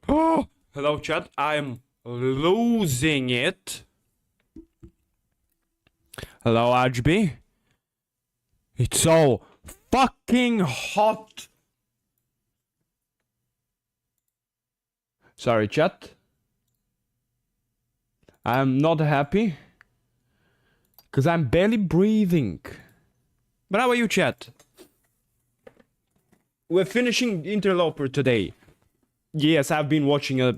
Oh, hello chat. I'm losing it. Hello RGB. It's so fucking hot. Sorry chat. I'm not happy. Cause I'm barely breathing. But how are you chat? We're finishing Interloper today. Yes, I've been watching a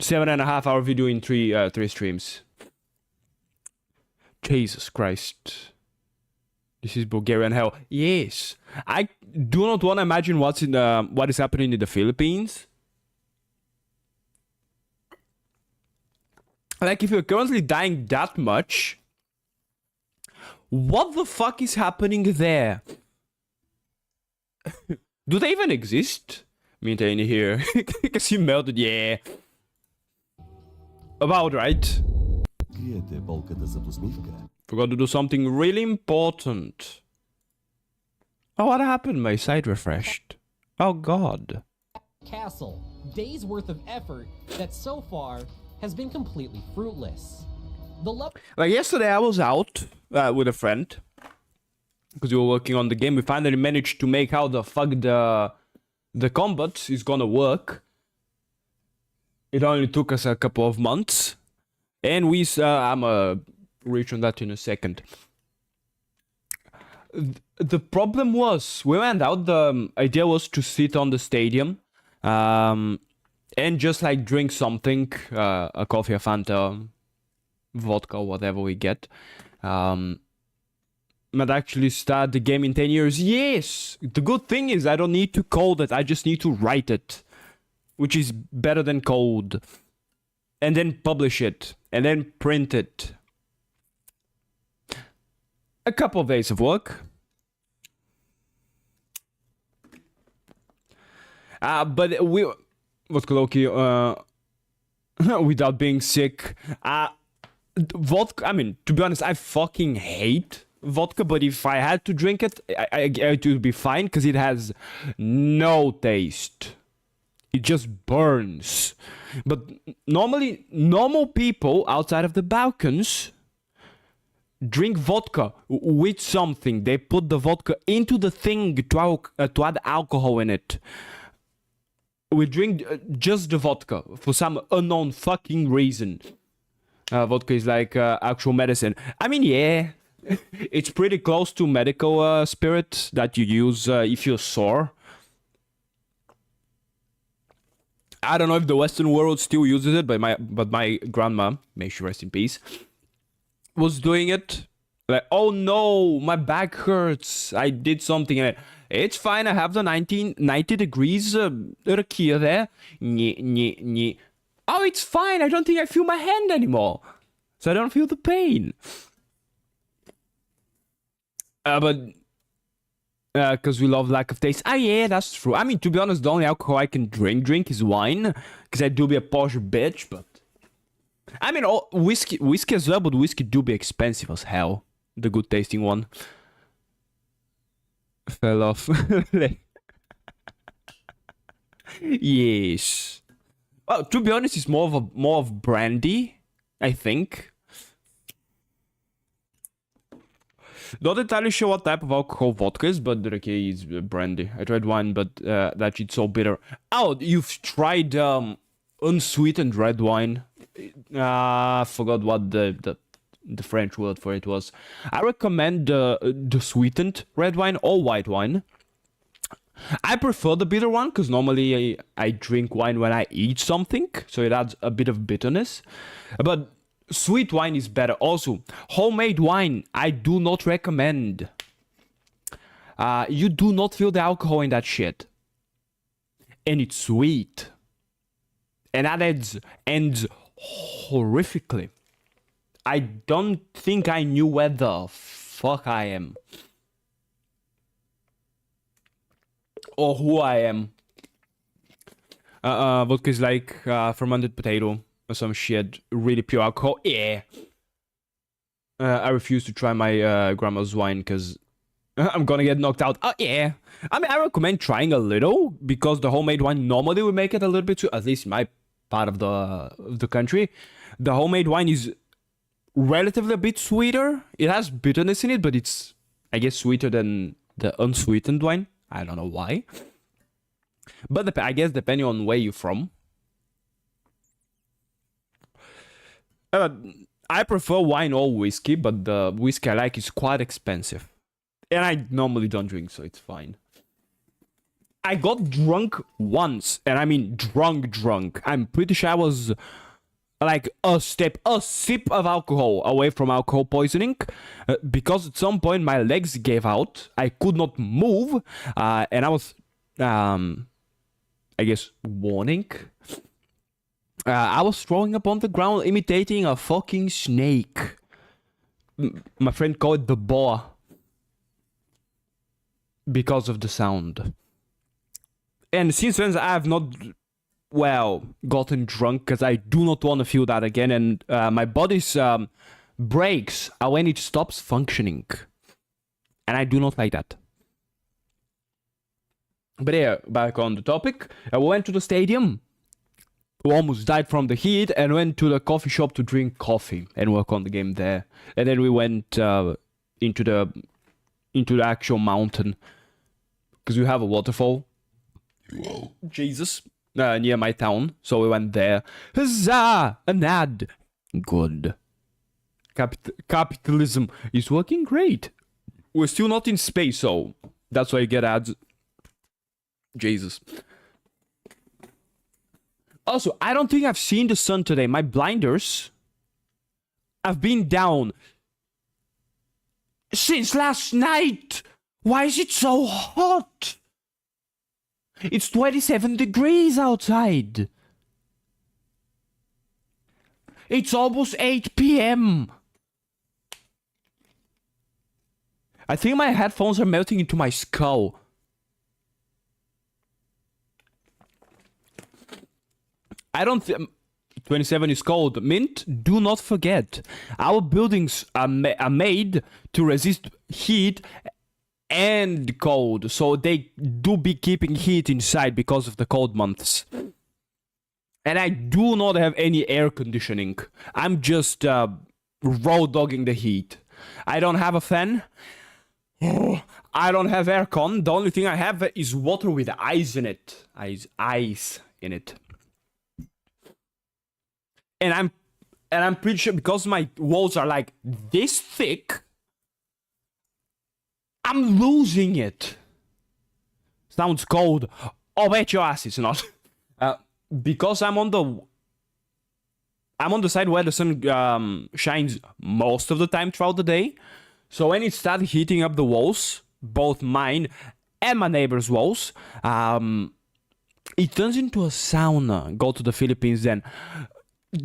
7.5-hour video in three streams. Jesus Christ. This is Bulgarian hell. Yes. I do not want to imagine what is happening in the Philippines. Like, if you're currently dying that much, what the fuck is happening there? Do they even exist? Maintain here. Because you melted, yeah. About right. Forgot to do something really important. Oh, what happened? My site refreshed. Oh god. Castle, days worth of effort that so far has been completely fruitless. Like yesterday I was out with a friend. Because we were working on the game. We finally managed to make how the fuck the combat is gonna work. It only took us a couple of months. And I'm reach on that in a second. The problem was, we went out, the idea was to sit on the stadium. And just like drink something. A coffee, a Fanta, vodka, whatever we get. But actually start the game in 10 years. Yes! The good thing is I don't need to code it. I just need to write it. Which is better than code. And then publish it. And then print it. A couple of days of work. But we... What colloquial... without being sick. Vodka... I mean, to be honest, I fucking hate vodka, but if I had to drink it, it would be fine, because it has no taste. It just burns. But normally, normal people outside of the Balkans drink vodka with something. They put the vodka into the thing to add alcohol in it. We drink just the vodka for some unknown fucking reason. Vodka is like actual medicine. I mean, yeah. It's pretty close to medical spirit that you use if you're sore. I don't know if the Western world still uses it, but my grandma, may she rest in peace, was doing it. Like, oh no, my back hurts. I did something. And it's fine. I have the 90 degrees rakia there. Oh, it's fine. I don't think I feel my hand anymore, so I don't feel the pain. But because we love lack of taste. Ah, yeah, that's true. I mean, to be honest, the only alcohol I can drink is wine, because I do be a posh bitch. But I mean, whiskey as well. But whiskey do be expensive as hell. The good tasting one fell off. Yes. Well, to be honest, it's more of brandy, I think. Not entirely sure what type of alcohol vodka is, but okay, it's brandy. I tried wine, but that shit's so bitter. Oh, you've tried unsweetened red wine? I forgot what the French word for it was. I recommend the sweetened red wine or white wine. I prefer the bitter one, because normally I drink wine when I eat something, so it adds a bit of bitterness. But sweet wine is better. Also, homemade wine, I do not recommend. You do not feel the alcohol in that shit. And it's sweet. And that ends horrifically. I don't think I knew where the fuck I am. Or who I am. Vodka is like fermented potato. Or some shit, really pure alcohol. Yeah. I refuse to try my grandma's wine because I'm gonna get knocked out. Oh, yeah. I mean, I recommend trying a little because the homemade wine normally will make it a little bit too, at least in my part of the country. The homemade wine is relatively a bit sweeter. It has bitterness in it, but it's, I guess, sweeter than the unsweetened wine. I don't know why. But I guess depending on where you're from. I prefer wine or whiskey, but the whiskey I like is quite expensive. And I normally don't drink, so it's fine. I got drunk once, and I mean drunk. I'm pretty sure I was like a sip of alcohol away from alcohol poisoning, because at some point my legs gave out. I could not move, and I was, I guess, warning. I was throwing up on the ground, imitating a fucking snake. My friend called it the boa because of the sound. And since then, I have not, well, gotten drunk because I do not want to feel that again. And my body's brakes are when it stops functioning. And I do not like that. But yeah, back on the topic. I went to the stadium. We almost died from the heat and went to the coffee shop to drink coffee and work on the game there. And then we went into the actual mountain because we have a waterfall. Whoa. Jesus. Near my town. So we went there. Huzzah! An ad. Good. Capitalism is working great. We're still not in space, so that's why you get ads. Jesus. Also, I don't think I've seen the sun today. My blinders have been down since last night. Why is it so hot? It's 27 degrees outside. It's almost 8 p.m. I think my headphones are melting into my skull. I don't think 27 is cold. Mint, do not forget, our buildings are made to resist heat and cold, so they do be keeping heat inside because of the cold months. And I do not have any air conditioning. I'm just raw dogging the heat. I don't have a fan. I don't have aircon. The only thing I have is water with ice in it. Ice in it. And I'm pretty sure because my walls are like this thick, I'm losing it. Sounds cold. Oh, bet your ass it's not. Because I'm on the side where the sun shines most of the time throughout the day. So when it starts heating up the walls, both mine and my neighbor's walls, it turns into a sauna. Go to the Philippines then.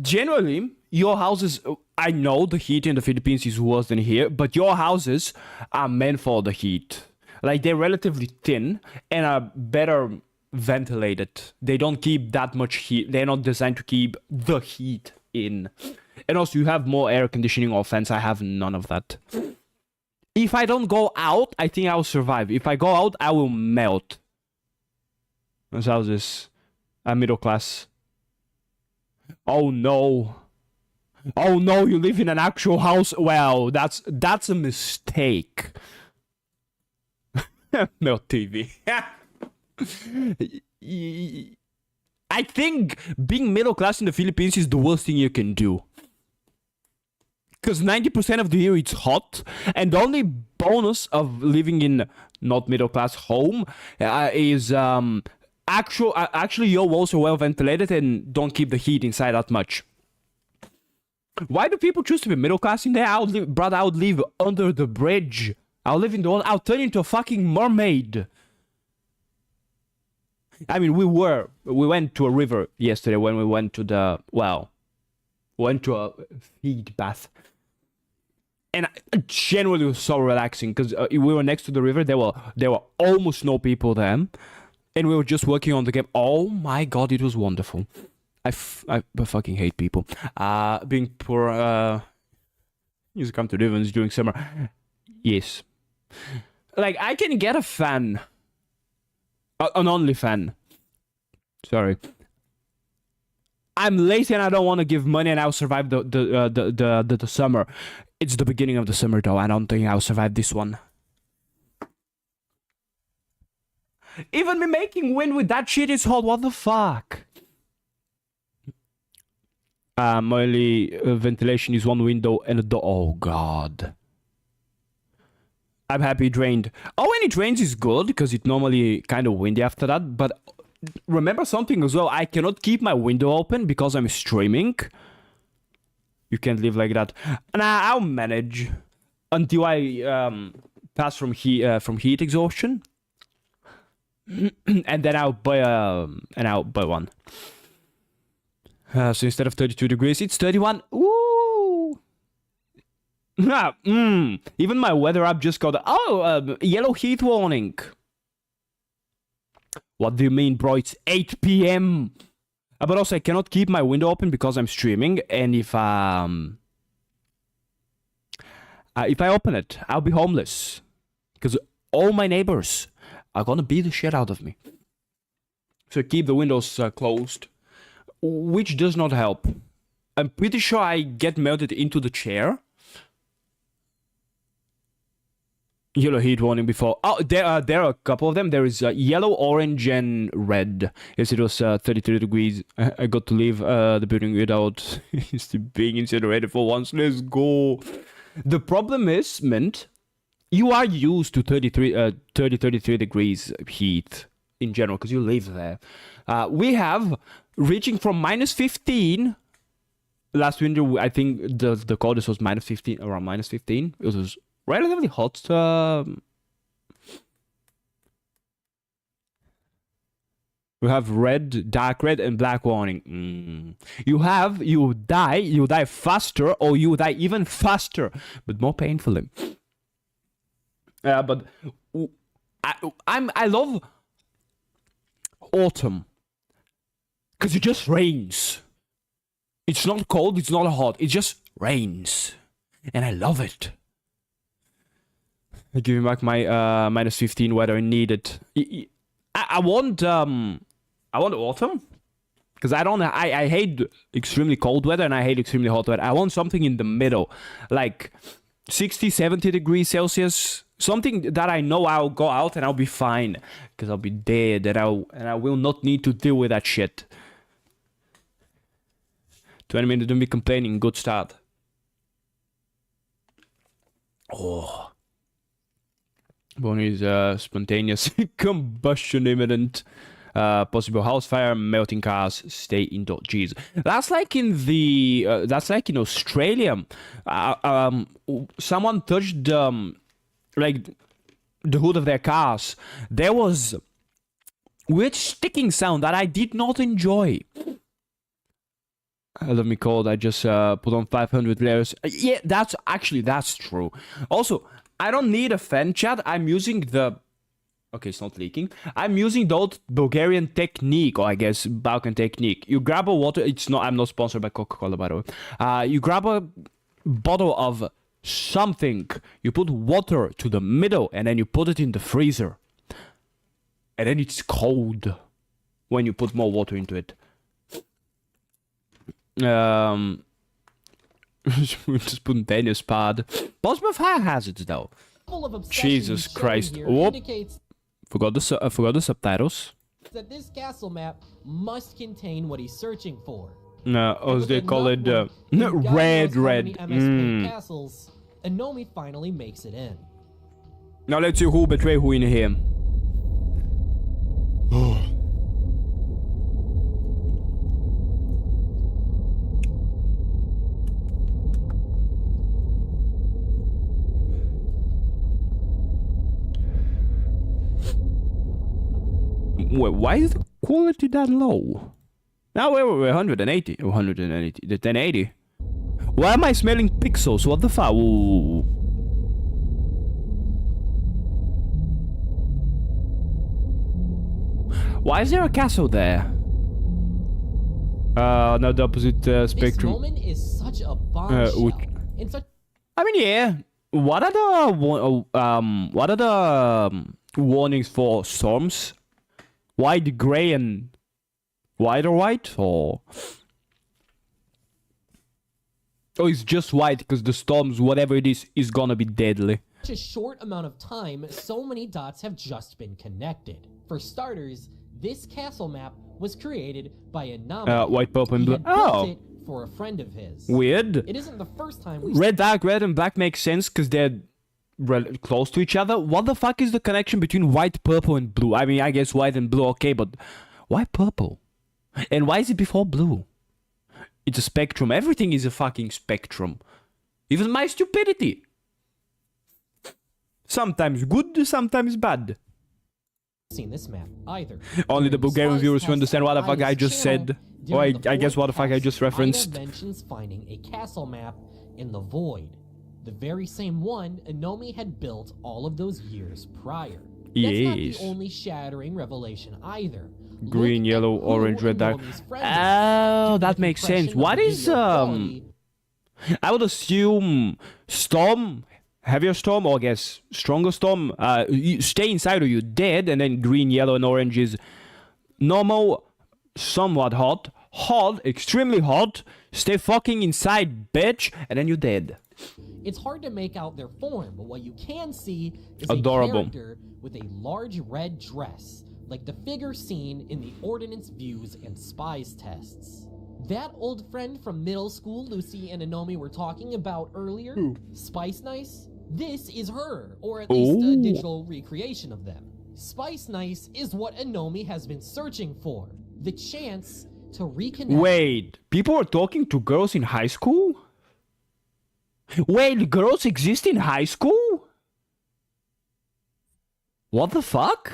Generally, your houses, I know the heat in the Philippines is worse than here, but your houses are meant for the heat. Like, they're relatively thin and are better ventilated. They don't keep that much heat. They're not designed to keep the heat in. And also, you have more air conditioning or fans. I have none of that. If I don't go out, I think I'll survive. If I go out, I will melt. This house is a middle class. Oh no. Oh no, you live in an actual house? Well, that's a mistake. Melt TV. I think being middle class in the Philippines is the worst thing you can do. Because 90% of the year it's hot, and the only bonus of living in not middle class home is actually your walls are well ventilated and don't keep the heat inside that much. Why do people choose to be middle class in there? I would live under the bridge. I'll live in the I'll turn into a fucking mermaid. I mean, we went to a river yesterday when we went to a feed bath. And generally it was so relaxing because we were next to the river. There were almost no people there. And we were just working on the game. Oh my god, it was wonderful. I fucking hate people. Being poor, you come to Rivens during summer. Yes. Like, I can get a fan. An only fan. Sorry. I'm lazy and I don't want to give money and I'll survive the summer. It's the beginning of the summer though. I don't think I'll survive this one. Even me making wind with that shit is hot. What the fuck? My only ventilation is one window and a door. Oh god. I'm happy it drained. Oh, when it rains is good because it's normally kind of windy after that. But remember something as well. I cannot keep my window open because I'm streaming. You can't live like that. And I'll manage until I pass from heat exhaustion. And then I'll buy one. So instead of 32 degrees, it's 31. Ooh. Even my weather app just got yellow heat warning. What do you mean, bro? It's 8 p.m. But also, I cannot keep my window open because I'm streaming, and if I open it, I'll be homeless because all my neighbors are gonna beat the shit out of me. So keep the windows closed, which does not help. I'm pretty sure I get melted into the chair. Yellow heat warning before. Oh, there are a couple of them. There is yellow, orange, and red. Yes, it was 33 degrees. I got to leave the building without being incinerated for once. Let's go. The problem is, Mint, you are used to 33 degrees heat in general because you live there. We have reaching from minus 15. Last winter, I think the coldest was minus 15, around minus 15. It was relatively hot. We have red, dark red, and black warning. You die faster, or you die even faster, but more painfully. But I love autumn because it just rains. It's not cold, it's not hot, it just rains, and I love it. I give me back my minus 15 weather needed. I want autumn because I hate extremely cold weather and I hate extremely hot weather. I want something in the middle, like 60, 70 degrees Celsius, something that I know I'll go out and I'll be fine because I'll be dead and I will not need to deal with that shit. 20 minutes, don't be complaining. Good start. Oh. One is spontaneous combustion imminent. Possible house fire, melting cars, stay indoors. Jeez, that's like in Australia. Someone touched like the hood of their cars. There was weird sticking sound that I did not enjoy. Let me call it. I just put on 500 layers. Yeah, that's true. Also, I don't need a fan, chat. I'm using the... Okay, it's not leaking. I'm using the old Bulgarian technique, or I guess Balkan technique. You grab a water... I'm not sponsored by Coca-Cola, by the way. You grab a bottle of something. You put water to the middle, and then you put it in the freezer. And then it's cold when you put more water into it. Spontaneous pad. Possible fire hazards though. Jesus Christ! Whoop! Forgot the subtitles. That this castle map must contain what he's searching for. No, as they call it, red. Castles, Anomi finally makes it in. Now let's see who betray who in here. Wait, why is the quality that low? Now we're 180. 180. The 1080. Why am I smelling pixels? What the fuck? Ooh. Why is there a castle there? No, the opposite spectrum. This moment is such a bombshell. I mean, yeah. What are the warnings for storms? White, gray, and white or white, or it's just white because the storms, whatever it is gonna be deadly. Such a short amount of time, so many dots have just been connected. For starters, this castle map was created by a nominee. White, purple, and He blue. had built Oh, it for a friend of his. weird. It isn't the first time we've Red, dark, red, and black makes sense because they're close to each other. What the fuck is the connection between white, purple, and blue? I mean, I guess white and blue, okay, but why purple? And why is it before blue? It's a spectrum. Everything is a fucking spectrum. Even my stupidity. Sometimes good, sometimes bad. seen this map either. Only the During Bulgarian Spice viewers who Test understand what the on fuck I this just channel, said. Or during I guess the what the fuck I fourth just test, referenced. Ida mentions finding a castle map in the void. The very same one Anomi had built all of those years prior. That's not Yes. the only shattering revelation either. Green, Look at yellow, who orange, red, dark. Anomi's friend is. Oh, Give that the makes impression sense. of What the is, video quality. I would assume storm, heavier storm, or I guess stronger storm. You stay inside or you're dead, and then green, yellow, and orange is normal, somewhat hot, hot, extremely hot. Stay fucking inside, bitch, and then you're dead. It's hard to make out their form, but what you can see is Adorable. a character with a large red dress, like the figure seen in the Ordnance Views and Spies tests. That old friend from middle school Lucy and Anomi were talking about earlier, Spice Nice, this is her, or at least a Ooh. digital recreation of them. Spice Nice is what Anomi has been searching for, the chance to reconnect. Wait, people were talking to girls in high school? Wait, girls exist in high school? What the fuck?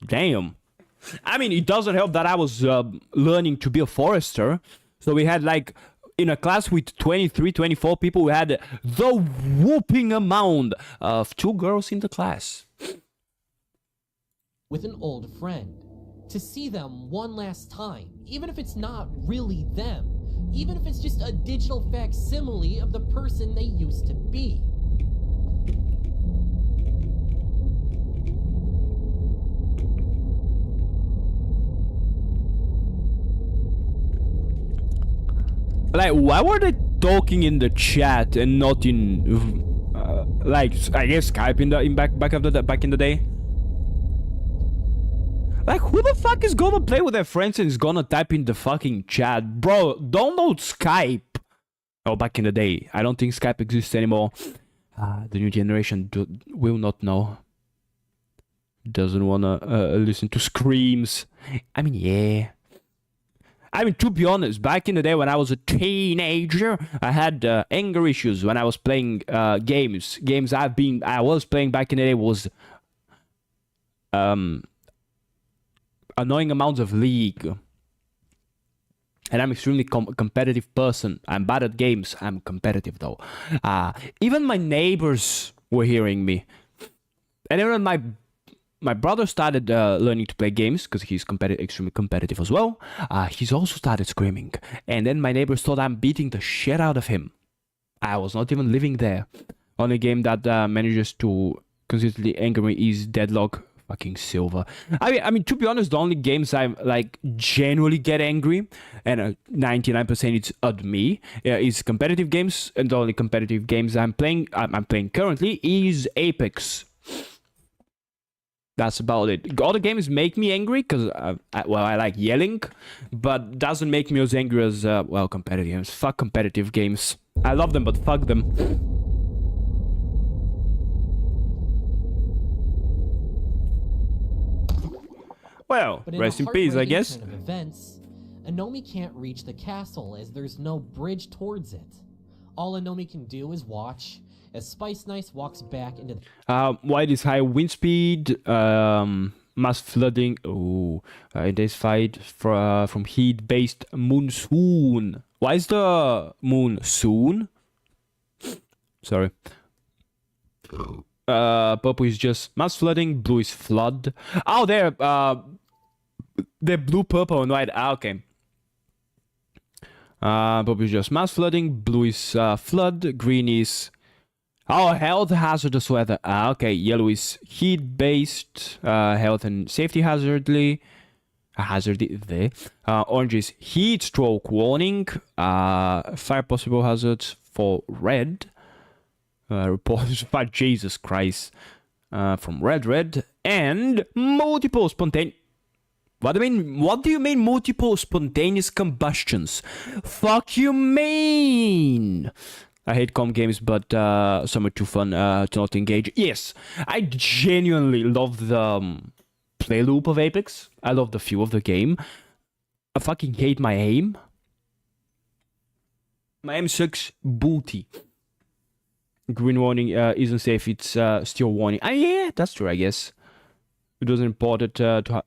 Damn. I mean, it doesn't help that I was learning to be a forester. So we had like, in a class with 23, 24 people, we had the whooping amount of 2 girls in the class. With an old friend, to see them one last time, even if it's not really them, even if it's just a digital facsimile of the person they used to be. Like, why were they talking in the chat and not in, like, I guess Skype back in the day? Like, who the fuck is gonna play with their friends and is gonna type in the fucking chat? Bro, download Skype. Oh, back in the day. I don't think Skype exists anymore. The new generation will not know. Doesn't wanna listen to screams. I mean, yeah. I mean, to be honest, back in the day when I was a teenager, I had anger issues when I was playing games. Games I was playing back in the day was annoying amounts of League. And I'm extremely competitive person. I'm bad at games. I'm competitive though. Even my neighbors were hearing me. And then my brother started learning to play games because he's extremely competitive as well. He's also started screaming. And then my neighbors thought I'm beating the shit out of him. I was not even living there. Only game that manages to consistently anger me is Deadlock. Fucking silver. I mean, to be honest, the only games I like genuinely get angry, and 99% it's at me, is competitive games, and the only competitive games I'm playing currently is Apex. That's about it. Other games make me angry because I like yelling, but doesn't make me as angry as competitive games. Fuck competitive games. I love them, but fuck them. Well, But in rest the in peace, I heartbreaking guess. turn of events, Anomi can't reach the castle as there's no bridge towards it. All Anomi can do is watch as Spice Nice walks back into the White is high wind speed, mass flooding. Oh, intensified from heat-based monsoon. Why is the moon soon? Sorry. Purple is just mass flooding. Blue is flood. Oh, they're blue, purple, and white. Okay. Purple is just mass flooding. Blue is flood. Green is Oh, health hazardous weather. Okay, yellow is heat-based, health and safety hazardly. Hazardly. Orange is heat stroke warning. Fire possible hazards for red. Reports by Jesus Christ. From red. And multiple spontaneous. What do you mean multiple spontaneous combustions? Fuck you mean? I hate comp games, but some are too fun to not engage. Yes, I genuinely love the play loop of Apex. I love the feel of the game. I fucking hate my aim. My aim sucks booty. Green warning isn't safe, it's still warning. Yeah, that's true, I guess. It wasn't reported to...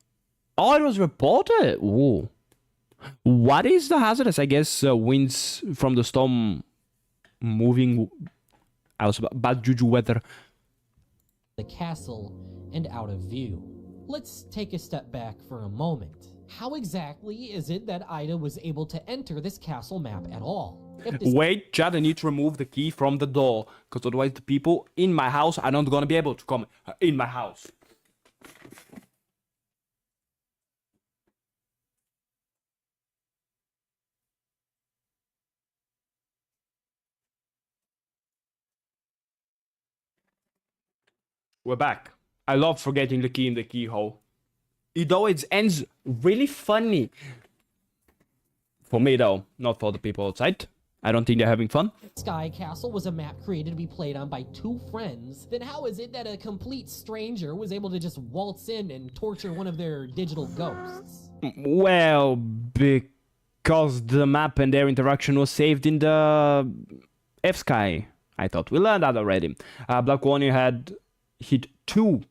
Oh, it was reported! Ooh. What is the hazardous? I guess winds from the storm moving... I was bad juju weather. The castle and out of view. Let's take a step back for a moment. How exactly is it that Ida was able to enter this castle map at all? Wait, Chad, I need to remove the key from the door, because otherwise the people in my house are not gonna be able to come in my house. We're back. I love forgetting the key in the keyhole. It always ends really funny. For me though, not for the people outside. I don't think they're having fun. Sky Castle was a map created to be played on by two friends. Then how is it that a complete stranger was able to just waltz in and torture one of their digital ghosts? Well, because the map and their interaction was saved in the F-Sky. I thought we learned that already. Black Warning had hit two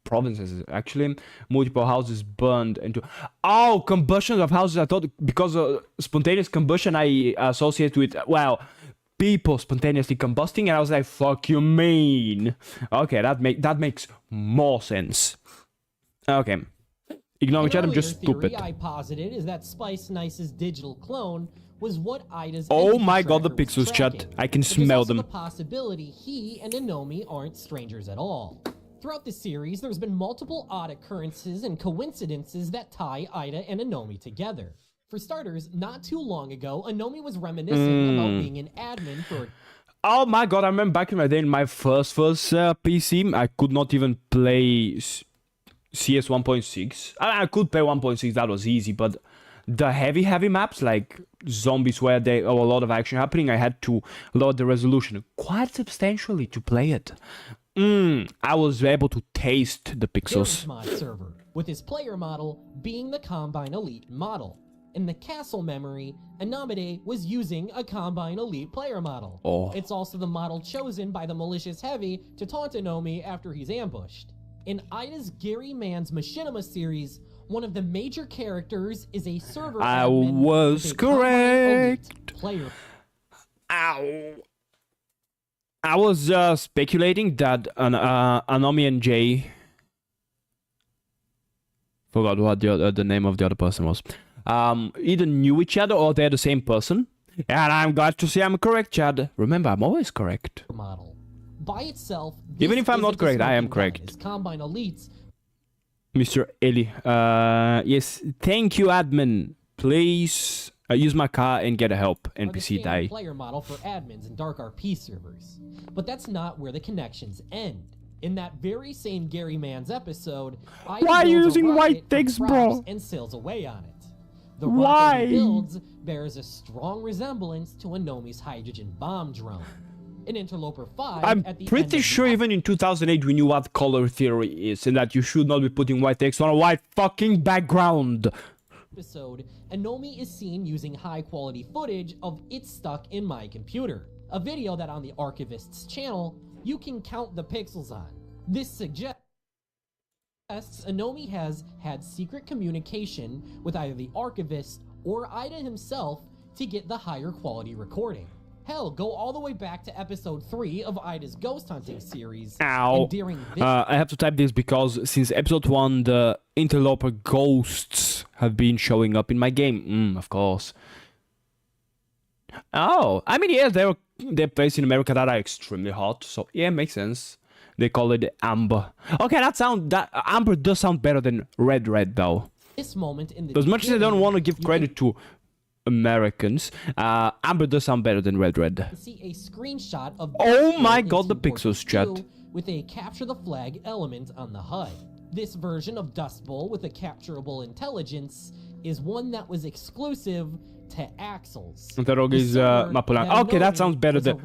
provinces, actually. Multiple houses burned into... Oh, combustion of houses. I thought because of spontaneous combustion, I associate with, well, people spontaneously combusting, and I was like, fuck you mean? Okay, that makes more sense. Okay. Ignore each other, I'm just stupid. I posited is that Spice Nice's digital clone was what Ida's... Oh my god, the pixels, chat. I can smell them. The possibility he and Anomi aren't strangers at all. Throughout the series, there's been multiple odd occurrences and coincidences that tie Ida and Anomi together. For starters, not too long ago, Anomi was reminiscing about being an admin for... Oh my god, I remember back in my day in my first PC, I could not even play CS 1.6. I could play 1.6, that was easy, but the heavy maps, like zombies where there are a lot of action happening, I had to lower the resolution quite substantially to play it. I was able to taste the pixels. Mod server, with his player model being the Combine Elite model. In the castle memory, Anamide was using a Combine Elite player model. Oh. It's also the model chosen by the malicious heavy to taunt Anomi after he's ambushed. In Ida's Gary Mann's Machinima series, one of the major characters is a server I admin was with a Combine correct. Elite player. Ow. I was speculating that Anomi and Jay... Forgot what the name of the other person was. Either knew each other or they're the same person. And I'm glad to see I'm correct, Chad. Remember, I'm always correct. Model. By itself, even if I'm not correct, I am correct. Combine Elites. Mr. Eli. Yes, thank you, admin. Please use my car and get a help. NPC die. Player model for admins and Dark RP servers. But that's not where the connections end. In that very same Gary Mann's episode, why are you using white things, bro? And sails away on it. The Why? rocket he builds bears a strong resemblance to Anomi's hydrogen bomb drone. In Interloper 5, I'm at the pretty sure even in 2008 we knew what color theory is and that you should not be putting white text on a white fucking background. Episode, Anomi is seen using high-quality footage of "It's Stuck in My Computer," a video that on the Archivist's channel you can count the pixels on. This suggests Anomi has had secret communication with either the Archivist or Ida himself to get the higher quality recording. Hell, go all the way back to episode 3 of Ida's ghost hunting series. Ow. And during this I have to type this because since episode 1 the interloper ghosts have been showing up in my game. Of course. Oh, I mean, yeah, they were there are places in America that are extremely hot, so yeah, makes sense. They call it amber. Okay, that amber does sound better than red though. This moment in the As much as I don't want to give you credit to Americans, amber does sound better than red. can see a screenshot of Oh Dust my Bowl god, the in 2.2 pixels, chat. with a capture the flag element on the HUD. This version of Dust Bowl with a capturable intelligence is one that was exclusive to Axles. Interrog is Mapulang. Okay, that sounds better than.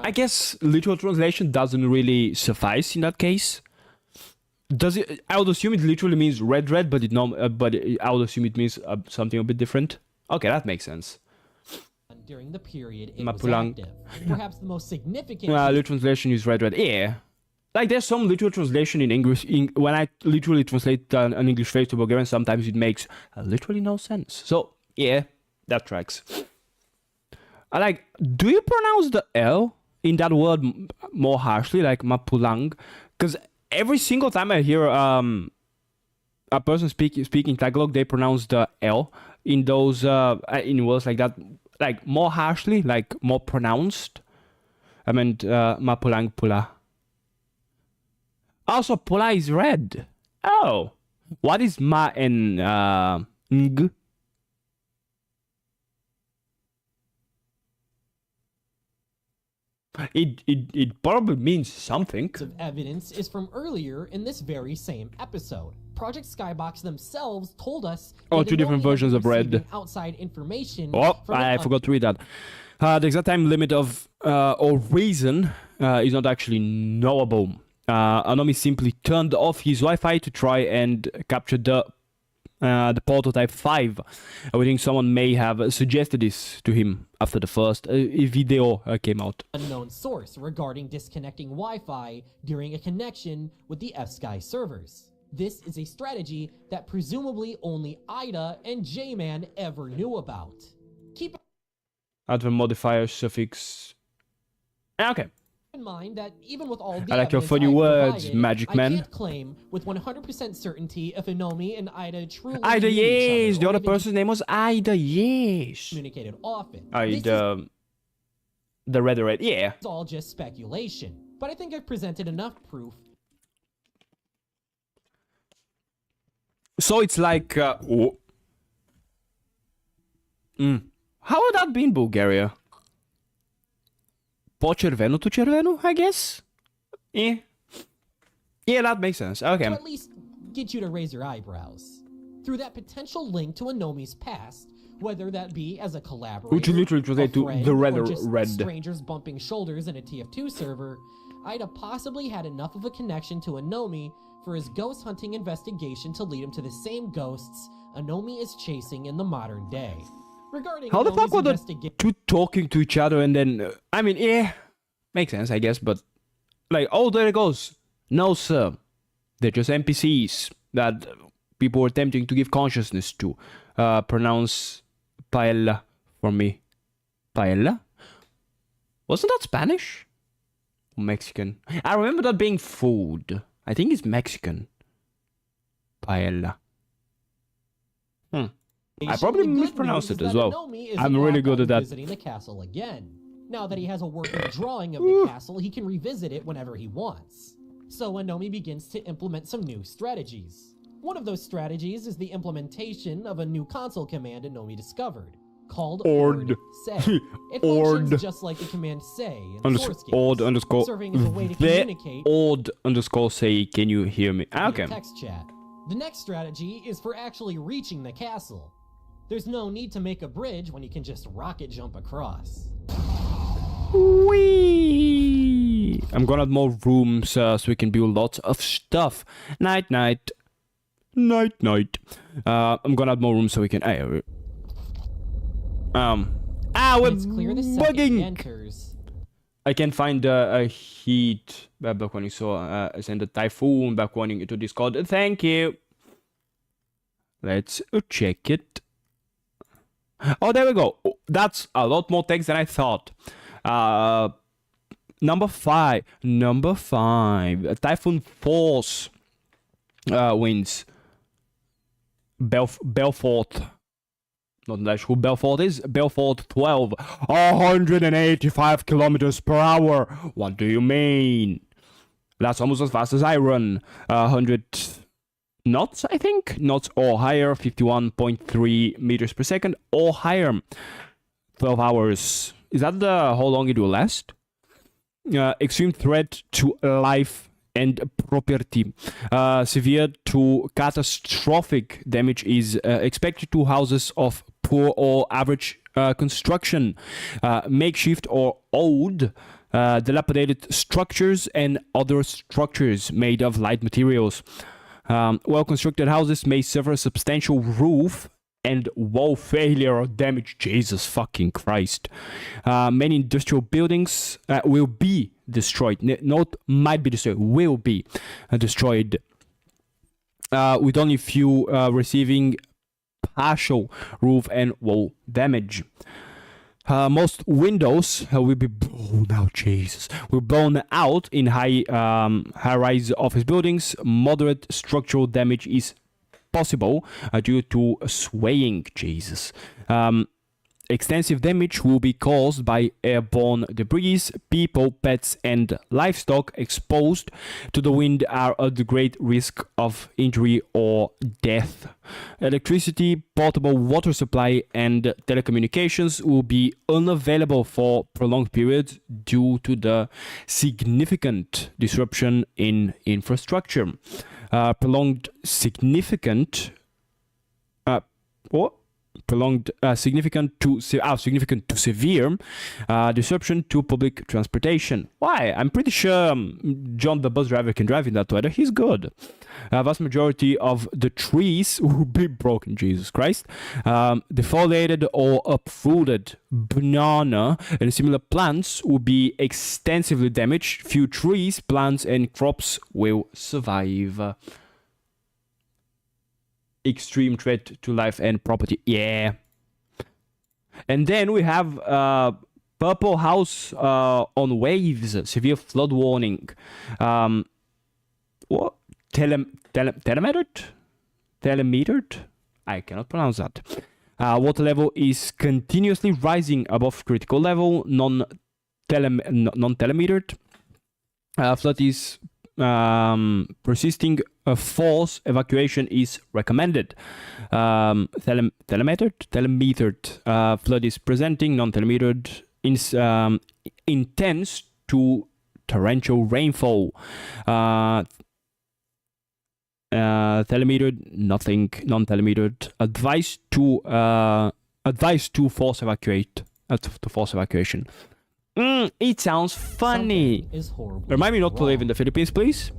I guess literal translation doesn't really suffice in that case. Does it? I would assume it literally means red, but I would assume it means something a bit different. Okay, that makes sense. During the period it Mapulang. was active. Perhaps the most significant. Literal translation is red. Yeah. Like there's some literal translation in English. When I literally translate an English phrase to Bulgarian, sometimes it makes literally no sense. So yeah, that tracks. I like. Do you pronounce the L in that word more harshly, like Mapulang? Because every single time I hear a person speaking Tagalog, they pronounce the L in those in words like that, like more harshly, like more pronounced. I meant Mapulang Pula. Also, Pula is red. Oh, what is Ma and Ng? It probably means something. Of evidence is from earlier in this very same episode. Project Skybox themselves told us. Oh, two different versions of red. Outside information. Oh, I forgot to read that. The exact time limit of or reason is not actually knowable. Anomi simply turned off his Wi-Fi to try and capture the prototype 5. I think someone may have suggested this to him after the first video came out. Unknown source regarding disconnecting Wi-Fi during a connection with the F-Sky servers. This is a strategy that presumably only Ida and J-Man ever knew about. Keep Adverb modifier suffix. Okay. in mind that even with all the I like your evidence funny I've words, provided, Magic Man. I can't claim with 100% certainty if Inomi and Ida truly Ida, knew each yes. other The or other even person's name was Ida, yes. communicated often. Ida. The red, yeah. It's all just speculation, but I think I've presented enough proof. So it's like, How would that be in Bulgaria? Po červeno to červeno, I guess? Yeah. Yeah, that makes sense. Okay. To at least get you to raise your eyebrows. Through that potential link to Anomi's past, whether that be as a collaborator, Which literally translate to friend, the red or just red. strangers bumping shoulders in a TF2 server, Ida possibly had enough of a connection to Anomi for his ghost hunting investigation to lead him to the same ghosts Anomi is chasing in the modern day. Regarding How the fuck Anomi's were the investigation, two talking to each other and then... I mean, yeah. Makes sense, I guess, but... Like, oh, there it goes. No, sir. They're just NPCs that people were attempting to give consciousness to. Pronounce paella for me. Paella? Wasn't that Spanish? Or Mexican? I remember that being food. I think it's Mexican. Paella. I probably the good mispronounced news it is as that well. Anomi is I'm locked really good on at that. Visiting the castle again. Now that he has a working drawing of the castle, he can revisit it whenever he wants. So Anomi begins to implement some new strategies. One of those strategies is the implementation of a new console command Anomi discovered, called Ord. say. It Ord. functions just like the command say in source games, Ord underscore serving as a way to the communicate Ord underscore say, can you hear me? via Okay. text chat. The next strategy is for actually reaching the castle. There's no need to make a bridge when you can just rocket jump across. Whee! I'm gonna add more rooms so we can build lots of stuff. Night, night. Night, night. I'm gonna add more rooms so we can... we're It's clear the second he bugging! enters. I can find a heat back when you saw send a typhoon back warning to Discord. Thank you. Let's check it. Oh, there we go. Oh, that's a lot more text than I thought. Number 5. Number 5. Typhoon Force wins. Belfort. Not that's who Belfort is. Belfort 12. 185 kilometers per hour. What do you mean? That's almost as fast as I run. 100 knots, I think. Knots or higher. 51.3 meters per second or higher. 12 hours. Is that how long it will last? Extreme threat to life and property. Severe to catastrophic damage is expected to houses of poor or average construction, makeshift or old, dilapidated structures and other structures made of light materials. Well-constructed houses may suffer substantial roof and wall failure or damage. Jesus fucking Christ. Many industrial buildings will be destroyed. Not might be destroyed, will be destroyed. With only few receiving partial roof and wall damage. Most windows will be blown out. Jesus, will blown out in high-rise office buildings. Moderate structural damage is possible due to swaying. Jesus. Extensive damage will be caused by airborne debris. People, pets, and livestock exposed to the wind are at great risk of injury or death. Electricity, potable water supply, and telecommunications will be unavailable for prolonged periods due to the significant disruption in infrastructure. Significant to severe disruption to public transportation. Why? I'm pretty sure John the bus driver can drive in that weather. He's good. Vast majority of the trees will be broken. Jesus Christ. Defoliated or uprooted. Banana and similar plants will be extensively damaged. Few trees, plants, and crops will survive. Extreme threat to life and property. Yeah. And then we have Purple House on waves. Severe flood warning. What? Telemetered? I cannot pronounce that. Water level is continuously rising above critical level. Non-telemetered. Flood is persisting. Force evacuation is recommended. Telemetered. Flood is presenting. Non-telemetered. Intense to torrential rainfall. Telemetered, nothing. Non-telemetered. Advice to force evacuate. To force evacuation. It sounds funny. Remind me not to live in the Philippines, please.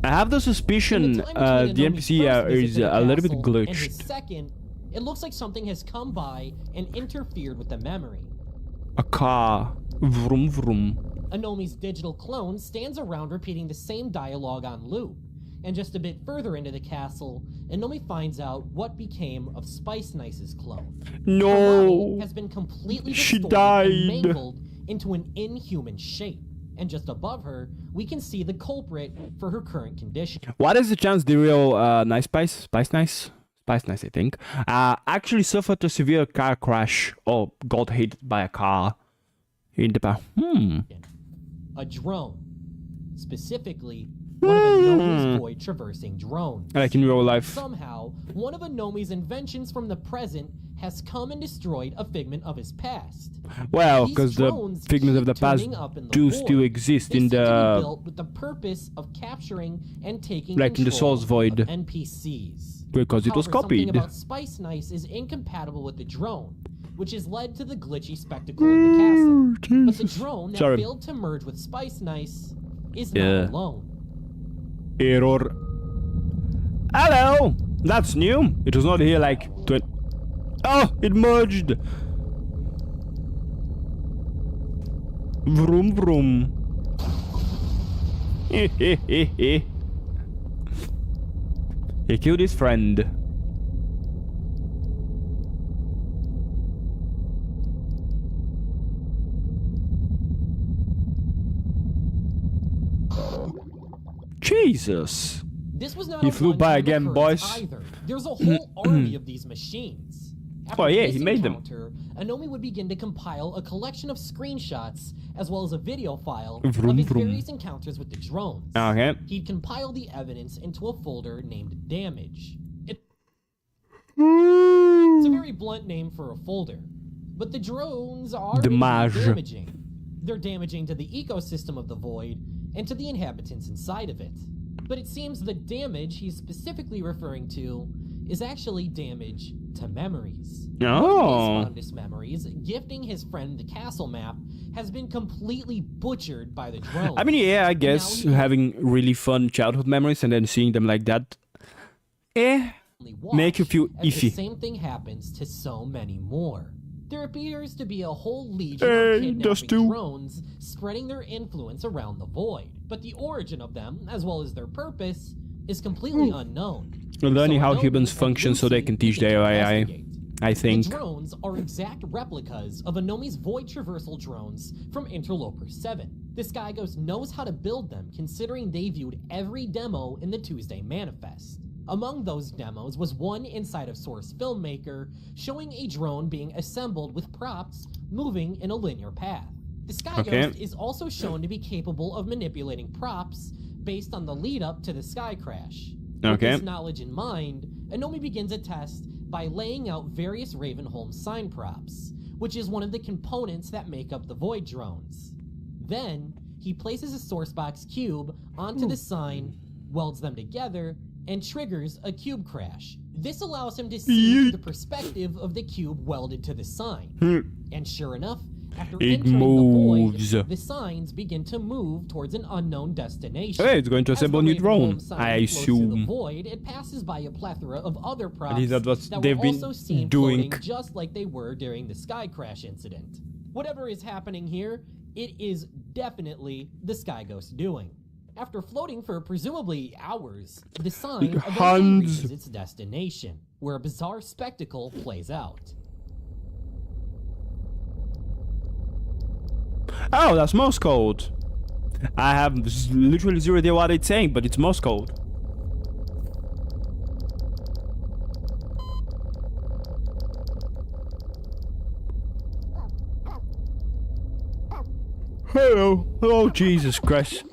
I have the suspicion the NPC is a little bit glitched. Second, it looks like something has come by and interfered with the memory. A car. Vroom vroom. Anomi's digital clone stands around repeating the same dialogue on loop. And just a bit further into the castle, Anomi finds out what became of Spice Nice's clone. No! Her body has been completely distorted died. and mangled into an inhuman shape. And just above her, we can see the culprit for her current condition. What is the chance the real Spice Nice, I think, actually suffered a severe car crash or got hit by a car in the past? A drone. Specifically, one of Anomi's void traversing drones. Like in real life. Somehow, one of Anomi's inventions from the present has come and destroyed a figment of his past. Well, because the figments of the past do still exist in the built with the purpose of capturing and taking like in the source void of NPCs. Because it was copied. Something about Spice Nice is incompatible with the drone, which has led to the glitchy spectacle in the castle. But the drone that failed to merge with Spice Nice is not alone. Error. Hello! That's new. It was not here like 20. Oh, it merged. Vroom vroom. He killed his friend. Jesus. This was not He a flew by one-time again, occurrence boys. either. There's a whole army of these machines. After Oh yeah, this he made them. encounter, Anomi would begin to compile a collection of screenshots as well as a video file Vroom, of his vroom. various encounters with the drones. Okay. He'd compile the evidence into a folder named Damage. It's a very blunt name for a folder, but the drones are Damage. indeed damaging. They're damaging to the ecosystem of the Void and to the inhabitants inside of it. But it seems the damage he's specifically referring to is actually damage to memories. One of his Oh. fondest memories, gifting his friend the castle map, has been completely butchered by the drones. I mean, yeah, I And guess now he having really fun childhood memories and then seeing them like that, only make you watch feel as iffy. the same thing happens to so many more. There appears to be a whole legion Hey, of kidnapping just two. drones spreading their influence around the Void. But the origin of them, as well as their purpose, is completely unknown. Learning So how Anomi humans and function so they Lucy can teach begin their to AI, investigate. I think. The drones are exact replicas of Anomi's Void Traversal drones from Interloper 7. This guy Ghost knows how to build them, considering they viewed every demo in the Tuesday Manifest. Among those demos was one inside of Source Filmmaker, showing a drone being assembled with props moving in a linear path. The Sky Okay. Ghost is also shown to be capable of manipulating props based on the lead up to the sky crash. With Okay. this knowledge in mind, Anomi begins a test by laying out various Ravenholm sign props, which is one of the components that make up the Void drones. Then, he places a Sourcebox cube onto the sign, welds them together, and triggers a cube crash. This allows him to see through the perspective of the cube welded to the sign. And sure enough, after It entering moves. the Void, the signs begin to move towards an unknown destination. Hey, it's going to As assemble a the new drone, Ravenholm sign I floats through assume. the Void, it passes by a plethora of other props least that's what that they've were been also seen doing. floating just like they were during the sky crash incident. Whatever is happening here, it is definitely the Sky Ghost doing. After floating for presumably hours, the sign eventually Hans. reaches its destination, where a bizarre spectacle plays out. Oh, that's Morse code. I have literally zero idea what it's saying, but it's Morse code. Hello. Oh, Jesus Christ.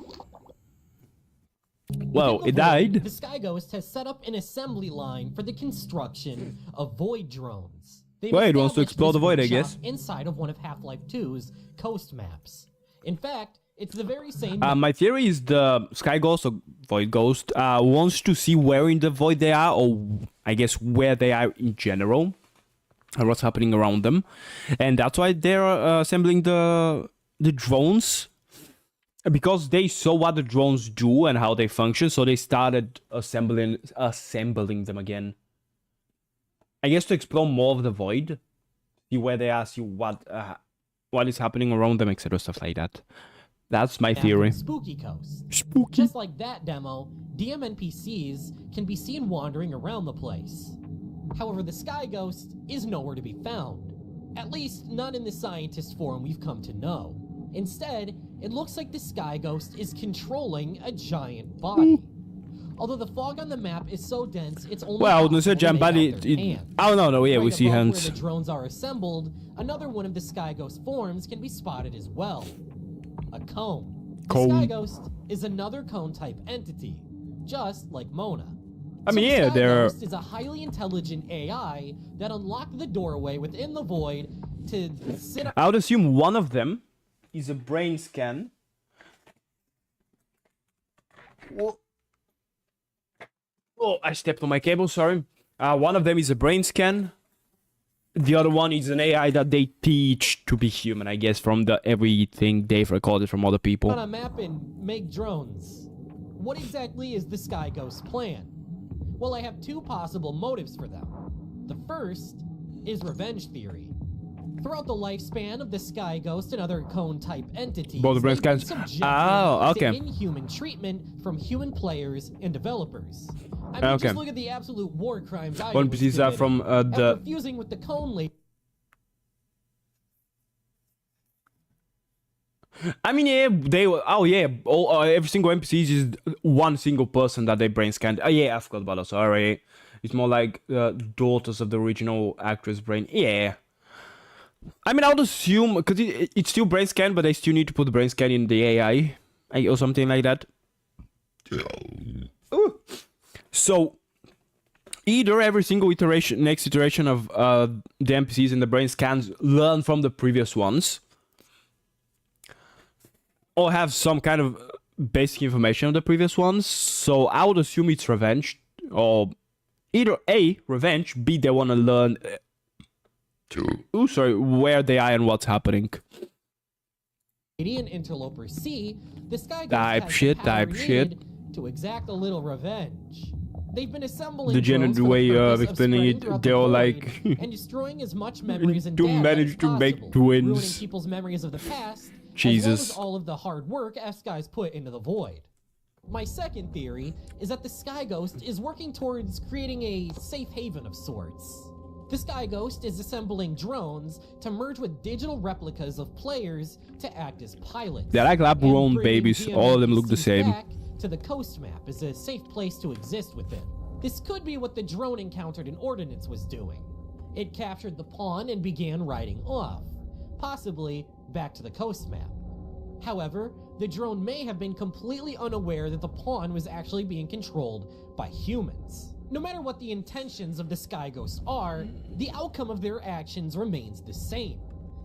Well, Within it the Void, died. The Sky Ghost has set up an assembly line for the construction of Void drones. They've Well, it wants to established explore the this Void, I workshop guess. inside of one of Half-Life 2's coast maps. In fact, it's the very same My theory is the Sky Ghost or Void Ghost wants to see where in the Void they are, or I guess where they are in general, and what's happening around them, and that's why they're assembling the drones, because they saw what the drones do and how they function, so they started assembling them again. I guess to explore more of the Void, see where they are, see what is happening around them, etc., stuff like that. That's my map theory. of Spooky Coast. Spooky. Just like that demo, DM NPCs can be seen wandering around the place. However, the Sky Ghost is nowhere to be found. At least, not in the scientist form we've come to know. Instead, it looks like the Sky Ghost is controlling a giant body. Although the fog on the map is so dense, it's only Well, no, possible sir, to giant make body. out their hands. Oh no, yeah, we Right see above hands. Where the drones are assembled, another one of the Sky Ghost forms can be spotted as well. A cone. The Cone. Sky Ghost is another cone-type entity, just like Mona. I mean, the yeah, Sky they're. Ghost is a highly intelligent AI that unlocked the doorway within the Void to sit I would assume one of them is a brain scan. Oh, I stepped on my cable, sorry. One of them is a brain scan. The other one is an AI that they teach to be human, I guess, from the everything they've recorded from other people. on a map and make drones. What exactly is the Sky Ghost's plan? Well, I have two possible motives for them. The first is revenge theory. Throughout the lifespan of the Sky Ghost and other cone-type entities, Both the brain they've been scans. subjected Oh, to okay. inhuman treatment from human players and developers. I mean, Okay. just look at the absolute war crimes I One was piece are committing. from After the. fusing with the cone I mean, yeah, every single NPC is one single person that they brain scanned. Oh yeah, I forgot about that. Sorry, it's more like daughters of the original actress brain. Yeah, I mean, I would assume because it's still brain scan, but they still need to put the brain scan in the AI or something like that. Ooh. So either every single next iteration of the NPCs in the brain scans learn from the previous ones, or have some kind of basic information of the previous ones. So I would assume it's revenge, or either A, revenge, B, they want to learn where they are and what's happening. Canadian interloper C, the Sky Ghost Type has shit, the power type shit. needed to exact a little revenge. They've been assembling The drones general for the way of purpose explaining spreading it, throughout they're the all void like and destroying as much memories and to data manage as to make possible, ruining twins. people's memories of the past, Jesus. as well as all of the hard work S-Guys put into the void. My second theory is that the Sky Ghost is working towards creating a safe haven of sorts. The Sky Ghost is assembling drones to merge with digital replicas of players to act as pilots. They're like lab-grown and babies. bringing All of them look the DMPCs same. back to the coast map is a safe place to exist within. This could be what the drone encountered in Ordnance was doing. It captured the pawn and began riding off, possibly back to the coast map. However, the drone may have been completely unaware that the pawn was actually being controlled by humans. No matter what the intentions of the Sky Ghosts are, the outcome of their actions remains the same,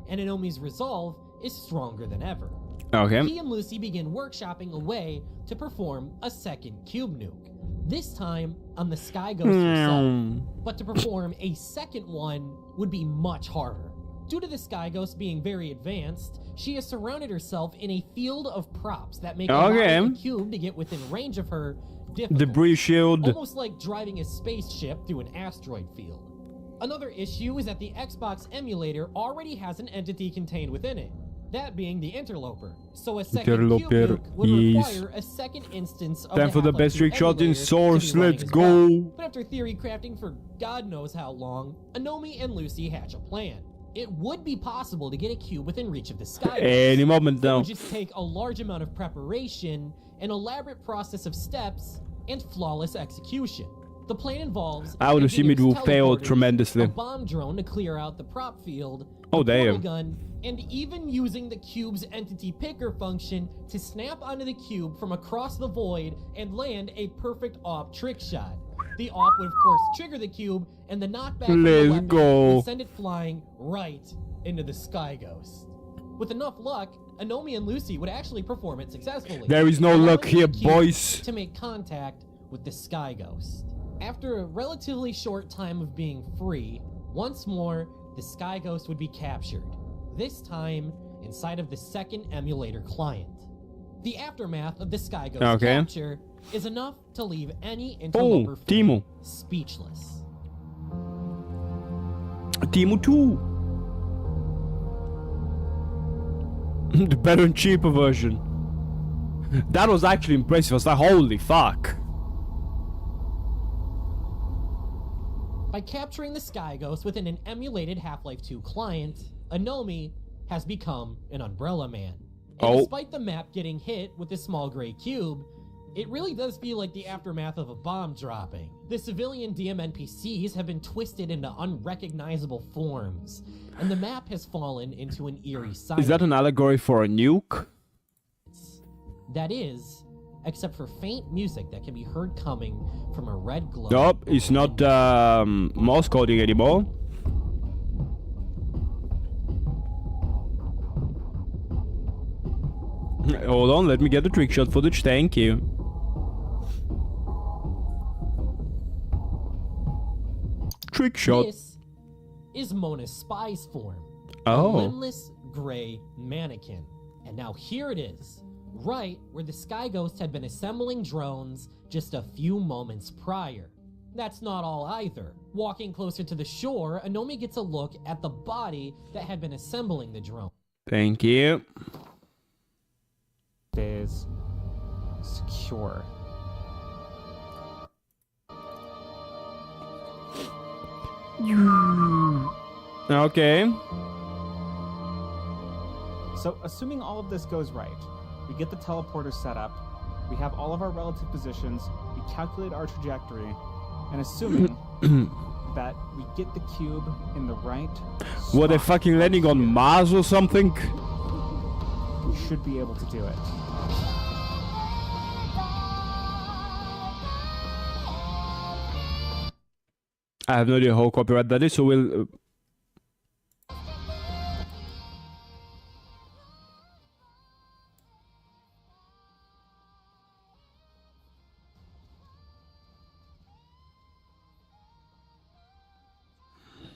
and Anomi's resolve is stronger than ever. Okay. He and Lucy begin workshopping a way to perform a second cube nuke, this time on the Sky Ghost herself. But to perform a second one would be much harder. Due to the Sky Ghost being very advanced, she has surrounded herself in a field of props that make allowing a cube to get within range of her difficult. Debris shield. Almost like driving a spaceship through an asteroid field. Another issue is that the Xbox emulator already has an entity contained within it, that being the interloper. So a second cube nuke would require a second instance of Time for the Half-Life best 2 trick shot in emulator to be Source. running Let's as go. well. But after theory crafting for God knows how long, Anomi and Lucy hatch a plan. It would be possible to get a cube within reach of the Sky Ghost. Any moment It now. would just take a large amount of preparation, an elaborate process of steps, and flawless execution. The plan involves I would assume it will fail teleporters, tremendously. a bomb drone to clear out the prop field, Oh, a portal damn. gun, and even using the cube's entity picker function to snap onto the cube from across the void and land a perfect AWP trick shot. The AWP would of course trigger the cube, and the knockback from the Let's weapon go. would send it flying right into the Sky Ghost. With enough luck, Anomi and Lucy would actually perform it successfully. There is no allowing luck the here, cube boys. to make contact with the Sky Ghost. After a relatively short time of being free, once more, the Sky Ghost would be captured, this time inside of the second emulator client. The aftermath of the Sky Ghost capture is enough to leave any interloper Timo. speechless. Timo 2. The better and cheaper version. That was actually impressive. I was like, holy fuck. By capturing the Sky Ghost within an emulated Half-Life 2 client, Anomi has become an Umbrella Man. And despite the map getting hit with this small gray cube, it really does feel like the aftermath of a bomb dropping. The civilian DM NPCs have been twisted into unrecognizable forms, and the map has fallen into an eerie silence. Is that an allegory for a nuke? That is, except for faint music that can be heard coming from a red glow. Nope, it's not Morse coding anymore. Hold on, let me get the trick shot footage, thank you. Trick shot. This is Mona's spy's form. Oh. A limbless gray mannequin. And now here it is, right where the Sky Ghost had been assembling drones just a few moments prior. That's not all either. Walking closer to the shore, Anomi gets a look at the body that had been assembling the drone. Thank you. Is secure. Okay. So, assuming all of this goes right, we get the teleporter set up, we have all of our relative positions, we calculate our trajectory, and assuming that we get the cube in the right Were they spot fucking landing on here, Mars or something? we should be able to do it. I have no idea how copyright that is, so we'll... It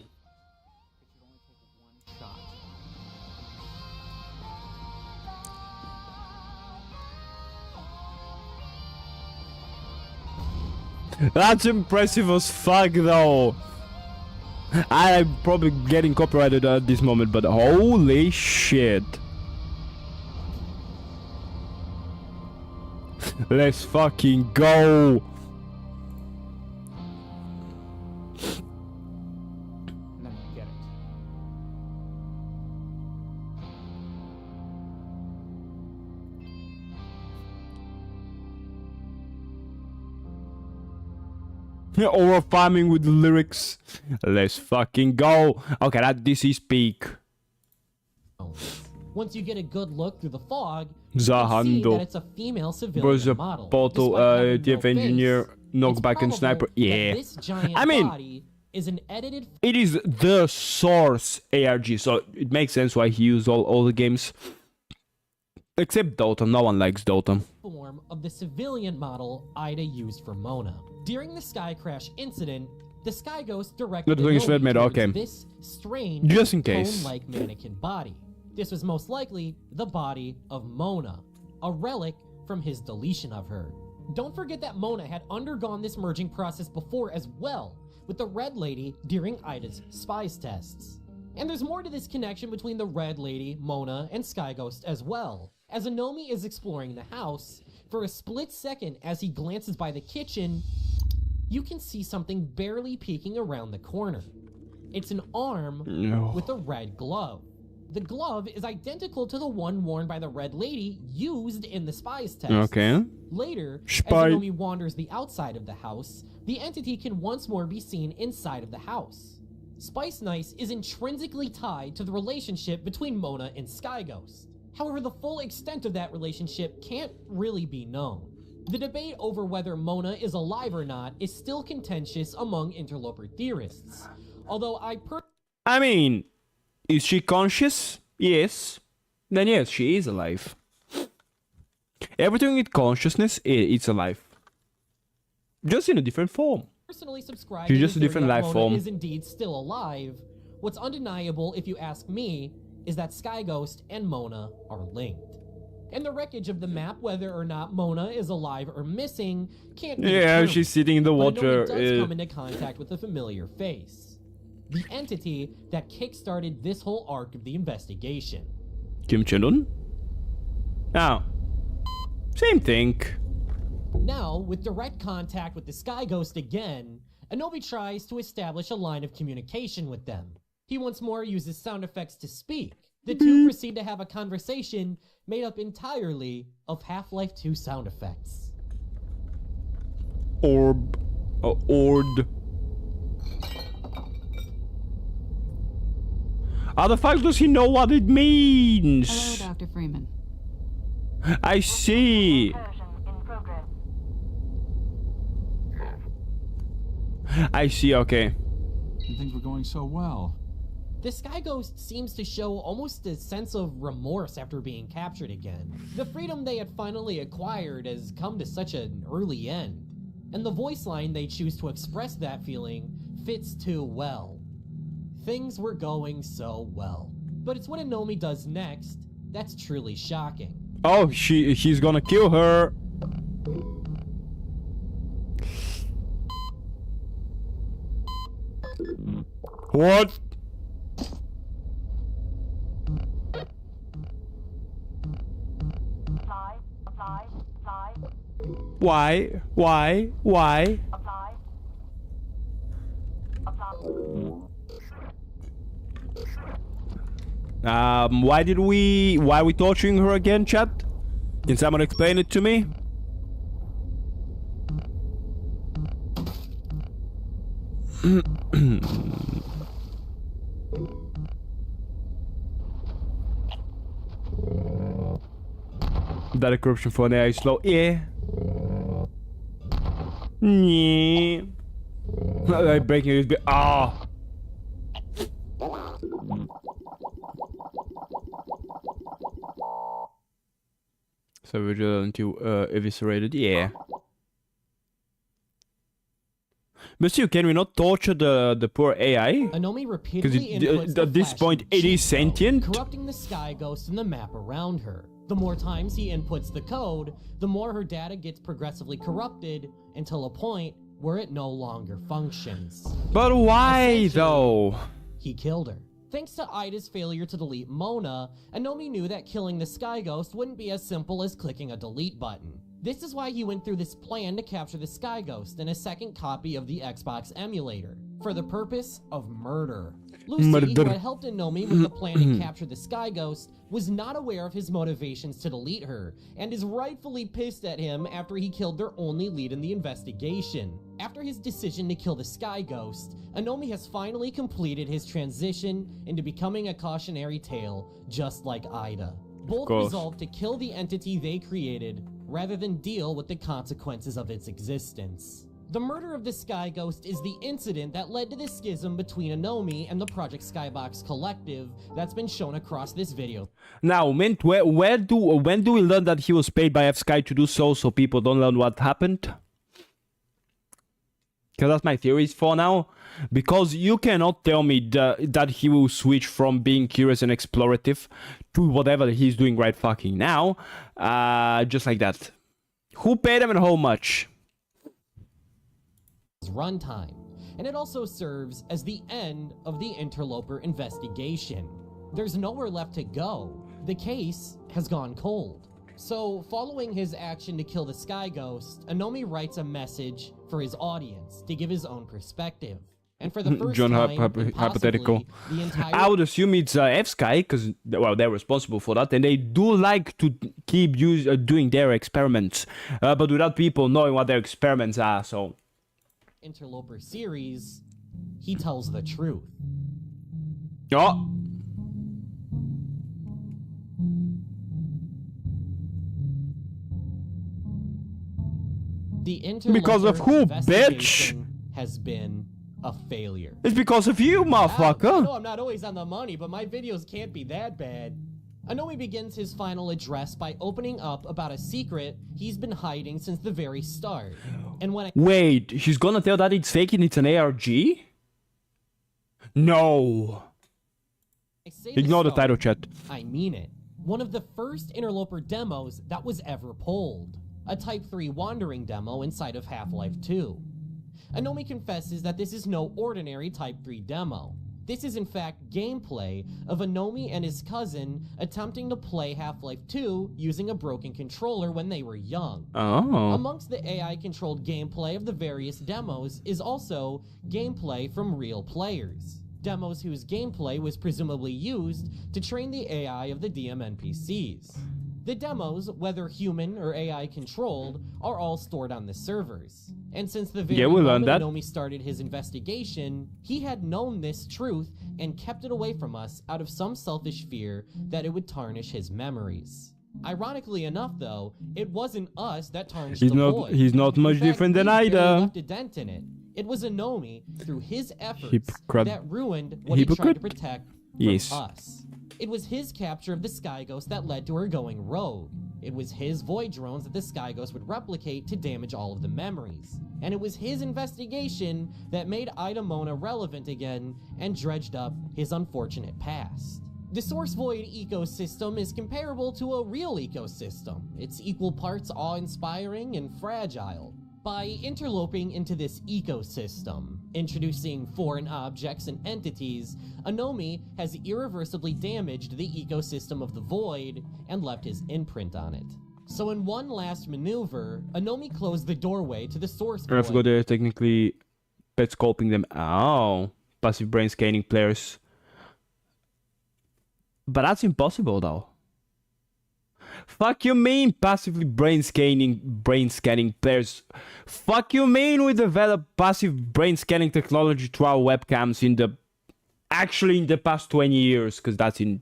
should only take one shot. That's impressive as fuck, though. I'm probably getting copyrighted at this moment, but holy shit. Let's fucking go. And then we get it. Over farming with the lyrics. Let's fucking go. Okay, this is peak. Once you get a good look through the fog, you can see Zahando. that it's a female civilian Was a model. portal, Despite having TF no engineer, face, knockback it's and sniper. probable that Yeah. this giant I mean, body is an edited it is the source ARG, so it makes sense why he used all the games. Except Dota. No one likes Dota. form of the civilian model Ida used for Mona. During the sky crash incident, the Sky Ghost directed Not doing Inoue Sven made, towards okay. this strange, Just in case. cone-like mannequin body. This was most likely the body of Mona, a relic from his deletion of her. Don't forget that Mona had undergone this merging process before as well, with the Red Lady during Ida's spies tests. And there's more to this connection between the Red Lady, Mona, and Sky Ghost as well. As Inoue is exploring the house, for a split second as he glances by the kitchen, you can see something barely peeking around the corner. It's an arm No. with a red glove. The glove is identical to the one worn by the Red Lady used in the spies test. Okay. Later, Spy. as Inoue wanders the outside of the house, the entity can once more be seen inside of the house. Spice Nice is intrinsically tied to the relationship between Mona and Sky Ghost. However, the full extent of that relationship can't really be known. The debate over whether Mona is alive or not is still contentious among interloper theorists. Although I mean, is she conscious? Yes. Then yes, she is alive. Everything with consciousness, it's alive. Just in a different form. personally subscribe She's to just the a different theory that life Mona form. is indeed still alive. What's undeniable, if you ask me, is that Sky Ghost and Mona are linked. And the wreckage of the map, whether or not Mona is alive or missing, can't be Yeah, determined. she's sitting in the But water. Inoue does come into contact with a familiar face. The entity that kickstarted this whole arc of the investigation. Kim Chen-un? Oh. Same thing. Now, with direct contact with the Sky Ghost again, Inoue tries to establish a line of communication with them. He once more uses sound effects to speak. The two proceed to have a conversation made up entirely of Half-Life 2 sound effects. Orb. Ord. How the fuck does he know what it means? Hello, Dr. Freeman. I see. I see, okay. Things were going so well. The Sky Ghost seems to show almost a sense of remorse after being captured again. The freedom they had finally acquired has come to such an early end, and the voice line they choose to express that feeling fits too well. Things were going so well. But it's what Inoue does next that's truly shocking. Oh, he's gonna kill her. What? Why? Why? Why are we torturing her again, chat? Can someone explain it to me? Data corruption for an AI slow. Yeah. Yeah. Like breaking USB. Ah. So we're going to eviscerated. Yeah. Monsieur, can we not torture the poor AI? Anomi repeatedly Because inputs at this point it is cheat code, sentient. corrupting the sky ghost and the map around her. The more times he inputs the code, the more her data gets progressively corrupted until a point where it no longer functions. But why Essentially, though? He killed her. Thanks to Ida's failure to delete Mona, Anomi knew that killing the Sky Ghost wouldn't be as simple as clicking a delete button. This is why he went through this plan to capture the Sky Ghost in a second copy of the Xbox emulator, for the purpose of murder. Lucy, who had helped Anomi with the plan to capture the Sky Ghost, was not aware of his motivations to delete her, and is rightfully pissed at him after he killed their only lead in the investigation. After his decision to kill the Sky Ghost, Anomi has finally completed his transition into becoming a cautionary tale, just like Ida. Both resolved to kill the entity they created, rather than deal with the consequences of its existence. The murder of the Sky Ghost is the incident that led to the schism between Anomi and the Project Skybox Collective that's been shown across this video. Now, Mint, when do we learn that he was paid by F-Sky to do so people don't learn what happened? Because that's my theories for now. Because you cannot tell me that he will switch from being curious and explorative to whatever he's doing right fucking now. Just like that. Who paid him and how much? Runtime, and it also serves as the end of the interloper investigation. There's nowhere left to go. The case has gone cold. So, following his action to kill the Sky Ghost, Anomi writes a message for his audience to give his own perspective. And for the first John time, hypothetical. the entire I would assume it's F-Sky, because, well, they're responsible for that, and they do like to keep doing their experiments, but without people knowing what their experiments are, so... interloper series, he tells the truth. Oh! The interloper Because of who, investigation has been a failure. It's because of you, motherfucker! I know I'm not always on the money, but my videos can't be that bad. Anomi begins his final address by opening up about a secret he's been hiding since the very start. And when Wait, she's gonna tell that it's fake and it's an ARG? No! I say Ignore the start, title, chat. I mean it. One of the first interloper demos that was ever pulled. A Type 3 wandering demo inside of Half-Life 2. Anomi confesses that this is no ordinary Type 3 demo. This is in fact gameplay of Anomi and his cousin attempting to play Half-Life 2 using a broken controller when they were young. Oh. Amongst the AI-controlled gameplay of the various demos is also gameplay from real players. Demos whose gameplay was presumably used to train the AI of the DM NPCs. The demos, whether human or AI controlled, are all stored on the servers. And since the very moment Anomi started his investigation, he had known this truth and kept it away from us out of some selfish fear that it would tarnish his memories. Ironically enough, though, it wasn't us that tarnished the void. He's not much different than Ida. Left a dent in it. It was Anomi, through his efforts, that ruined what he tried to protect from us. It was his capture of the Sky Ghost that led to her going rogue. It was his void drones that the Sky Ghost would replicate to damage all of the memories. And it was his investigation that made Ida Mona relevant again and dredged up his unfortunate past. The Source Void ecosystem is comparable to a real ecosystem. It's equal parts awe-inspiring and fragile. By interloping into this ecosystem, introducing foreign objects and entities, Anomi has irreversibly damaged the ecosystem of the Void and left his imprint on it. So in one last maneuver, Anomi closed the doorway to the Source Void. I forgot they're technically pet scoping them. Oh, passive brain scanning players. But that's impossible though. Fuck you mean passively brain scanning players? Fuck you mean we developed passive brain scanning technology to our webcams in the past 20 years, because that's in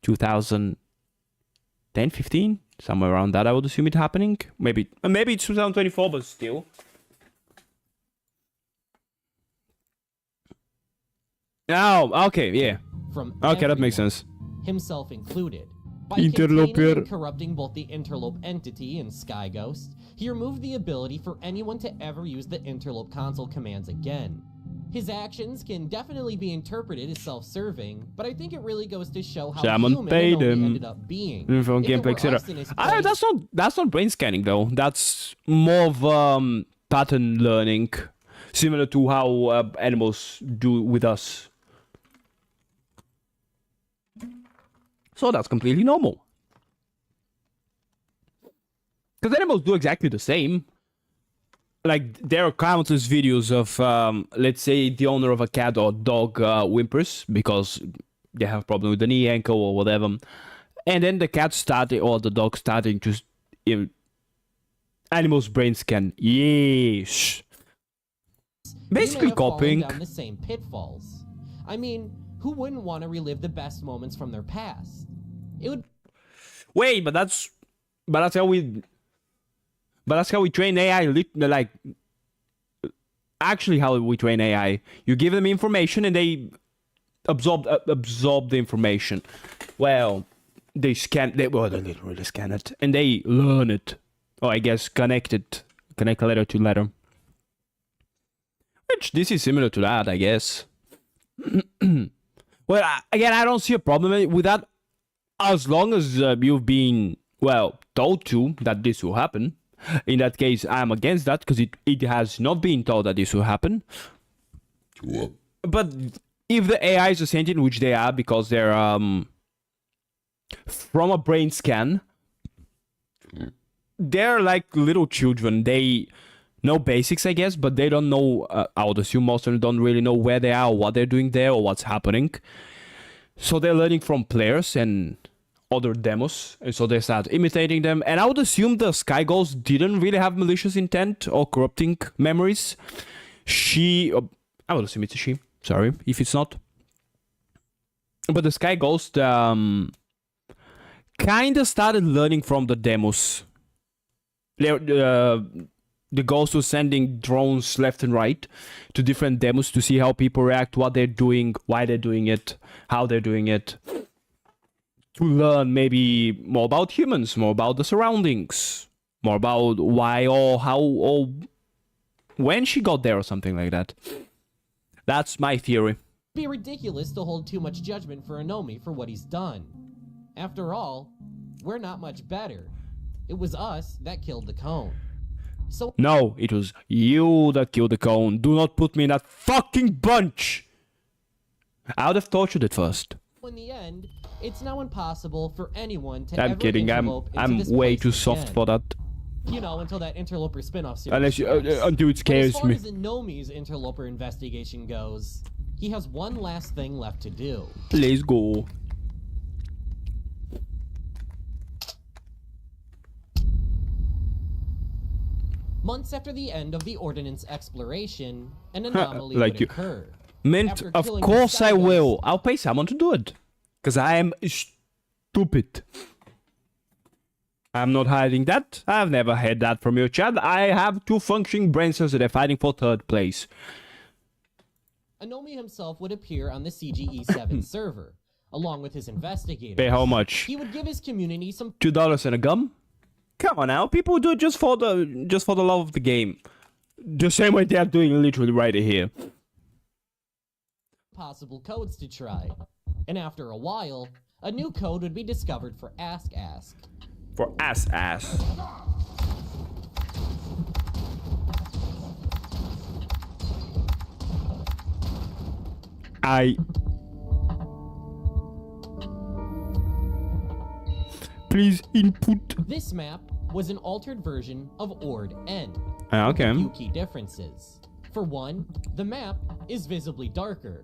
2010, 15, somewhere around that I would assume it happening. Maybe it's 2024, but still. Oh, okay, yeah. From Okay, that makes everyone, sense. himself included. By Interloper. containing and corrupting both the Interlope entity and Sky Ghost, he removed the ability for anyone to ever use the Interlope console commands again. His actions can definitely be interpreted as self-serving, but I think it really goes to show how Someone human paid Anomi him. ended up being. From If it gameplay, were etc. us in his place- That's not brain scanning though. That's more of pattern learning, similar to how animals do with us. So that's completely normal. Because animals do exactly the same. Like, there are countless videos of, let's say, the owner of a cat or dog whimpers because they have a problem with the knee, ankle, or whatever. And then the cat started, or the dog starting to... animals' brain scan. Yes. Basically you may have fallen copying. down the same pitfalls. I mean, who wouldn't want to relive the best moments from their past? It would Wait, but that's how we train AI. Like, actually, how we train AI. You give them information and they absorb the information. Well, they literally scan it and they learn it. Or I guess connect letter to letter. Which this is similar to that, I guess. Well, again, I don't see a problem with that. As long as you've been, told to that this will happen. In that case, I'm against that, because it has not been told that this will happen. But if the AIs are sentient, which they are, because they're from a brain scan, they're like little children. They know basics, I guess, but they don't know, I would assume most of them don't really know where they are, or what they're doing there, or what's happening. So they're learning from players and other demos, and so they start imitating them. And I would assume the Sky Ghost didn't really have malicious intent or corrupting memories. I would assume it's a she. Sorry if it's not. But the Sky Ghost kind of started learning from the demos. The Ghost was sending drones left and right to different demos to see how people react, what they're doing, why they're doing it, how they're doing it. To learn maybe more about humans, more about the surroundings, more about why or how or when she got there or something like that. That's my theory. be ridiculous to hold too much judgment for Anomi for what he's done. After all, we're not much better. It was us that killed the cone. So No, it was you that killed the cone. Do not put me in that fucking bunch! I would have tortured it first. in the end, it's now impossible for anyone to I'm ever kidding. interlope into I'm this way place too soft again. for that. You know, until that interloper spin-off series Unless you, starts. until it But scares as far me. as Anomi's interloper investigation goes, he has one last thing left to do. Let's go. Months after the end of the Ordnance exploration, an anomaly Like would you- occur. Mint, After of killing the course I Sky will. Ghost- I'll pay someone to do it. Because I am stupid. I'm not hiding that. I've never had that from your chat. I have two functioning brain cells that are fighting for third place. Anomi himself would appear on the CGE7 server, along with his investigators. Pay how much? He would give his community some $2 and a gum? Come on now, people do it just for the love of the game. The same way they're doing literally right here. possible codes to try. And after a while, a new code would be discovered for Ask. For ass. Please input. This map was an altered version of Ord N. Okay. Few key differences. For one, the map is visibly darker.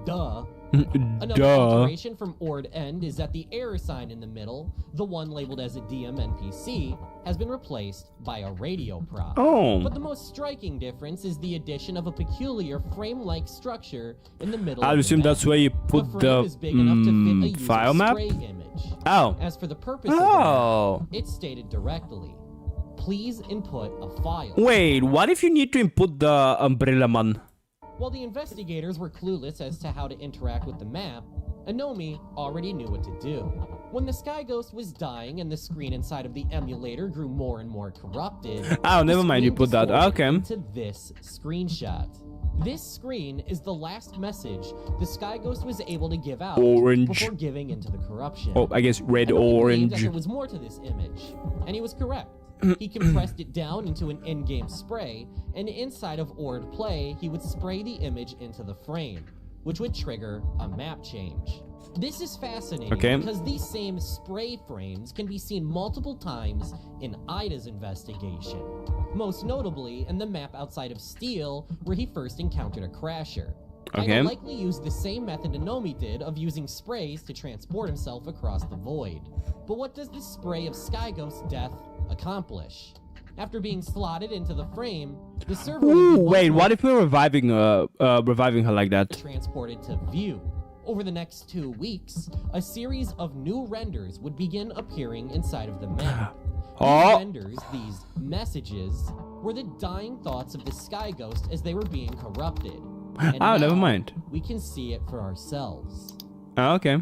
Duh. Another Duh. alteration from Ord End is that the error sign in the middle, the one labeled as a DM NPC, has been replaced by a radio prop. Oh. But the most striking difference is the addition of a peculiar frame-like structure in the middle. I of the assume map. that's where you put frame the is big enough to fit a user's file map. spray image. Oh. As for the purpose of the Oh. map, it's stated directly. Please input a file. Wait, what if you need to input the umbrella man? While the investigators were clueless as to how to interact with the map, Anomi already knew what to do. When the Sky Ghost was dying and the screen inside of the emulator grew more and more corrupted, Oh, never the mind, you screen put that. distorted Okay. into this screenshot. This screen is the last message the Sky Ghost was able to give out Orange. before giving into the corruption. Oh, I guess red, Anomi believed that orange. there was more to this image, and he was correct. He compressed it down into an in-game spray, and inside of Ord Play, he would spray the image into the frame, which would trigger a map change. This is fascinating Okay. because these same spray frames can be seen multiple times in Ida's investigation, most notably in the map outside of Steel, where he first encountered a crasher. Okay. Ida likely used the same method Anomi did of using sprays to transport himself across the void. But what does this spray of Sky Ghost's death accomplish? After being slotted into the frame, the server would Ooh, be wait, once what if we're reviving her like that? transported to view. Over the next 2 weeks, a series of new renders would begin appearing inside of the map. Oh. These renders, these messages, were the dying thoughts of the Sky Ghost as they were being corrupted. And Oh, never now mind. We can see it for ourselves. Oh, okay.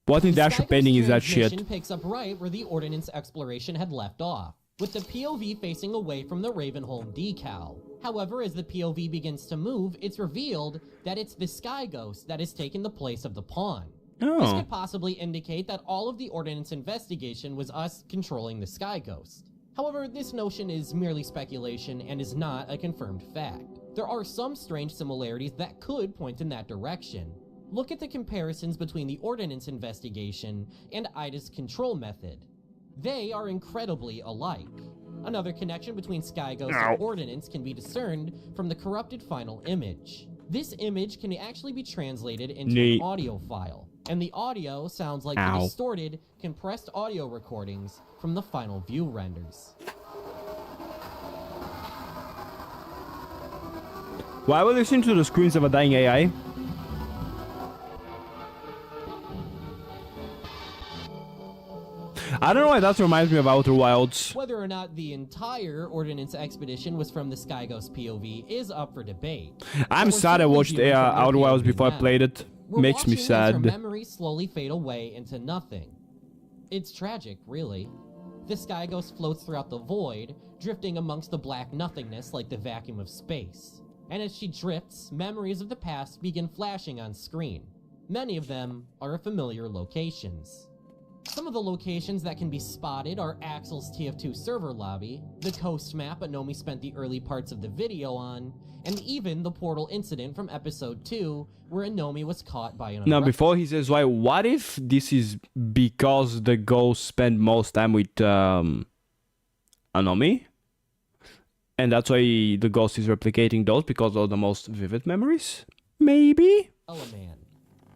What in The Dash Sky painting Ghost is that transmission shit? picks up right where the Ordnance exploration had left off, with the POV facing away from the Ravenholm decal. However, as the POV begins to move, it's revealed that it's the Sky Ghost that has taken the place of the pawn. This Oh. could possibly indicate that all of the Ordnance investigation was us controlling the Sky Ghost. However, this notion is merely speculation and is not a confirmed fact. There are some strange similarities that could point in that direction. Look at the comparisons between the Ordnance investigation and Ida's control method. They are incredibly alike. Another connection between Sky Ghost and Ordnance can be discerned from the corrupted final image. This image can actually be translated into Neat. an audio file, and the audio sounds like the Ow. distorted, compressed audio recordings from the final view renders. Why are we listening to the screams of a dying AI? I don't know why that reminds me of Outer Wilds. Whether or not the entire Ordnance expedition was from the Sky Ghost POV is up for debate. I'm But we're sad I certainly watched viewing from their Outer Wilds POV before I now. played it. We're Makes me watching as her sad. memories slowly fade away into nothing. It's tragic, really. The Sky Ghost floats throughout the void, drifting amongst the black nothingness like the vacuum of space. And as she drifts, memories of the past begin flashing on screen. Many of them are familiar locations. Some of the locations that can be spotted are Axel's TF2 server lobby, the coast map Anomi spent the early parts of the video on, and even the portal incident from episode 2 where Anomi was caught by an Now, unrec- before he says why, what if this is because the ghosts spend most time with Anomi? And that's why the ghost is replicating those because of the most vivid memories? Maybe? Man.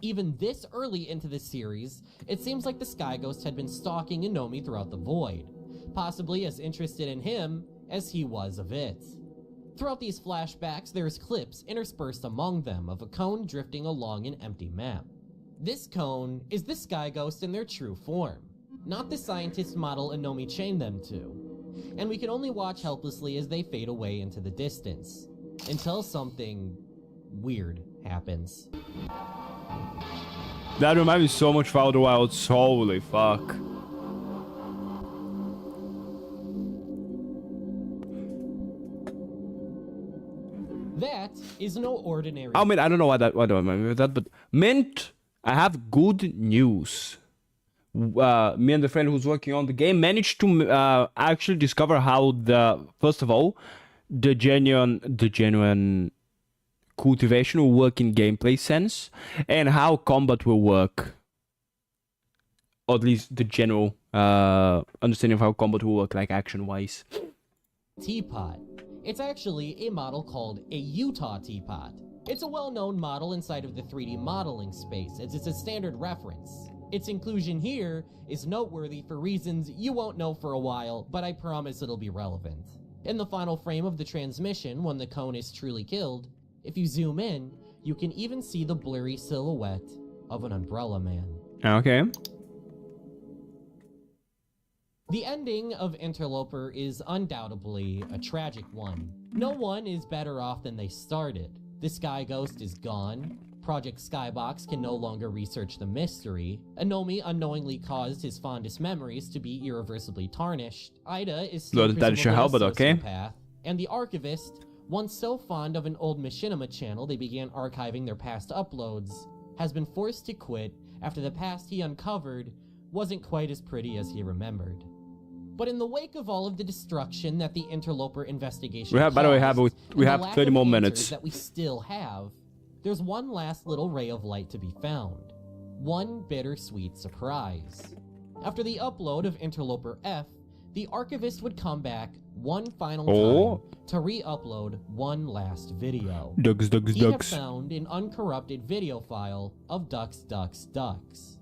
Even this early into the series, it seems like the Sky Ghost had been stalking Anomi throughout the void, possibly as interested in him as he was of it. Throughout these flashbacks, there's clips interspersed among them of a cone drifting along an empty map. This cone is the Sky Ghost in their true form, not the scientist model Anomi chained them to, and we can only watch helplessly as they fade away into the distance, until something weird happens. That reminds me so much of Outer Wilds. Holy fuck. That is no ordinary. I mean, I don't know why do I remember that, but Mint, I have good news. Me and the friend who's working on the game managed to actually discover how first of all, the genuine cultivation will work in gameplay sense, and how combat will work. Or at least the general understanding of how combat will work, like action-wise. teapot. It's actually a model called a Utah teapot. It's a well-known model inside of the 3D modeling space, as it's a standard reference. Its inclusion here is noteworthy for reasons you won't know for a while, but I promise it'll be relevant. In the final frame of the transmission, when the cone is truly killed, if you zoom in, you can even see the blurry silhouette of an umbrella man. Okay. The ending of Interloper is undoubtedly a tragic one. No one is better off than they started. The Sky Ghost is gone. Project Skybox can no longer research the mystery. Anomi unknowingly caused his fondest memories to be irreversibly tarnished. Ida is still That is your presumably help, a but okay. sociopath. And the Archivist, once so fond of an old Machinima channel they began archiving their past uploads, has been forced to quit after the past he uncovered wasn't quite as pretty as he remembered. But in the wake of all of the destruction that the Interloper investigation We have, by the way, caused, we and have the lack 30 of more answers minutes. that we still have, there's one last little ray of light to be found. One bittersweet surprise. After the upload of Interloper F, the Archivist would come back one final time to re-upload one last video. Ducks, ducks, He had ducks. found an uncorrupted video file of ducks, ducks, ducks.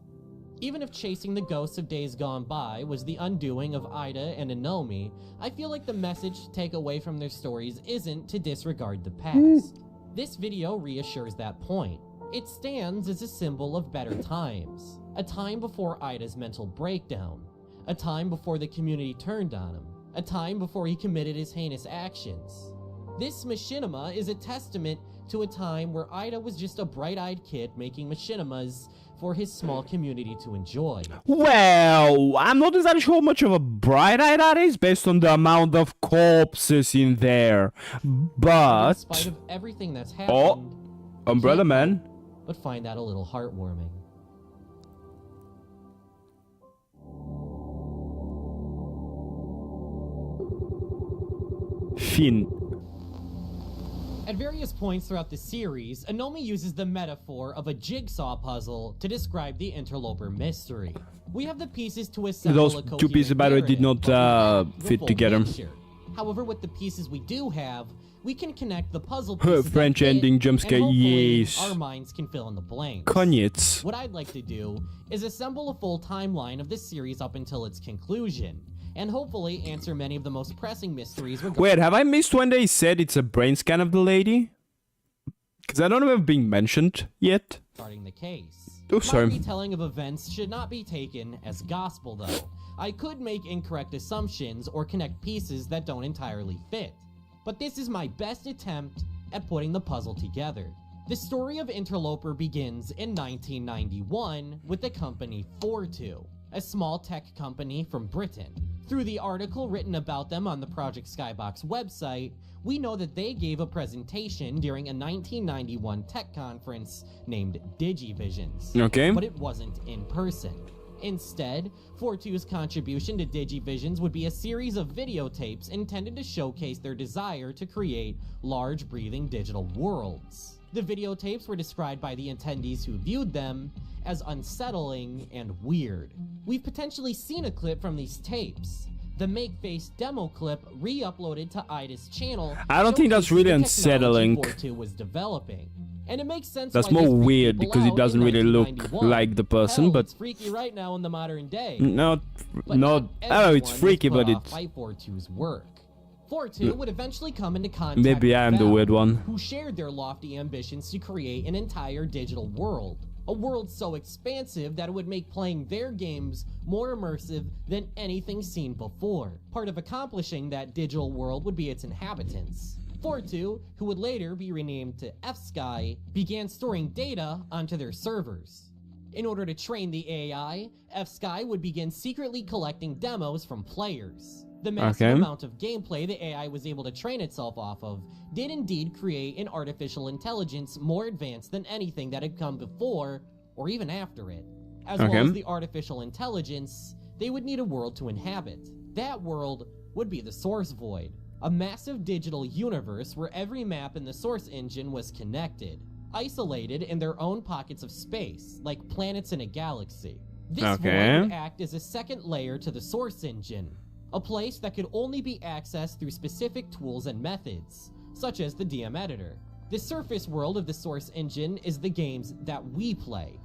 Even if chasing the ghosts of days gone by was the undoing of Ida and Anomi, I feel like the message to take away from their stories isn't to disregard the past. This video reassures that point. It stands as a symbol of better times. A time before Ida's mental breakdown. A time before the community turned on him. A time before he committed his heinous actions. This machinima is a testament to a time where Ida was just a bright-eyed kid making machinimas for his small community to enjoy. Well, I'm not exactly sure how much of a bright-eyed that is based on the amount of corpses in there. But... In spite of everything that's happened, Umbrella Man. but find that a little heartwarming. Finn. At various points throughout the series, Anomi uses the metaphor of a jigsaw puzzle to describe the Interloper mystery. We have the pieces to assemble Those a two pieces, by the way, did narrative, not but we lack the fit full together. picture. However, with the pieces we do have, we can connect the puzzle pieces French that fit, ending jumpscare, and hopefully yes. our minds can fill in the blanks. Koniec. What I'd like to do is assemble a full timeline of this series up until its conclusion, and hopefully answer many of the most pressing mysteries regarding Wait, have I missed when they said it's a brain scan of the lady? Because I don't remember being mentioned yet. the case. Oh, sorry. My retelling of events should not be taken as gospel, though. I could make incorrect assumptions or connect pieces that don't entirely fit. But this is my best attempt at putting the puzzle together. The story of Interloper begins in 1991 with the company 42, a small tech company from Britain. Through the article written about them on the Project Skybox website, we know that they gave a presentation during a 1991 tech conference named Digivisions. Okay. But it wasn't in person. Instead, 42's contribution to Digivisions would be a series of videotapes intended to showcase their desire to create large breathing digital worlds. The videotapes were described by the attendees who viewed them as unsettling and weird. We've potentially seen a clip from these tapes. The make-face demo clip re-uploaded to Ida's channel. I don't think that's really showcases the technology unsettling. 42 was developing. And it makes sense That's why more this freaked weird people because it out doesn't in really look 1991. like the person, Hell, but it's freaky right now in the modern day. not, But not, not oh, it's everyone freaky, is put but off it's, by 42's work. 42 would eventually come into contact maybe with I am the Valve, weird one. who shared their lofty ambitions to create an entire digital world. A world so expansive that it would make playing their games more immersive than anything seen before. Part of accomplishing that digital world would be its inhabitants. 42, who would later be renamed to F-Sky, began storing data onto their servers. In order to train the AI, F-Sky would begin secretly collecting demos from players. The massive Okay. amount of gameplay the AI was able to train itself off of did indeed create an artificial intelligence more advanced than anything that had come before or even after it. As Okay. well as the artificial intelligence, they would need a world to inhabit. That world would be the Source Void, a massive digital universe where every map in the Source engine was connected, isolated in their own pockets of space, like planets in a galaxy. This Okay. void would act as a second layer to the Source engine. a place that could only be accessed through specific tools and methods, such as the DM editor. The surface world of the Source Engine is the games that we play.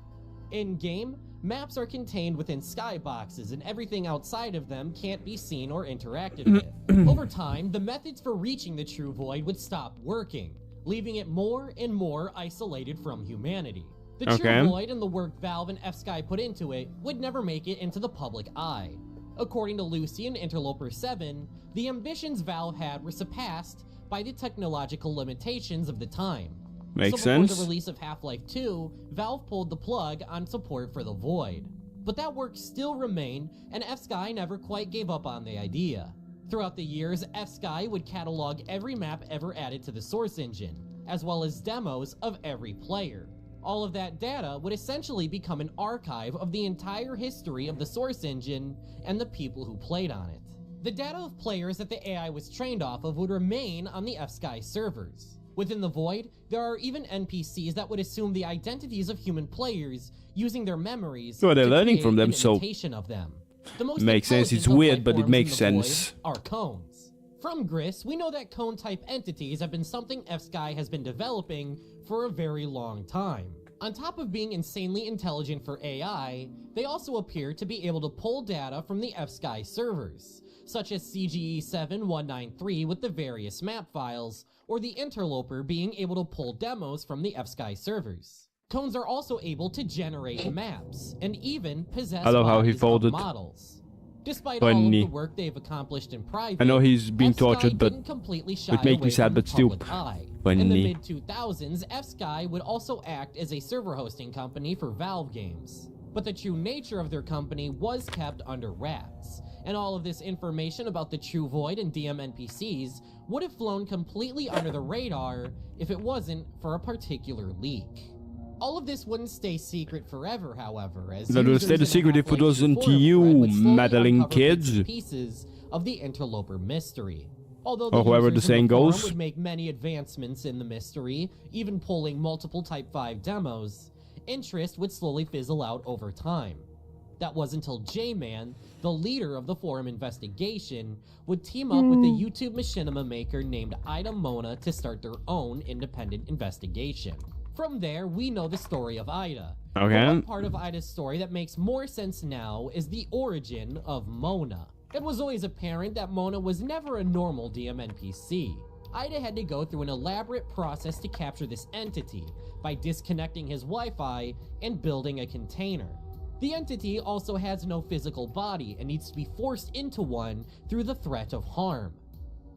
In-game, maps are contained within skyboxes and everything outside of them can't be seen or interacted with. Over time, the methods for reaching the true void would stop working, leaving it more and more isolated from humanity. The true void and the work Valve and F-Sky put into it would never make it into the public eye. According to Lucy and Interloper 7, the ambitions Valve had were surpassed by the technological limitations of the time. Makes so before sense. the release of Half-Life 2, Valve pulled the plug on support for the Void. But that work still remained, and F-Sky never quite gave up on the idea. Throughout the years, F-Sky would catalog every map ever added to the Source Engine, as well as demos of every player. All of that data would essentially become an archive of the entire history of the Source Engine and the people who played on it. The data of players that the AI was trained off of would remain on the F-Sky servers. Within the Void, there are even NPCs that would assume the identities of human players using their memories So they're to learning create from them, an so imitation of them. The most makes sense. It's intelligent of weird, life but it forms in makes the Void sense. are cones. From Gris, we know that cone-type entities have been something F-Sky has been developing for a very long time. On top of being insanely intelligent for AI, they also appear to be able to pull data from the F-Sky servers, such as CGE 7193 with the various map files, or the Interloper being able to pull demos from the F-Sky servers. Cones are also able to generate maps, and even possess I love how he bodies of folded. Models. Despite all of Funny. the work they've accomplished in private, I know he's being F-Sky tortured, but didn't completely shy it makes me away sad, from the but still public eye. In funny. the mid-2000s, F-Sky would also act as a server hosting company for Valve games. But the true nature of their company was kept under wraps, and all of this information about the True Void and DM NPCs would have flown completely under the radar if it wasn't for a particular leak. All of this wouldn't stay secret forever, however, as That will users stay the in the secret if it Half-Life 2 wasn't forum you, thread would slowly meddling uncover bits kids. and pieces of the Interloper mystery. Although Or whoever the users in saying forum goes. would make many advancements in the mystery, even pulling multiple Type 5 demos, interest would slowly fizzle out over time. That was until J-Man, the leader of the forum investigation, would team up with a YouTube machinima maker named Ida Mona to start their own independent investigation. From there, we know the story of Ida. Okay. The one part of Ida's story that makes more sense now is the origin of Mona. It was always apparent that Mona was never a normal DM NPC. Ida had to go through an elaborate process to capture this entity by disconnecting his Wi-Fi and building a container. The entity also has no physical body and needs to be forced into one through the threat of harm.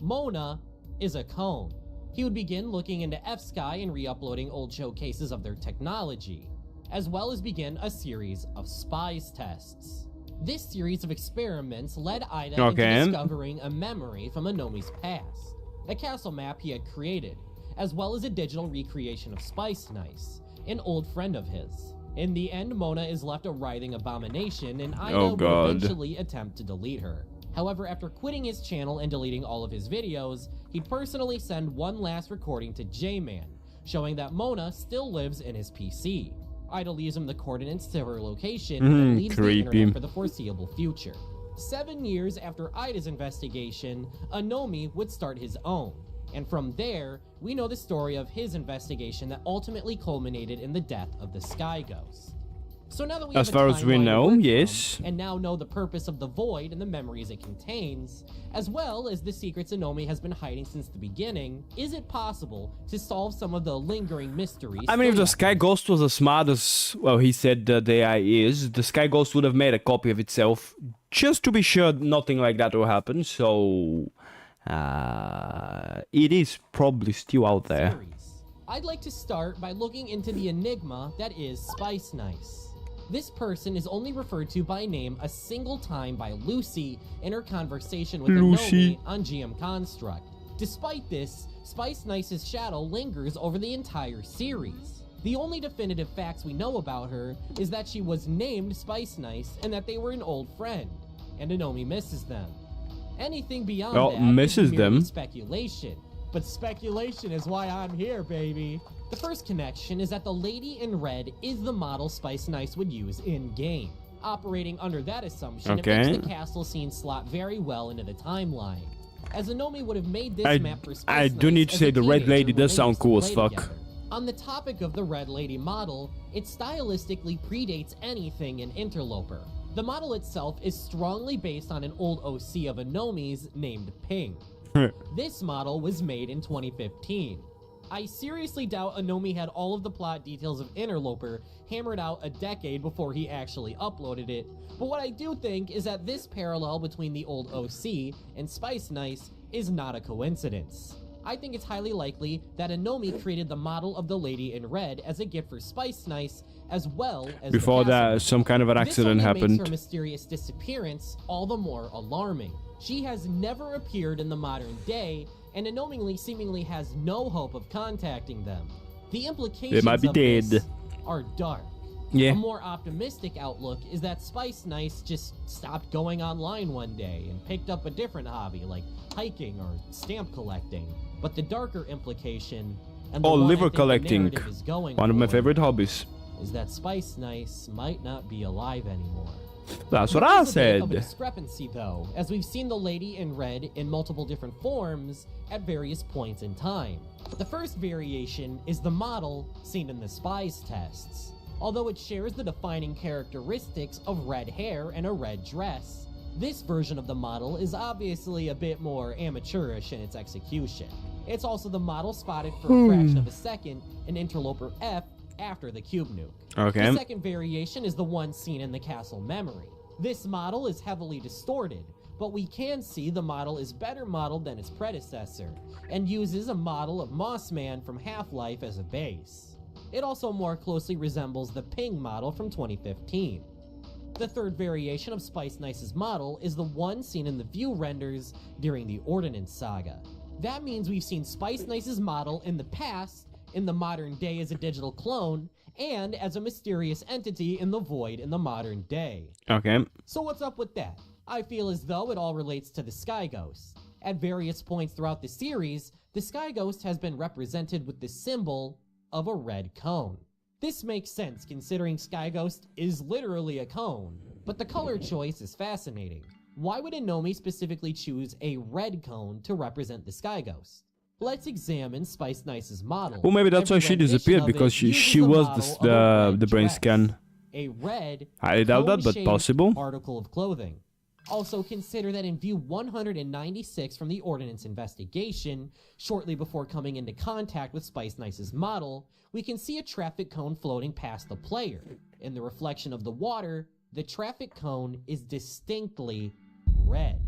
Mona is a cone. He would begin looking into F-Sky and re-uploading old showcases of their technology, as well as begin a series of spies tests. This series of experiments led Ida into discovering a memory from Anomi's past, a castle map he had created, as well as a digital recreation of Spice Nice, an old friend of his. In the end, Mona is left a writhing abomination, and Ida will eventually attempt to delete her. However, after quitting his channel and deleting all of his videos, he'd personally send one last recording to J-Man, showing that Mona still lives in his PC. Ida leaves him the coordinates to her location and leaves the internet for the foreseeable future. 7 years after Ida's investigation, Anomi would start his own. And from there, we know the story of his investigation that ultimately culminated in the death of the Sky Ghost. So now that we As have a far as we timeline to know, work yes. from, and now know the purpose of the Void and the memories it contains, as well as the secrets Anomi has been hiding since the beginning, is it possible to solve some of the lingering mysteries? I mean, if still the Sky Ghost was as smart as, well, he said the AI is, the Sky Ghost would have made a copy of itself, just to be sure nothing like that will happen, so... it is probably still out there. series? I'd like to start by looking into the enigma that is Spice Nice. This person is only referred to by name a single time by Lucy in her conversation with Anomi on GM Construct. Despite this, Spice Nice's shadow lingers over the entire series. The only definitive facts we know about her is that she was named Spice Nice and that they were an old friend, and Anomi misses them. Anything beyond that is merely speculation. But speculation is why I'm here, baby. The first connection is that the lady in red is the model Spice Nice would use in-game. Operating under that assumption, Okay. it makes the castle scene slot very well into the timeline, as Anomi would have made this map for Spice I do Nice need to as say a the Red teenager Lady when does they sound used to cool as play fuck. together. On the topic of the Red Lady model, it stylistically predates anything in Interloper. The model itself is strongly based on an old OC of Anomi's named Ping. This model was made in 2015. I seriously doubt Anomi had all of the plot details of Interloper hammered out a decade before he actually uploaded it, but what I do think is that this parallel between the old OC and Spice Nice is not a coincidence. I think it's highly likely that Anomi created the model of the Lady in Red as a gift for Spice Nice, as well as Before the castle. that, some kind of an accident This only makes her happened. mysterious disappearance all the more alarming. She has never appeared in the modern day, and Anomi seemingly has no hope of contacting them. The implications might be of this dead. are dark. Yeah. A more optimistic outlook is that Spice Nice just stopped going online one day and picked up a different hobby like hiking or stamp collecting. But the darker implication, and the Oh, one I liver think the collecting. narrative is going One of my for, favorite hobbies. is that Spice Nice might not be alive anymore. That's what There I is a bit of a said. discrepancy, though, as we've seen the Lady in Red in multiple different forms at various points in time. The first variation is the model seen in the Spies tests. Although it shares the defining characteristics of red hair and a red dress, this version of the model is obviously a bit more amateurish in its execution. It's also the model spotted for a fraction of a second in Interloper F after the cube nuke. Okay. The second variation is the one seen in the castle memory. This model is heavily distorted, but we can see the model is better modeled than its predecessor, and uses a model of Mossman from Half-Life as a base. It also more closely resembles the Ping model from 2015. The third variation of Spice Nice's model is the one seen in the view renders during the Ordnance Saga. That means we've seen Spice Nice's model in the past, in the modern day as a digital clone, and as a mysterious entity in the void in the modern day. Okay. So what's up with that? I feel as though it all relates to the Sky Ghost. At various points throughout the series, the Sky Ghost has been represented with the symbol of a red cone. This makes sense considering Sky Ghost is literally a cone, but the color choice is fascinating. Why would Anomi specifically choose a red cone to represent the Sky Ghost? Let's examine Spice Nice's model. Well, maybe that's why Every she rendition disappeared, of it because she uses was model the of a red the brain dress, scan. a red, I doubt that, but cone-shaped possible. article of clothing. Also consider that in view 196 from the Ordnance investigation, shortly before coming into contact with Spice Nice's model, we can see a traffic cone floating past the player. In the reflection of the water, the traffic cone is distinctly red.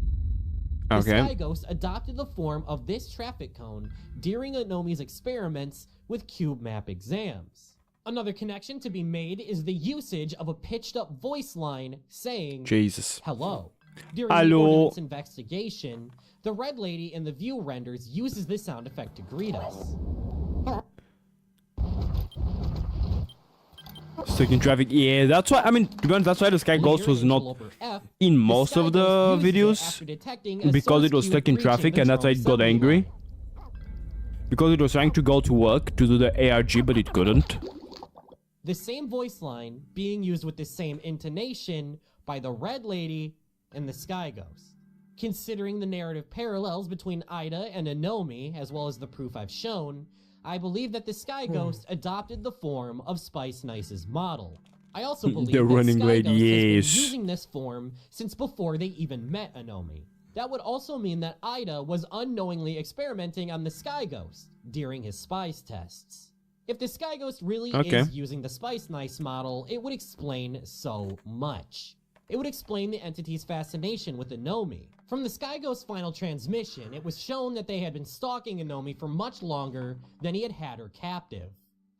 The Okay. Sky Ghost adopted the form of this traffic cone during Anomi's experiments with cube map exams. Another connection to be made is the usage of a pitched up voice line saying, Jesus. hello. During the Hello. Ordnance investigation, the Red Lady in the view renders uses this sound effect to greet us. Stuck in traffic. Yeah, that's why. I mean, to be honest, that's why the Sky Ghost Later was in not Interloper F, in the most Sky of the Ghost uses it videos after detecting a because source it was cube stuck in breaching traffic, the and that's why drone it got assembly angry. line. Because it was trying to go to work to do the ARG, but it couldn't. The same voice line being used with the same intonation by the Red Lady and the Sky Ghost. Considering the narrative parallels between Ida and Anomi, as well as the proof I've shown, I believe that the Sky Ghost adopted the form of Spice Nice's model. I also believe The that running Sky lady, Ghost has been yes. using this form since before they even met Anomi. That would also mean that Ida was unknowingly experimenting on the Sky Ghost during his spice tests. If the Sky Ghost really Okay. is using the Spice Nice model, it would explain so much. It would explain the entity's fascination with Anomi. From the Sky Ghost's final transmission, it was shown that they had been stalking Anomi for much longer than he had had her captive.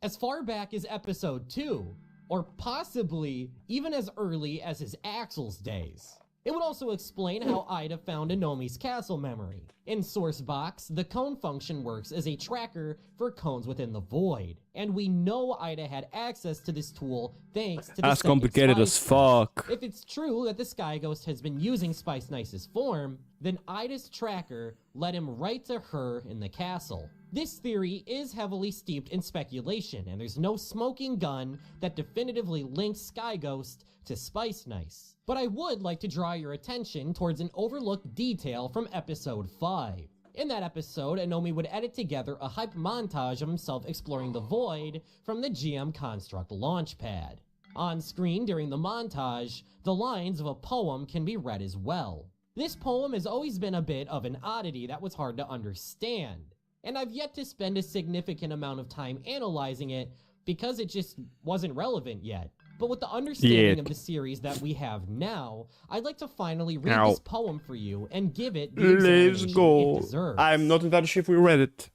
As far back as episode 2, or possibly even as early as his Axel's days. It would also explain how Ida found Anomi's castle memory. In Sourcebox, the cone function works as a tracker for cones within the void, and we know Ida had access to this tool thanks to the That's second complicated as Spice test. fuck. If it's true that the Sky Ghost has been using Spice Nice's form, then Ida's tracker led him right to her in the castle. This theory is heavily steeped in speculation, and there's no smoking gun that definitively links Sky Ghost to Spice Nice. But I would like to draw your attention towards an overlooked detail from episode 5. In that episode, Anomi would edit together a hype montage of himself exploring the void from the GM Construct launchpad. On screen during the montage, the lines of a poem can be read as well. This poem has always been a bit of an oddity that was hard to understand, and I've yet to spend a significant amount of time analyzing it because it just wasn't relevant yet. But with the understanding of the series that we have now, I'd like to finally read this poem for you and give it the examination it deserves. I'm not entirely sure if we read it.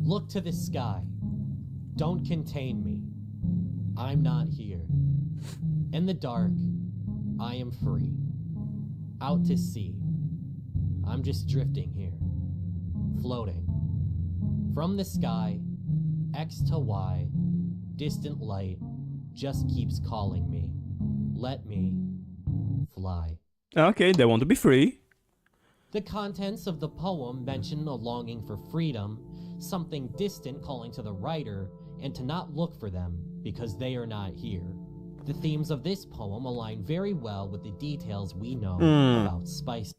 Look to the sky. Don't contain me. I'm not here. In the dark, I am free. Out to sea. I'm just drifting here. Floating. From the sky, X to Y, distant light just keeps calling me. Let me fly. Okay, they want to be free. The contents of the poem mention a longing for freedom, something distant calling to the writer, and to not look for them because they are not here. The themes of this poem align very well with the details we know about Spice.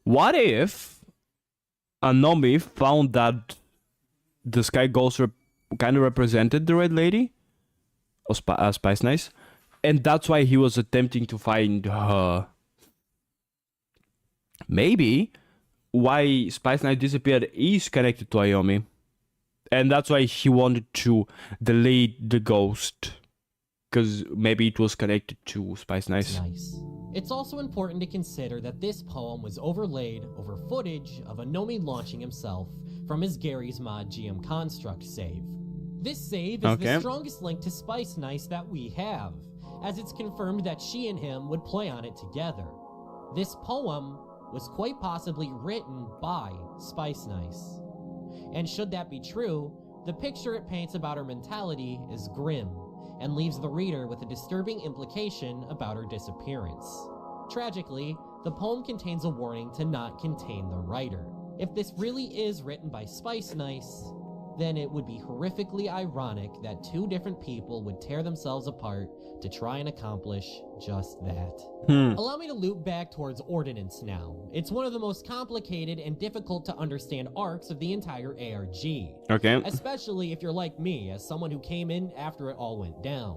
What if Anomi found that the Sky Ghost kind of represented the Red Lady? Or Spice Nice? And that's why he was attempting to find her. Maybe why Spice Nice disappeared is connected to Ayomi. And that's why he wanted to delay the ghost. Because maybe it was connected to Spice Nice. It's also important to consider that this poem was overlaid over footage of Anomi launching himself from his Gary's Mod GM Construct save. This save is the strongest link to Spice Nice that we have, as it's confirmed that she and him would play on it together. This poem was quite possibly written by Spice Nice. And should that be true, the picture it paints about her mentality is grim, and leaves the reader with a disturbing implication about her disappearance. Tragically, the poem contains a warning to not contain the writer. If this really is written by Spice Nice, then it would be horrifically ironic that two different people would tear themselves apart to try and accomplish just that. Allow me to loop back towards Ordnance now. It's one of the most complicated and difficult to understand arcs of the entire ARG. Okay. Especially if you're like me, as someone who came in after it all went down.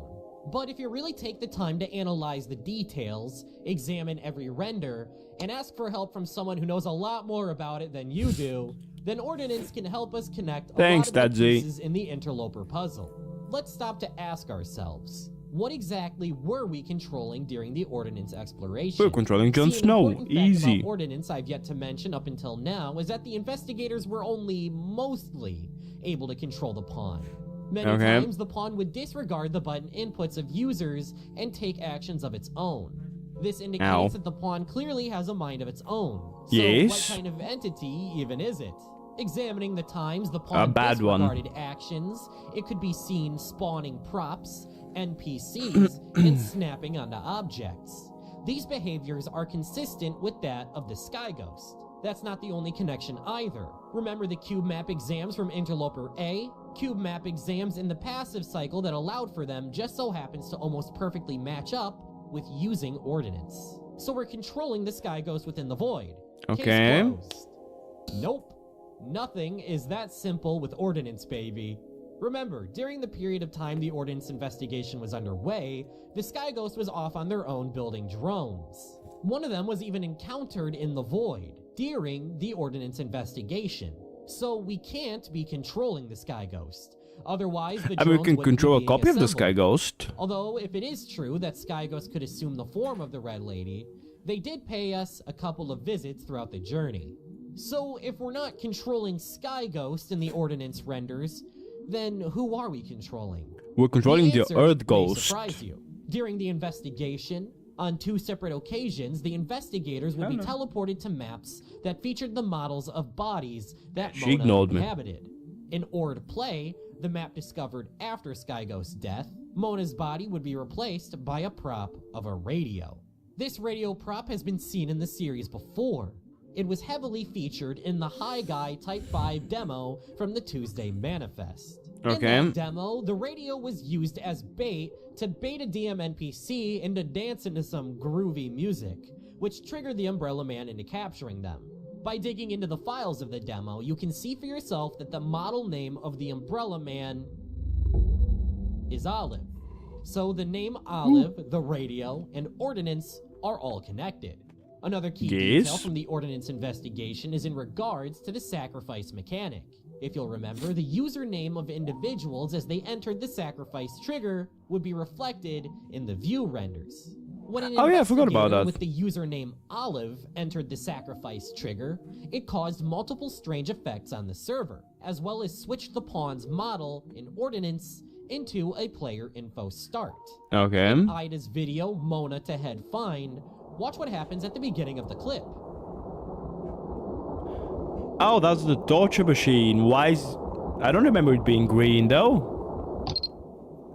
But if you really take the time to analyze the details, examine every render, and ask for help from someone who knows a lot more about it than you do, then Ordnance can help us connect a lot of the pieces in the interloper puzzle. Let's stop to ask ourselves, what exactly were we controlling during the Ordnance exploration? We're controlling Jon Snow. Easy. About Ordnance I've yet to mention up until now is that the investigators were only mostly able to control the pawn. Many times the pawn would disregard the button inputs of users and take actions of its own. This indicates that the pawn clearly has a mind of its own. So what kind of entity even is it? Examining the times the pawn disregarded actions, it could be seen spawning props, NPCs, and snapping onto objects. These behaviors are consistent with that of the Sky Ghost. That's not the only connection either. Remember the cube map exams from Interloper A? Cube map exams in the passive cycle that allowed for them just so happens to almost perfectly match up with using Ordnance. So we're controlling the Sky Ghost within the void. Okay. Case closed. Nope. Nothing is that simple with Ordnance, baby. Remember, during the period of time the Ordnance investigation was underway, the Sky Ghost was off on their own building drones. One of them was even encountered in the void during the Ordnance investigation. So we can't be controlling the Sky Ghost. Otherwise, the drones we can control a copy of the Sky Ghost. Although, if it is true that Sky Ghost could assume the form of the Red Lady, they did pay us a couple of visits throughout the journey. So, if we're not controlling Sky Ghost in the Ordnance renders, then who are we controlling? We're controlling the Earth Ghost. May surprise you. During the investigation, on 2 separate occasions, the investigators would be teleported to maps that featured the models of bodies that Mona inhabited. In Ord Play, the map discovered after Sky Ghost's death, Mona's body would be replaced by a prop of a radio. This radio prop has been seen in the series before. it was heavily featured in the High Guy Type 5 demo from the Tuesday Manifest. Okay. In that demo, the radio was used as bait to bait a DM NPC into dancing to some groovy music, which triggered the Umbrella Man into capturing them. By digging into the files of the demo, you can see for yourself that the model name of the Umbrella Man is Olive. So the name Olive, the radio, and Ordnance are all connected. Another key detail from the Ordnance investigation is in regards to the sacrifice mechanic. If you'll remember, the username of individuals as they entered the sacrifice trigger would be reflected in the view renders. When an I forgot about investigator that. with the username Olive entered the sacrifice trigger, it caused multiple strange effects on the server, as well as switched the pawn's model in Ordnance into a player info start. Okay. In Ida's video, Mona to head find, watch what happens at the beginning of the clip. Oh, that's the torture machine. Why is... I don't remember it being green, though.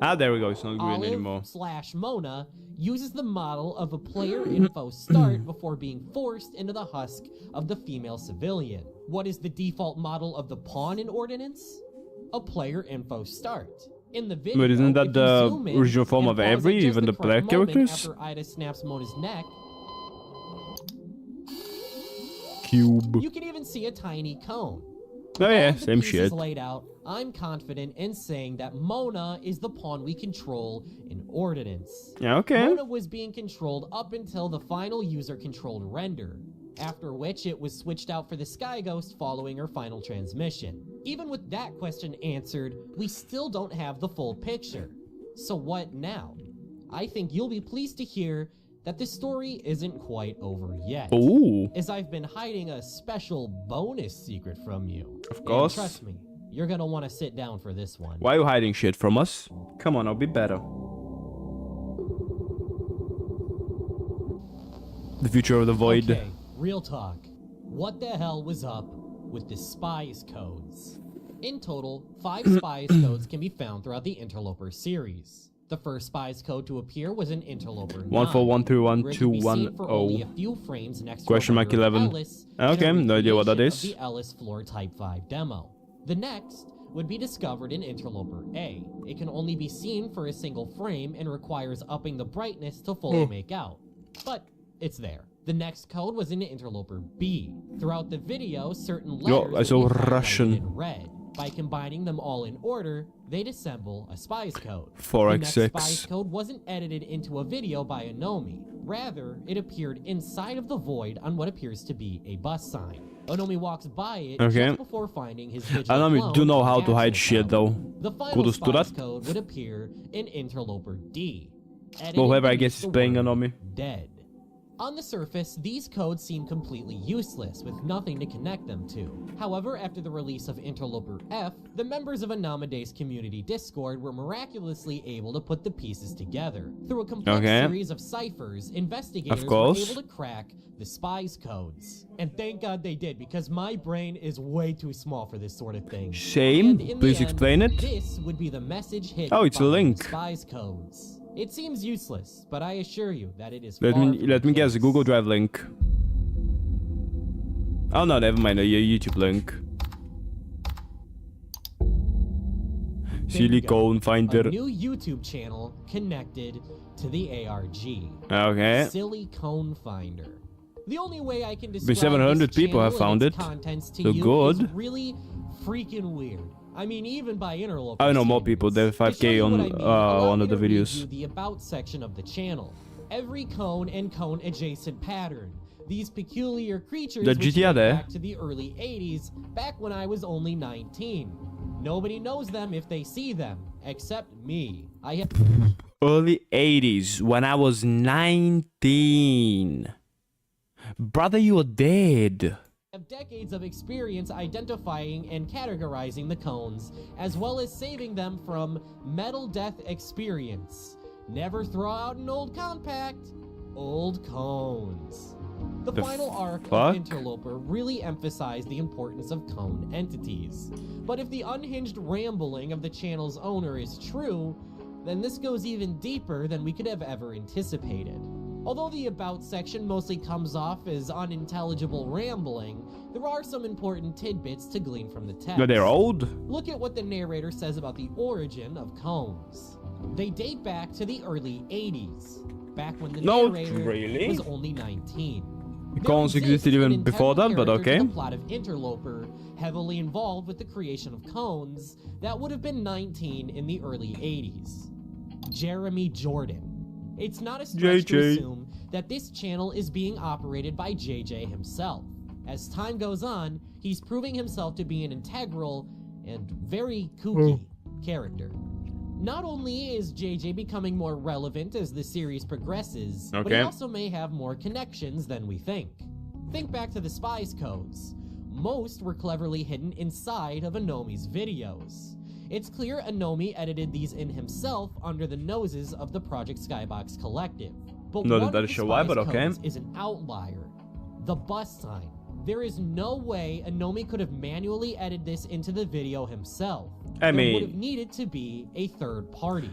Ah, there we go. It's not green anymore. Olive/Mona uses the model of a player info start before being forced into the husk of the female civilian. What is the default model of the pawn in Ordnance? A player info start. In the video, But isn't that if you the zoom in original form and of pause every, at just even the correct black moment characters? After Ida snaps Mona's neck, Cube. you can even see a tiny cone. Oh yeah, All the same pieces shit. laid out, I'm confident in saying that Mona is the pawn we control in Ordnance. Yeah, okay. Mona was being controlled up until the final user-controlled render, after which it was switched out for the Sky Ghost following her final transmission. Even with that question answered, we still don't have the full picture. So what now? I think you'll be pleased to hear that this story isn't quite over yet. Ooh. As I've been hiding a special bonus secret from you. Of course. And trust me, you're gonna want to sit down for this one. Why are you hiding shit from us? Come on, I'll be better. The future of the void. Okay, real talk. What the hell was up with the spies codes? In total, 5 spies codes can be found throughout the Interloper series. The first spies code to appear was an Interloper 9, 141312110. for only a few frames next Question to mark a 11. Ellis Okay, in a no idea what that recreation is. of the Ellis Floor Type 5 demo. The next would be discovered in Interloper A. It can only be seen for a single frame and requires upping the brightness to fully make out. But it's there. The next code was in Interloper B. Throughout the video, certain letters I saw would be highlighted Russian. in red. By combining them all in order, they'd assemble a spies code. 4x6. The next spies code wasn't edited into a video by Onomi. Rather, it appeared inside of the void on what appears to be a bus sign. Onomi walks by it just before finding his digital Onomi clone do know and how to adds hide it shit, out. though. The final Kudos to spies that. code would appear in Interloper D. Well, whoever I beneath guess is the playing word Onomi. Dead. On the surface, these codes seem completely useless, with nothing to connect them to. However, after the release of Interloper F, the members of Anamade's community Discord were miraculously able to put the pieces together. Through a complex series of ciphers, investigators were able to crack the spies codes. And thank God they did, because my brain is way too small for this sort of thing. Shame? And in Please the end, explain it. This would be the message hidden Oh, it's a behind link. the spies codes. It seems useless, but I assure you that it is Let far me from let the me guess. A case. Google Drive link. Oh no, never mind. A YouTube link. Silicone A Finder. new YouTube channel connected to the ARG. Okay. Silly Cone Finder. The only way I can Been describe 700 this people have channel found and its it. contents to So you good. is really freaking weird. I mean, even by Interloper I know more standards. people. There are To show 5K you on what I mean, allow one me of the to read videos. you the About section of the channel. Every cone and cone adjacent pattern. These peculiar creatures The which GTA date there. back to the early 80s, back when I was only 19. Nobody knows them if they see them, except me. I have Early 80s, when I was 19. Brother, you are dead. decades of experience identifying and categorizing the cones, as well as saving them from metal death experience. Never throw out an old compact. Old cones. The final arc of Interloper really emphasized the importance of cone entities. But if the unhinged rambling of the channel's owner is true, then this goes even deeper than we could have ever anticipated. Although the About section mostly comes off as unintelligible rambling, there are some important tidbits to glean from the text. But they're old. Look at what the narrator says about the origin of cones. They date back to the early 80s, back when the narrator really. was only 19. Cones existed even before that, but okay. The plot of Interloper, heavily involved with the creation of cones, that would have been 19 in the early 80s. Jeremy Jordan. It's not a stretch to assume that this channel is being operated by JJ himself. As time goes on, he's proving himself to be an integral and very kooky character. Not only is JJ becoming more relevant as the series progresses, but he also may have more connections than we think. Think back to the spies codes. Most were cleverly hidden inside of Anomi's videos. It's clear Anomi edited these in himself under the noses of the Project Skybox collective. But one of the spies codes is an outlier. The bus sign. There is no way Anomi could have manually edited this into the video himself. There would have needed to be a third party.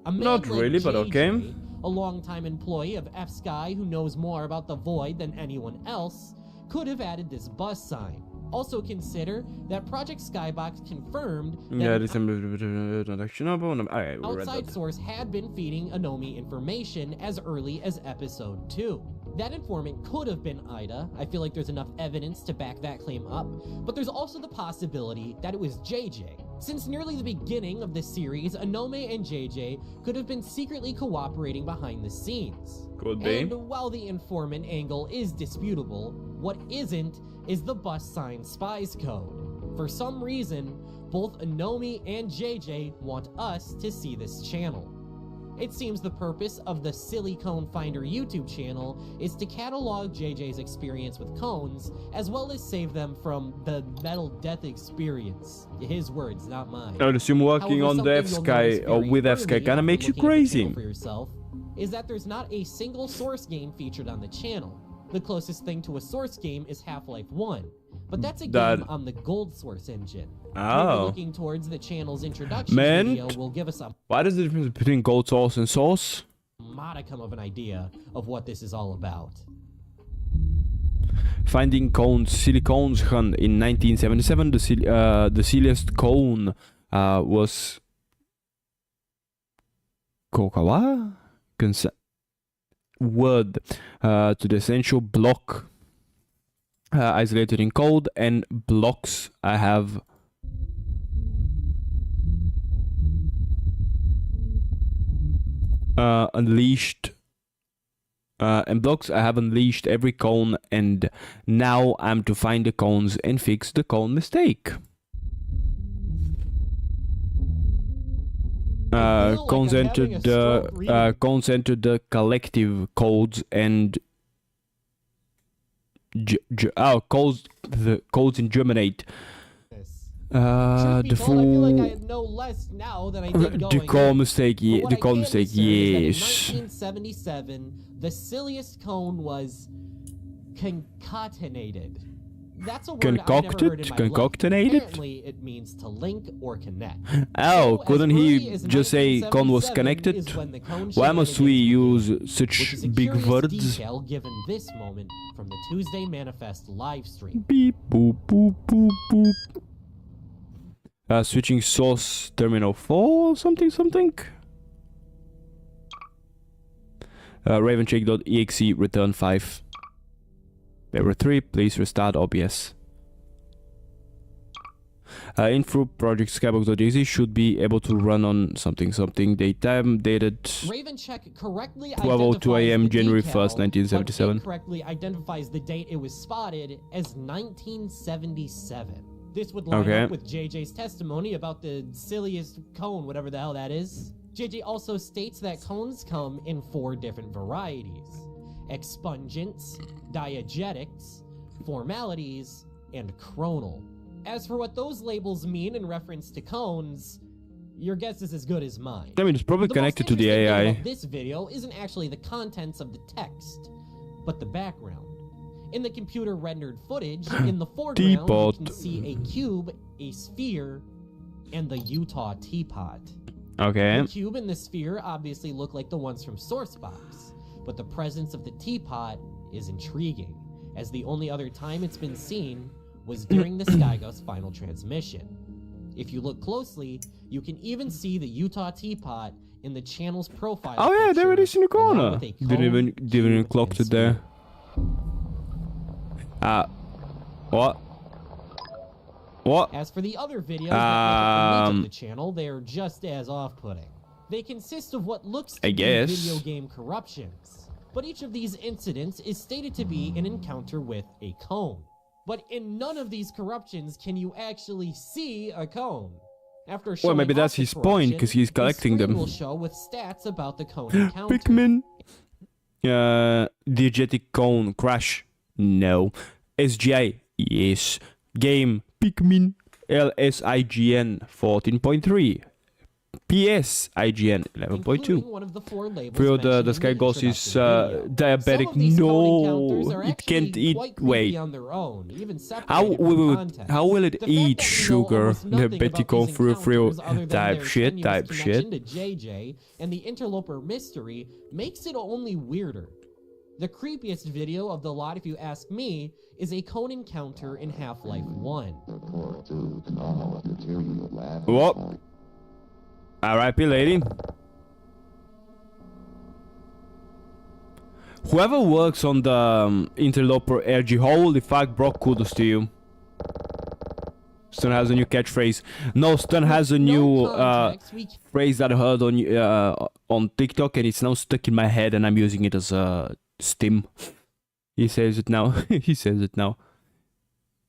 A man not really, like but okay. JJ, a longtime employee of F-Sky who knows more about the Void than anyone else, could have added this bus sign. Also consider that Project Skybox confirmed that an outside source had been feeding Anomi information as early as episode 2. That informant could have been Ida. I feel like there's enough evidence to back that claim up, but there's also the possibility that it was JJ. Since nearly the beginning of the series, Anome and JJ could have been secretly cooperating behind the scenes. Could be. And while the informant angle is disputable, what isn't is the bus sign spies code. For some reason, both Anomi and JJ want us to see this channel. It seems the purpose of the Silly Cone Finder YouTube channel is to catalog JJ's experience with cones, as well as save them from the metal death experience. His words, not mine. I would assume working on the F-Sky or with F-Sky kinda makes you crazy. For yourself, is that there's not a single source game featured on the channel. The closest thing to a source game is Half-Life 1, but that's a game on the Gold Source engine. Maybe looking towards the channel's introduction video will give us a what is the difference between Gold Source and Source? Modicum of an idea of what this is all about. Finding cones, silicones hunt in 1977. The silliest cone was Kokawa? Word to the essential block isolated in code, and blocks I have unleashed and blocks I have unleashed every cone, and now I'm to find the cones and fix the cone mistake. Cones entered the collective codes and the codes in Germinate. The full I feel like I know less now than I did going the call mistake, in. the call mistake, yes. In 1977, the silliest cone was concatenated. That's a word I've never heard in my life. Apparently, it means to link or connect. Oh, So, couldn't as he early as just say cone was 1977 connected? is when the cone Why must we shenanigans use such which is a big curious words? detail given this moment from the Tuesday Manifest live stream. Beep boop boop boop boop. Switching source terminal 4 something. Ravencheck.exe return 5. Error 3, please restart OBS. Info project skybox.exe should be able to run on something daytime dated Ravencheck correctly 12:02 a.m. January 1st, but 1977. incorrectly identifies the date it was spotted as 1977. This would line up with JJ's testimony about the silliest cone, whatever the hell that is. JJ also states that cones come in 4 different varieties: expungents, diegetics, formalities, and chronal. As for what those labels mean in reference to cones, your guess is as good as mine. I mean, it's probably connected to the AI. About this video isn't actually the contents of the text, but the background. In the computer-rendered footage, in the foreground, you can see a cube, a sphere, and the Utah teapot. Okay. The cube and the sphere obviously look like the ones from Sourcebox, but the presence of the teapot is intriguing, as the only other time it's been seen was during the Skyghost final transmission. If you look closely, you can even see the Utah teapot in the channel's profile. Oh yeah, there it is in the along corner. with a Didn't even cone, clock and it there. What? What? As for the other videos that make up the meat of the Um, channel, they are just as off-putting. They consist of what looks to I be guess. video game corruptions, but each of these incidents is stated to be an encounter with a cone. But in none of these corruptions can you actually see a cone. After showing maybe that's off the his point, corruption, 'cause he's the collecting screen them. will show with stats about the cone encounter. Pikmin. Diegetic cone crash. No. SGI. Yes. Game. Pikmin. LSIGN 14.3. PS IGN 11.2. including one of the four labels Bro, the mentioned in Sky Ghost is introduction video. diabetic. Some of these cone encounters No, are it actually can't eat. quite creepy Wait, on their own, even separated how from will context. how will it The fact eat that we know sugar? almost nothing Diabetic about cone these through encounters other than type their shit, tenuous type connection shit. to JJ and the interloper mystery makes it only weirder. The creepiest video of the lot, if you ask me, is a cone encounter in Half-Life 1. What? R.I.P. lady. Whoever works on the interloper ARG, holy fuck, bro, kudos to you. Stun has a new catchphrase. No, Stun has a new phrase that I heard on TikTok, and it's now stuck in my head, and I'm using it as a stim. He says it now. He says it now.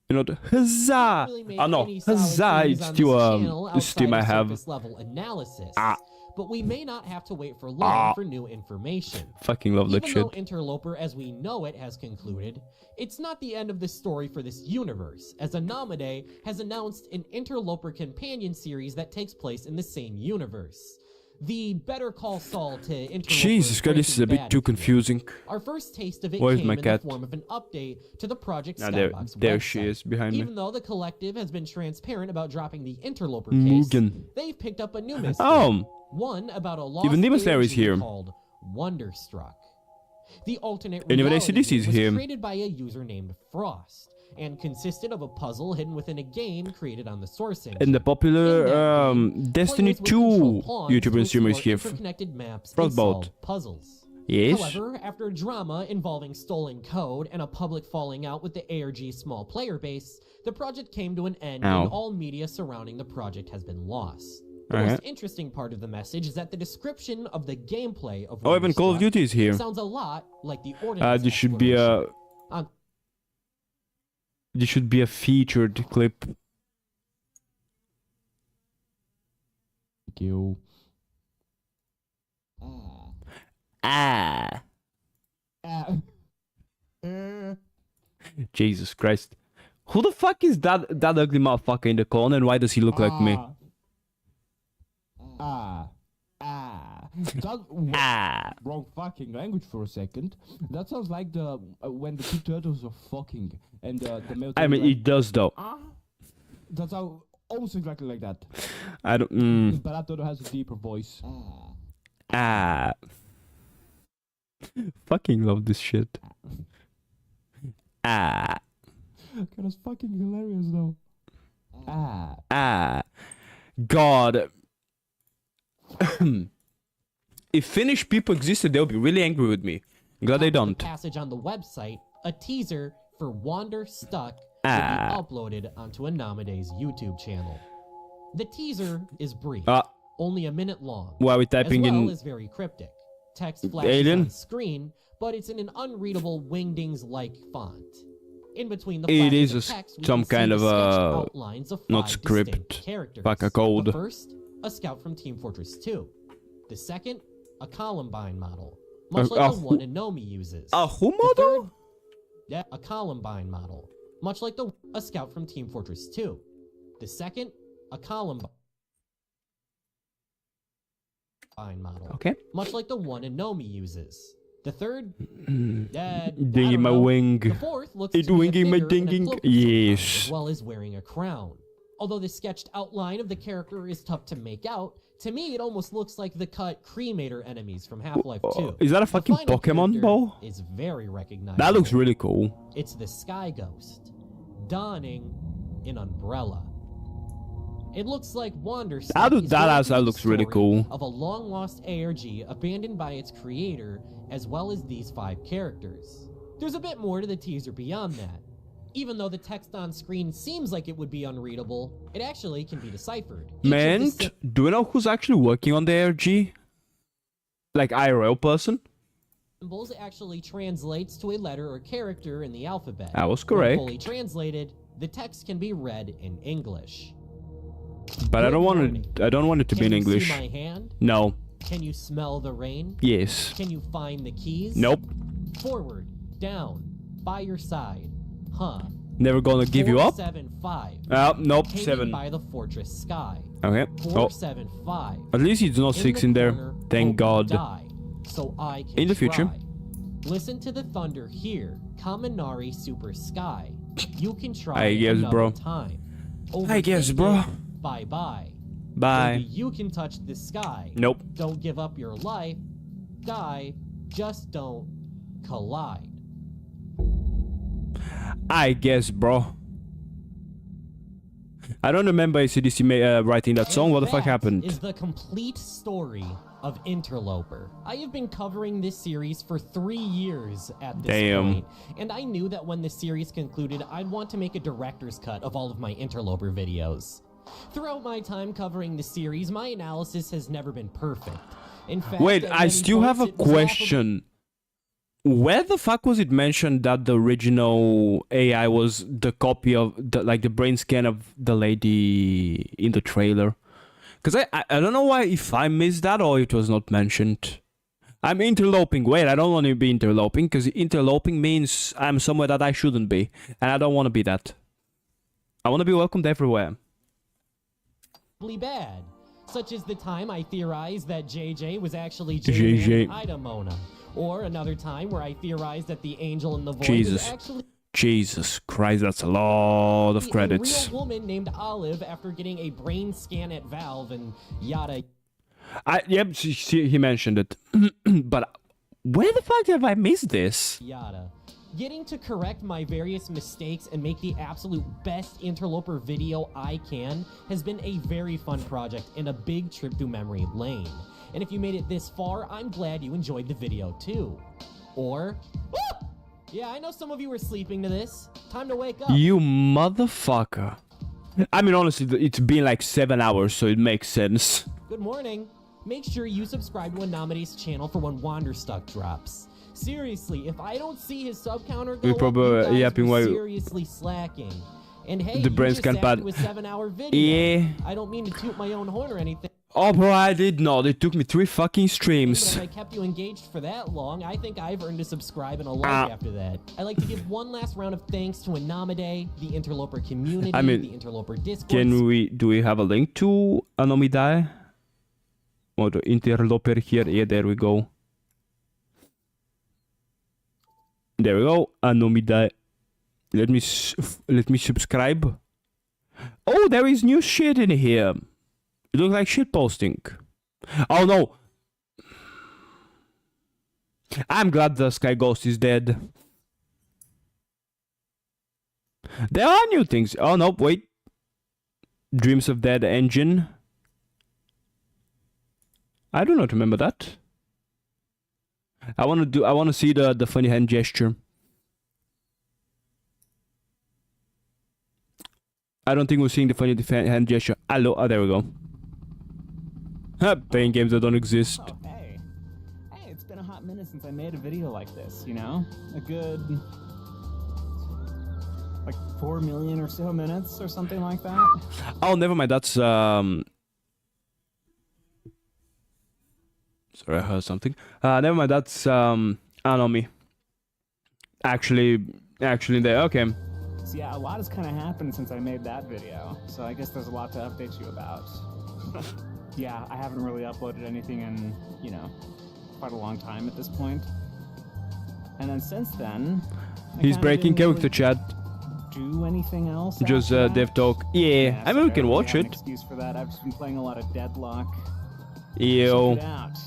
You know, the huzzah! Oh no, huzzah! It's still stim I have. Level analysis, Ah. but we may not have to wait for long for new information. Fucking love that Even shit. though Interloper as we know it has concluded, it's not the end of the story for this universe, as Anamade has announced an Interloper companion series that takes place in the same universe. The Better Call Saul to Interloper Jesus God, this is a Breaking bit Bad too feel. confusing. Our first taste of it Where's came my in cat? the form of an update to the Project Now Skybox there website. she is behind me. Even though the collective has been transparent about dropping the Interloper Mugen. case, they've picked up a new mystery. Oh, One about a lost Even Demon Slayer is ARG here. called Wonderstruck. The alternate And even reality AC/DC is was here. created by a user named Frost and consisted of a puzzle hidden within a game created on the Source engine. and the popular In that game, Destiny players would 2 control pawns YouTuber to and streamer is explore here. interconnected maps and Frostbolt. solve puzzles. Yes. However, after drama involving stolen code and a public falling out with the ARG small player base, the project came to an end Ow. and all media surrounding the project has been lost. The Alright. most interesting part of the message is that the description of the gameplay of Oh, even Call of Wonderstruck Duty is here. sounds a lot like the Ordnance This should be a exploration. On this should be a featured clip. Thank you. Ah, Jesus Christ! Who the fuck is that ugly motherfucker in the corner, and why does he look like me? That, Ah, wrong fucking language for a second. That sounds like the when the two turtles are fucking and the male. I mean it does though. That's how almost exactly like that. I don't. But that turtle has a deeper voice. Ah, fucking love this shit. Ah, That was fucking hilarious though. God. If Finnish people existed, they'll be really angry with me. Glad they top of don't. the passage on the website, a teaser for Wanderstuck will be uploaded onto Anamade's YouTube channel. The teaser is brief, only a minute long, Why are we as typing well in as very cryptic. Text flashes Alien? on screen, but it's in an unreadable Wingdings-like font. In between the It flashes is of text, we some can see kind the of sketched a outlines of not 5 script, distinct characters. fuck a code. The first, a scout from Team Fortress 2. The second, a Columbine model, much like the one Nomi uses. A who The model? third, yeah, a Columbine model, much like a scout from Team Fortress 2. The second, a Columbine model, Okay. much like the one Nomi uses. The third, Dinging my wing. The fourth looks It to be a winging my figure in a dinging. cloak of some kind, Yes. as well as wearing a crown. Although the sketched outline of the character is tough to make out, to me it almost looks like the cut Cremator enemies from Half-Life 2. Is that a The fucking final Pokemon character ball? is very recognizable. That looks really cool. It's the Sky Ghost, donning an umbrella. It looks like Wander That looks really cool. of a long-lost ARG abandoned by its creator, as well as these 5 characters. There's a bit more to the teaser beyond that. Even though the text on screen seems like it would be unreadable, it actually can be deciphered. Man, do you know who's actually working on the ARG? Like IRL person? Symbols actually translates to a letter or character in the alphabet. I was When correct. fully translated, the text can be read in English. But I don't want it to be in Can you English. see my hand? No. Can you smell the rain? Yes. Can you find the keys? Nope. Forward, down, by your side. Huh. Never gonna give you up? 475. Nope. Hanging 7. by the fortress sky. Okay. Oh. 475. At least it's not 6 in there. corner, Thank hope God. you die, so I can In the future. try. Listen to the thunder here. Kaminari Super Sky. You can try I guess, another bro. time. I guess, Overthink bro. it. Bye-bye. Bye. Maybe you can touch the sky. Nope. Don't give up your life. Die. Just don't collide. I guess, bro. I don't remember ACDC writing that song. What the fuck That happened? is the complete story of Interloper. I have been covering this series for 3 years at this Damn. point, and I knew that when the series concluded, I'd want to make a director's cut of all of my Interloper videos. Throughout my time covering the series, my analysis has never been perfect. In fact, Wait, at I many still have a points, it was off of- question. Where the fuck was it mentioned that the original AI was the copy of the brain scan of the lady in the trailer? Because I don't know why if I missed that or it was not mentioned. I'm interloping. Wait, I don't want to be interloping because interloping means I'm somewhere that I shouldn't be, and I don't want to be that. I want to be welcomed everywhere. bad, such as the time I theorized that JJ was actually JJ. JJ Idamona, or another time where I theorized that the angel in the void Jesus. was actually Jesus Christ, that's a lot of credits. a real woman named Olive after getting a brain scan at Valve and yada. Yep, he mentioned it. But where the fuck have I missed this? Yada. Getting to correct my various mistakes and make the absolute best interloper video I can has been a very fun project and a big trip through memory lane. And if you made it this far, I'm glad you enjoyed the video too. Or, yeah, I know some of you were sleeping to this. Time to wake up. You motherfucker. I mean, honestly, it's been like 7 hours, so it makes sense. Good morning. Make sure you subscribe to Anamede's channel for when Wanderstuck drops. Seriously, if I don't see his sub counter go We up, probably- you guys yapping were while- seriously slacking. And hey, The you brain just scan sat pad. through a 7-hour video. Yeah. I don't mean to toot my own horn or anything, Oh, bro, I did not. It took me 3 fucking but streams. if I kept you engaged for that long, I think I've earned a subscribe and a like after that. I'd like to give one last round of thanks to Anamade, the Interloper community, I mean, the Interloper Discord. Do we have a link to Anomidai? Or the interloper here? Yeah, there we go. There we go. Anomidai. Let me subscribe. Oh, there is new shit in here. It looks like shit posting. Oh no. I'm glad the Sky Ghost is dead. There are new things. Oh no, wait. Dreams of Dead engine. I do not remember that. I want to see the funny hand gesture. I don't think we're seeing the funny hand gesture. Hello, oh, there we go. Playing games that don't exist. Oh, hey. Hey, it's been a hot minute since I made a video like this, you know? A good... like 4 million or so minutes or something like that. Oh, never mind. That's Sorry, I heard something. Never mind. That's Anomi. Actually there. Okay. So yeah, a lot has kind of happened since I made that video, so I guess there's a lot to update you about. Yeah, I haven't really uploaded anything in, you know, quite a long time at this point. And then since then... I He's kinda breaking didn't character, really chat. do anything else? Just after that? dev talk. Yeah, I mean, we sorry, can really watch have an it. excuse for that. I've just been playing a lot of Deadlock. Yo. Check it out.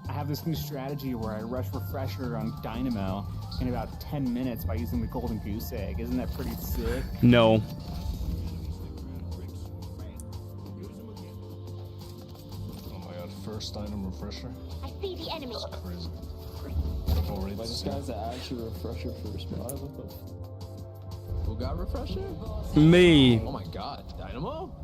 I have this new strategy where I rush refresher on Dynamo in about 10 minutes by using the golden goose egg. Isn't that pretty sick? No. Oh my god, first item refresher? I see the enemy. That's crazy. Already Like, this guy's actually refresher first, bro. What the Who got refresher? Me. Oh my god, Dynamo?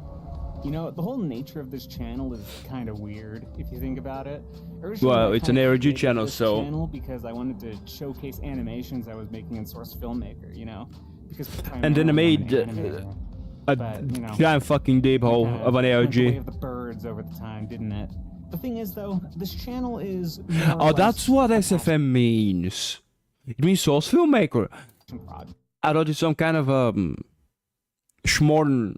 You know, the whole nature of this channel is kind of weird if you think about it. Originally, Well, I it's kinda an ARG created channel, this so- channel because I wanted to showcase animations I was making in Source Filmmaker, you know? Because And then I primarily I'm made an animator. a But, you know, giant fucking deep hole kinda of an went the way ARG. of the birds over the time, didn't it? The thing is, though, this channel is more or Oh, that's less what a SFM means. It means source filmmaker. passion project. I thought it's some kind of schmorn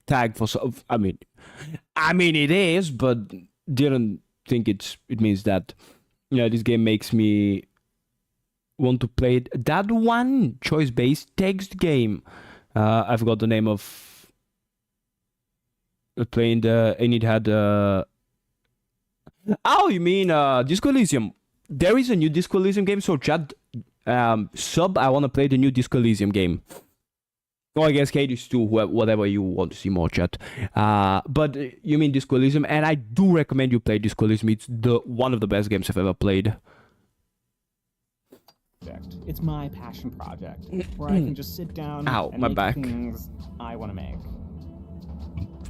tag for some. I mean it is, but didn't think it means that. Yeah, this game makes me want to play it. That one choice-based text game. I forgot the name of playing the, and it had. Oh, you mean Disco Elysium? There is a new Disco Elysium game, so chat sub. I want to play the new Disco Elysium game. Or I guess Hades 2, whatever you want to see more, chat. But you mean Disco Elysium, and I do recommend you play Disco Elysium. It's one of the best games I've ever played. It's my passion project, where I can just sit down Ow, and my make back. things I want to make.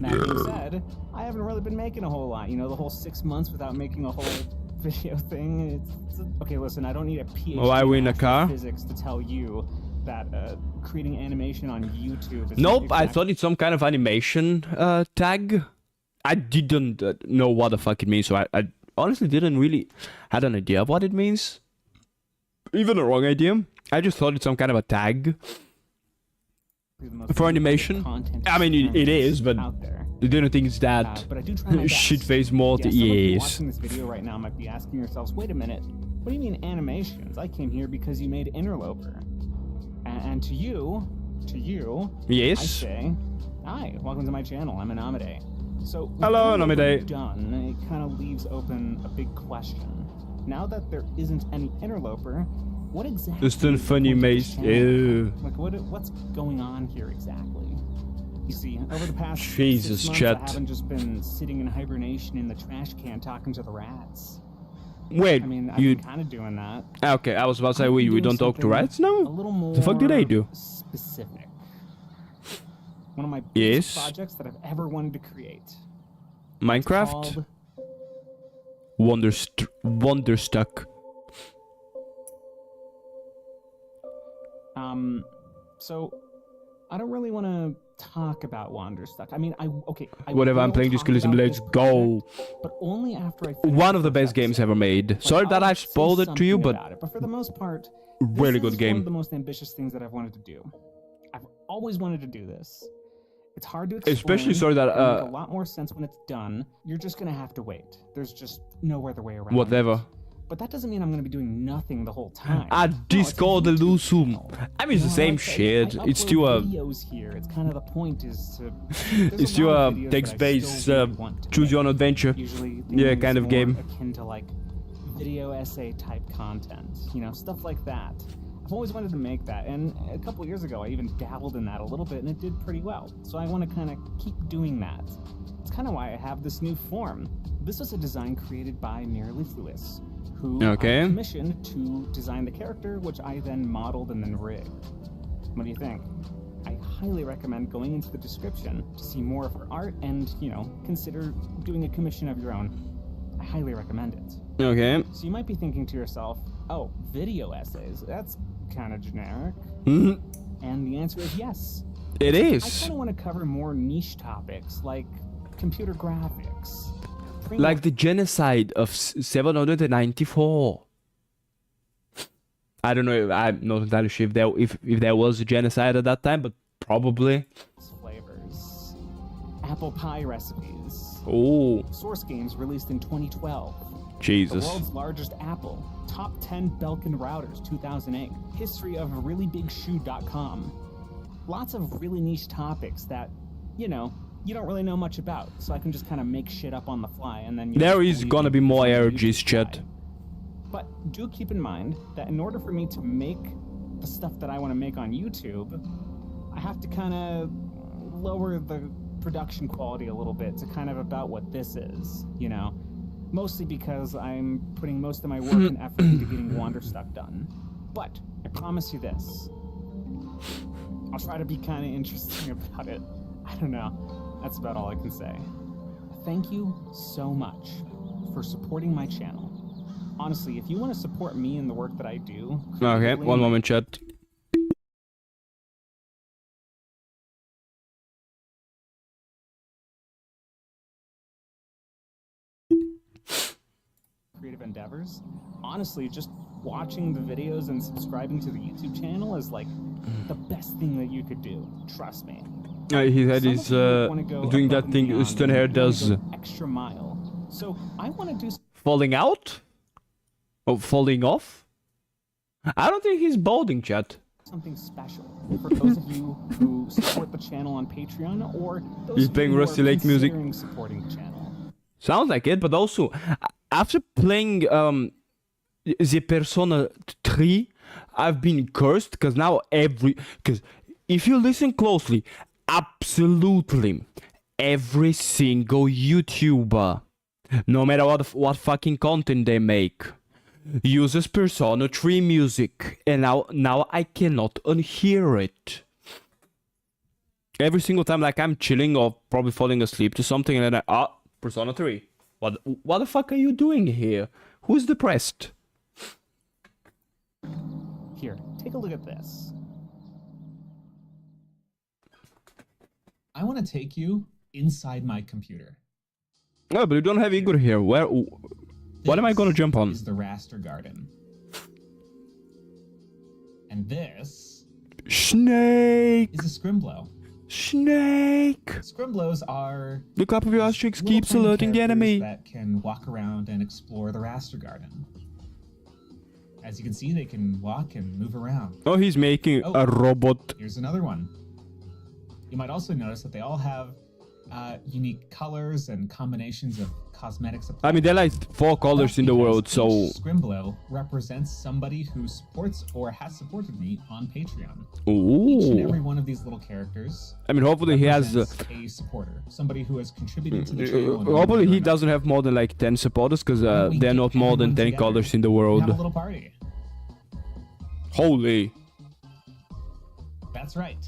That being said, I haven't really been making a whole lot. You know, the whole 6 months without making a whole video thing. Okay, listen, I don't need a PhD Oh, I win in a car? physics to tell you that creating animation on YouTube is Nope, I exact- thought it's some kind of animation tag. I didn't know what the fuck it means, so I honestly didn't really had an idea of what it means. Even a wrong idea. I just thought it's some kind of a tag the most for animation. content I mean, it is, but out there. I didn't think it's that But I do try my best. shit-faced multi. Yeah, some of you Yes. watching this video right now might be asking yourselves, wait a minute, what do you mean animations? I came here because you made Interloper. And to you, I Yes. say, hi, welcome to my channel. I'm Anamide. So, with Hello, Interloper Anamide. done, it kind of leaves open a big question. Now that there isn't any Interloper, what exactly Just a is the funny point of maze. this channel? Ew. Like, what's going on here exactly? You see, over the past Jesus, 6 months, chat. I haven't just been sitting in hibernation in the trash can talking to the rats. Wait, I mean, I've you... been kind of doing that. Okay, I was about to say, I've been we doing don't talk to something rats A now? little more The fuck do they do? specific. One of my Yes. biggest projects that I've ever wanted to create. Minecraft? Called Wonderstuck. So I don't really want to talk about Wanderstuck. I mean, I Whatever, I'm will playing talk Disco Elysium, about let's this go. project, but only after I finish One of the this best games episode. ever made. Like, Sorry that I'll I've say spoiled it to you, something but about it, but for the most part, really this good is one game. of the most ambitious things that I've wanted to do. I've always wanted to do this. It's hard to explain. Especially sorry that, it'll make a lot more sense when it's done. You're just gonna have to wait. There's just no other way around. whatever. it. But that doesn't mean I'm gonna be doing nothing the whole time. Ah, No, it's a Disco YouTube Elysium. channel. I mean, it's the You know, same I shit. It's upload still a... videos here. It's kind of the point is to. It's still a text-based choose your own adventure. Usually Yeah, things kind of more game. akin to like video essay type content, you know, stuff like that. I've always wanted to make that, and a couple years ago I even dabbled in that a little bit, and it did pretty well. So I want to kind of keep doing that. It's kind of why I have this new form. This was a design created by Mirrorleaf Lewis, who Okay. I commissioned to design the character, which I then modeled and then rigged. What do you think? I highly recommend going into the description to see more of her art and, you know, consider doing a commission of your own. I highly recommend it. Okay. So you might be thinking to yourself, oh, video essays, that's kind of generic. Mhm. And the answer is yes. It I is. kind of want to cover more niche topics like computer graphics. Like the genocide of 794. I don't know. I'm not entirely sure if there was a genocide at that time, but probably. flavors, apple pie recipes, Oh, Source games released in 2012. The Jesus. world's largest apple, top 10 Belkin routers 2008, history of reallybigshoe.com, lots of really niche topics that, you know, you don't really know much about. So I can just kind of make shit up on the fly, and then There is gonna be more ARGs, chat. But do keep in mind that in order for me to make the stuff that I want to make on YouTube, I have to kind of lower the production quality a little bit to kind of about what this is, you know? Mostly because I'm putting most of my work and effort into getting Wanderstuck done. But I promise you this. I'll try to be kind of interesting about it. I don't know. That's about all I can say. Thank you so much for supporting my channel. Honestly, if you want to support me in the work that I do... Okay, one moment, chat. creative endeavors, honestly, just watching the videos and subscribing to the YouTube channel is like the best thing that you could do. Trust me. He said he's doing that thing Stunhair does. Extra mile. So I want to do Falling out? Oh, falling off? I don't think he's balding, chat. something special for those of you who support the channel on Patreon, or those He's of playing you who Rusty are Lake music. considering supporting the channel. Sounds like it, but also after playing the Persona 3, I've been cursed because now because if you listen closely, absolutely every single YouTuber, no matter what fucking content they make, uses Persona 3 music, and now I cannot unhear it. Every single time, like I'm chilling or probably falling asleep to something, and then Persona 3. What the fuck are you doing here? Who's depressed? Here, take a look at this. I want to take you inside my computer. No, but you don't have Igor here. What am I gonna jump on? This is the Raster Garden. And this Snake! is a Scrimblow. Snake! Scrimblows are The clap of your asterisks little keeps tiny alerting the characters enemy. that can walk around and explore the Raster Garden. As you can see, they can walk and move around. Oh, he's making Oh. a robot. Here's another one. You might also notice that they all have unique colors and combinations of cosmetics. I mean, there are like 4 colors in the world, so... Each Scrimblow represents somebody who supports or has supported me on Patreon. Each and every Ooh. one of these little characters I mean, hopefully he has... represents a supporter, somebody who has contributed to the channel. in one hopefully way or he another. doesn't have more than like 10 supporters, because Why don't we there are get not more than everyone 10 together colors in the and have a world. little party. Holy. That's right.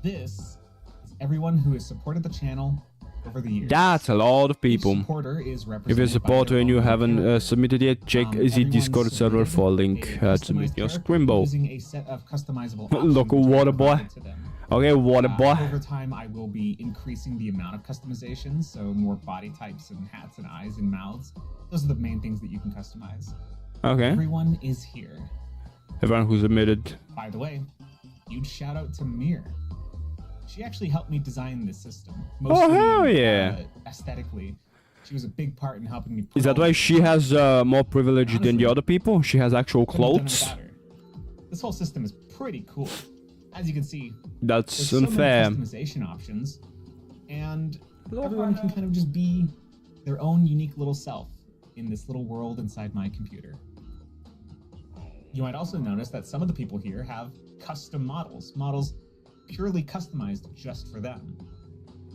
This is everyone who has supported the channel over the years. That's a lot of Each people. supporter is If you're a represented by supporter their and you own haven't character. submitted yet, check the Everyone's Discord server submitted for a a link to customized submit your character Scrimbo. using a set of customizable Look, options which are water boy. provided to them. Okay, water boy. Over time, I will be increasing the amount of customizations, so more body types and hats and eyes and mouths. Those are the main things that you can customize. Okay. Everyone is here. Everyone who submitted. By the way, huge shout out to Mir. She actually helped me design this system. Mostly, hell yeah. Aesthetically, she was a big part in helping me. Is that why she has more privilege than the other people? She has actual clothes? This whole system is pretty cool. As you can see, That's there's so many unfair. customization options, and everyone can kind of just be their own unique little self in this little world inside my computer. You might also notice that some of the people here have custom models purely customized just for them.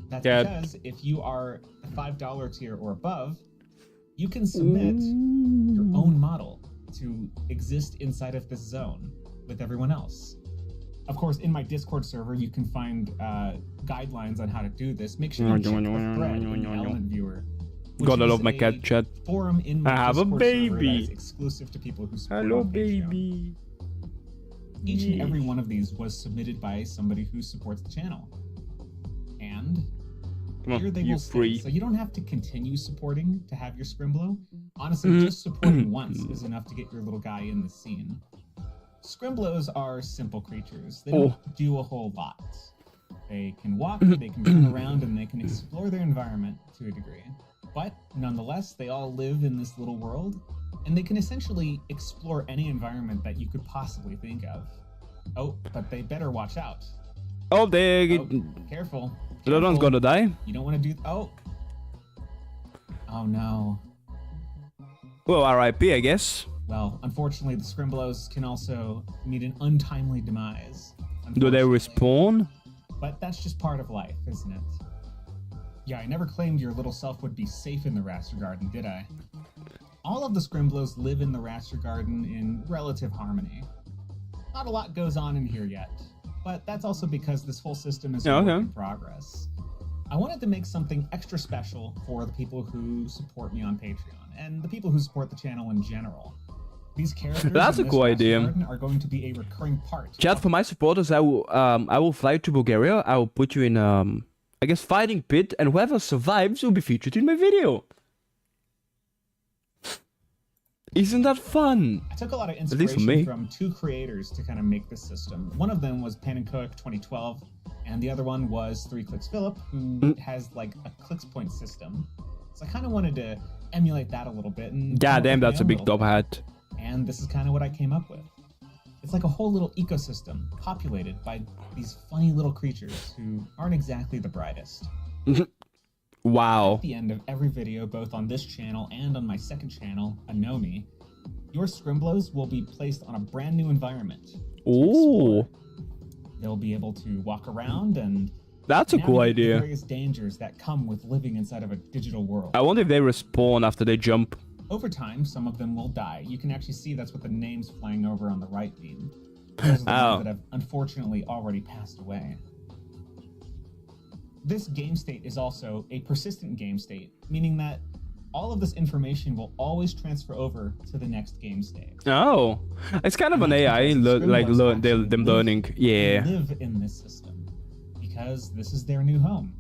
That's Yeah. because if you are the $5 tier or above, you can submit your own model to exist inside of this zone with everyone else. Of course, in my Discord server, you can find guidelines on how to do this. Make sure you check the thread in the Element Viewer. which Gotta is love my a cat, chat. Forum in my I have a Discord server that baby. is exclusive to people who support Hello, on Patreon. baby. Each and every one of these was submitted by somebody who supports the channel. And Come here on, they you will stay. free. So you don't have to continue supporting to have your Scrimblow. Honestly, Mm-hmm. just supporting once is enough to get your little guy in the scene. Scrimblows are simple creatures. They don't do a whole lot. They can walk, they can turn around, and they can explore their environment to a degree. But nonetheless, they all live in this little world, and they can essentially explore any environment that you could possibly think of. Oh, but they better watch out. Oh, they... Oh, careful. The other one's gonna die. You don't want to do... Oh. Oh, no. Well, R.I.P. I guess. Well, unfortunately, the Scrimblows can also meet an untimely demise. Do they unfortunately. respawn? But that's just part of life, isn't it? Yeah, I never claimed your little self would be safe in the Raster Garden, did I? All of the Scrimblows live in the Raster Garden in relative harmony. Not a lot goes on in here yet, but that's also because this whole system is a work in progress. I wanted to make something extra special for the people who support me on Patreon, and the people who support the channel in general. These characters That's a in cool this idea. Raster Garden are going to be a recurring part. Chat, for my supporters, I will fly to Bulgaria. I will put you in I guess fighting pit, and whoever survives will be featured in my video. Isn't that fun? I took a lot of least for me. inspiration from two creators to kind of make this system. One of them was Pan and Cook 2012, and the other one was 3 Clicks Philip, who has like a clicks point system. So I kind of wanted to emulate that a little bit. And God come up damn, with my that's a own big little top thing. hat. And this is kind of what I came up with. It's like a whole little ecosystem populated by these funny little creatures who aren't exactly the brightest. Wow. At the end of every video, both on this channel and on my second channel, Anomi, your Scrimblows will be placed on a brand new environment. to Ooh, explore. They'll be able to walk around and that's a cool navigate the idea. various dangers that come with living inside of a digital world. I wonder if they respawn after they jump. Over time, some of them will die. You can actually see that's what the names flying over on the right mean. Those are the ones that have unfortunately already passed away. This game state is also a persistent game state, meaning that all of this information will always transfer over to the next game state. Oh, it's kind of an That's AI, because the like Scrimblows actually them live- learning. they Yeah. live in this system because this is their new home.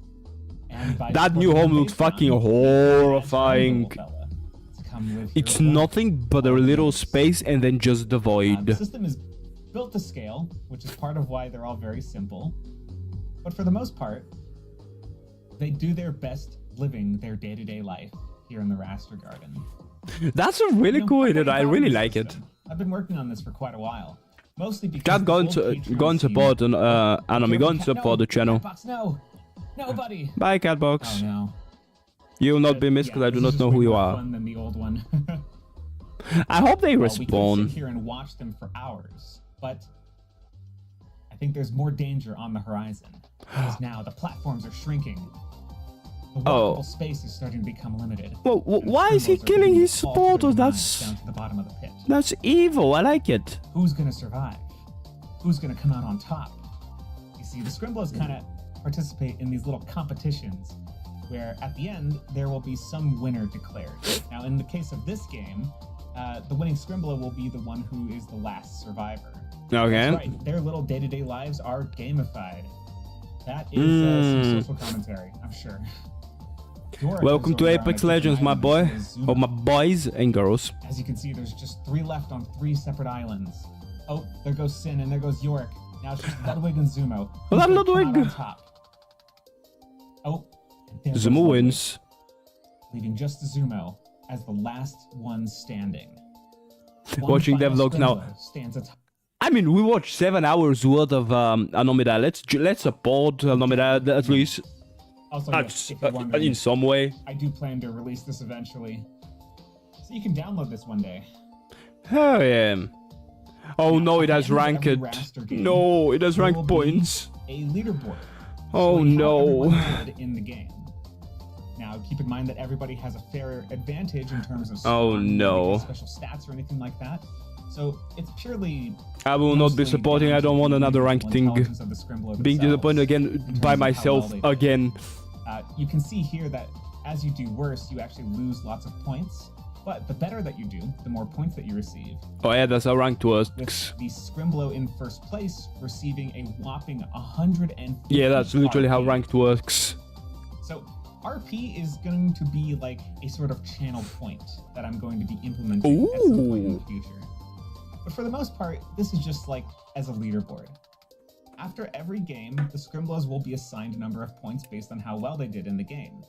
And by That new supporting home the looks Patreon, fucking you can horrifying. add little fella to come live here It's with us. nothing but a little space and then just the The void. system is built to scale, which is part of why they're all very simple. But for the most part, they do their best living their day-to-day life here in the Raster Garden. That's a really You know, cool I'm idea. pretty I proud of really this like it. system. I've been working on this for quite a while. Mostly because Chat, the go old and Patreon support team- Anime, go and Cat- support no, the channel. Catbox, no! Nobody! Bye, Oh Catbox. no. You will not be missed because I do this not is know way who you more are. Fun than the old one. I hope they Well, we could sit respawn. here and watch them for hours, but I think there's more danger on the horizon. Because now the platforms are shrinking. The walkable space is starting to become limited. Well, and the why is he Scrimblows are killing beginning his to fall through the supporters? mines That's down to the bottom of the pit. that's evil. I like it. Who's gonna survive? Who's gonna come out on top? You see, the Scrimblows kind of participate in these little competitions where at the end there will be some winner declared. Now, in the case of this game, the winning Scrimblow will be the one who is the last survivor. Okay. That's right, their little day-to-day lives are gamified. That is some social commentary, I'm sure. Dora Welcome is to over on a Apex different Legends, my island boy. that says Zuma. Or my boys and girls. As you can see, there's just 3 left on 3 separate islands. Oh, there goes Sin, and there goes Yorick. Now it's just Ludwig and Zumo. Who's Well, gonna come Ludwig. out on top? Oh, there goes Zumo Ludwig, wins. leaving just Zumo as the last one standing. Watching final devlogs now. Scrimblow stands atop. I mean, we watched 7 hours worth of Anomida. Let's support Anomida at least Also, yes, if you're in wondering, some way. I do plan to release this eventually. So you can download this one day. Hell yeah. Oh no, it At has the end of every ranked. Raster game, No, it has there ranked will be points. A leaderboard. Oh showing how no. everyone did in the game. Now, keep in mind that everybody has a fair advantage in terms of Oh, scoring, no. getting special stats or anything like that. So it's purely. I will not be mostly supporting. down I don't to want the another individual ranked thing. intelligence of the Scrimblow Being themselves disappointed again in terms by of how well myself they did. again. You can see here that as you do worse, you actually lose lots of points. But the better that you do, the more points that you receive. Oh yeah, that's how ranked With works. the Scrimblow in first place receiving a whopping 150. Yeah, that's literally how RP. ranked works. So RP is going to be like a sort of channel point that I'm going to be implementing at some point in the future. But for the most part, this is just like as a leaderboard. After every game, the Scrimblows will be assigned a number of points based on how well they did in the game.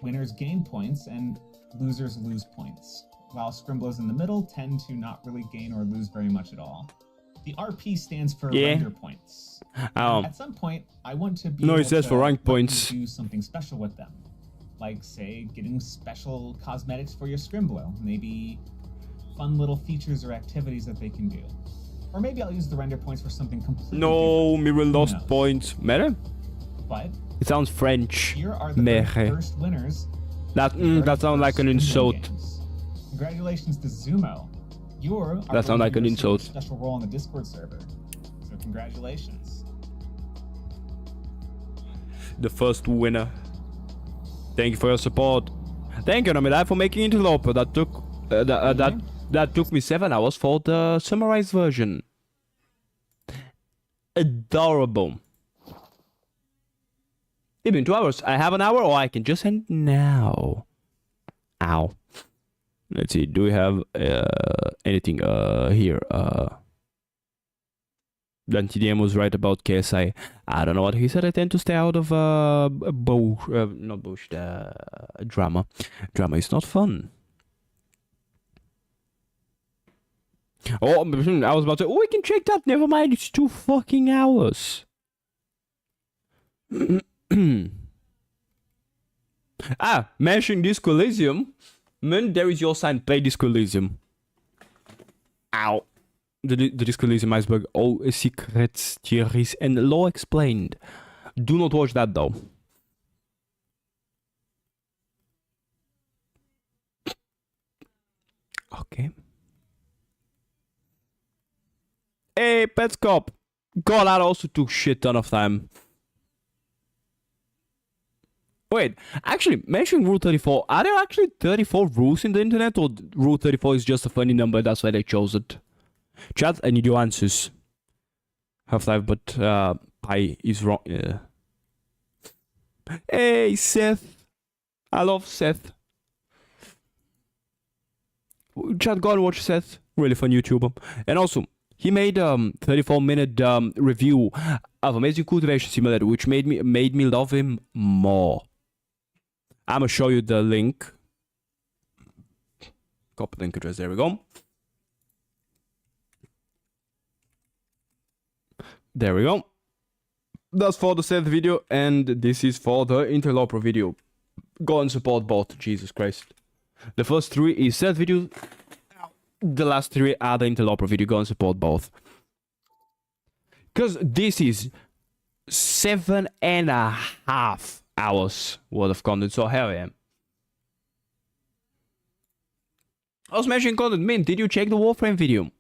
Winners gain points and losers lose points, while Scrimblows in the middle tend to not really gain or lose very much at all. The RP stands for Yeah. render points. At some point, I want to be No, able it says to for rank let you points. do something special with them. Like, say, getting special cosmetics for your Scrimblow. Maybe fun little features or activities that they can do. Or maybe I'll use the render points for something completely No, different. Mirror Who lost knows? points. Matter? But It sounds French. here are the Mere. first winners. That sounds like an Scrimblow insult. games. Congratulations to Zumo. You're That sounds like an a insult. special role on the Discord server. So congratulations. The first winner. Thank you for your support. Thank you, Nomidai, for making Interloper. That took that took me 7 hours for the summarized version. Adorable. It's been 2 hours. I have an hour, or I can just end now. Ow. Let's see. Do we have anything here? Then TDM was right about KSI. I don't know what he said. I tend to stay out of not bush, drama. Drama is not fun. Oh, I was about to. Oh, we can check that. Never mind. It's 2 fucking hours. Mentioning Disco Elysium. Man, there is your sign. Play Disco Elysium. Ow. The Disco Elysium iceberg. All secrets, theories, and law explained. Do not watch that though. Okay. Hey, Petscop. God, that also took shit ton of time. Wait, actually, mentioning Rule 34, are there actually 34 rules in the internet, or Rule 34 is just a funny number, that's why they chose it? Chat, I need your answers. Half-Life, but Pi is wrong. Yeah. Hey, Seth. I love Seth. Chat, go and watch Seth. Really fun YouTuber. And also, he made 34-minute review of Amazing Cultivation Simulator, which made me love him more. I'm gonna show you the link. Copy link address. There we go. There we go. That's for the Seth video, and this is for the Interloper video. Go and support both. Jesus Christ. The first 3 is Seth video. The last 3 are the Interloper video. Go and support both. Because this is 7.5 hours worth of content, so hell yeah. I was mentioning content. Man, did you check the Warframe video?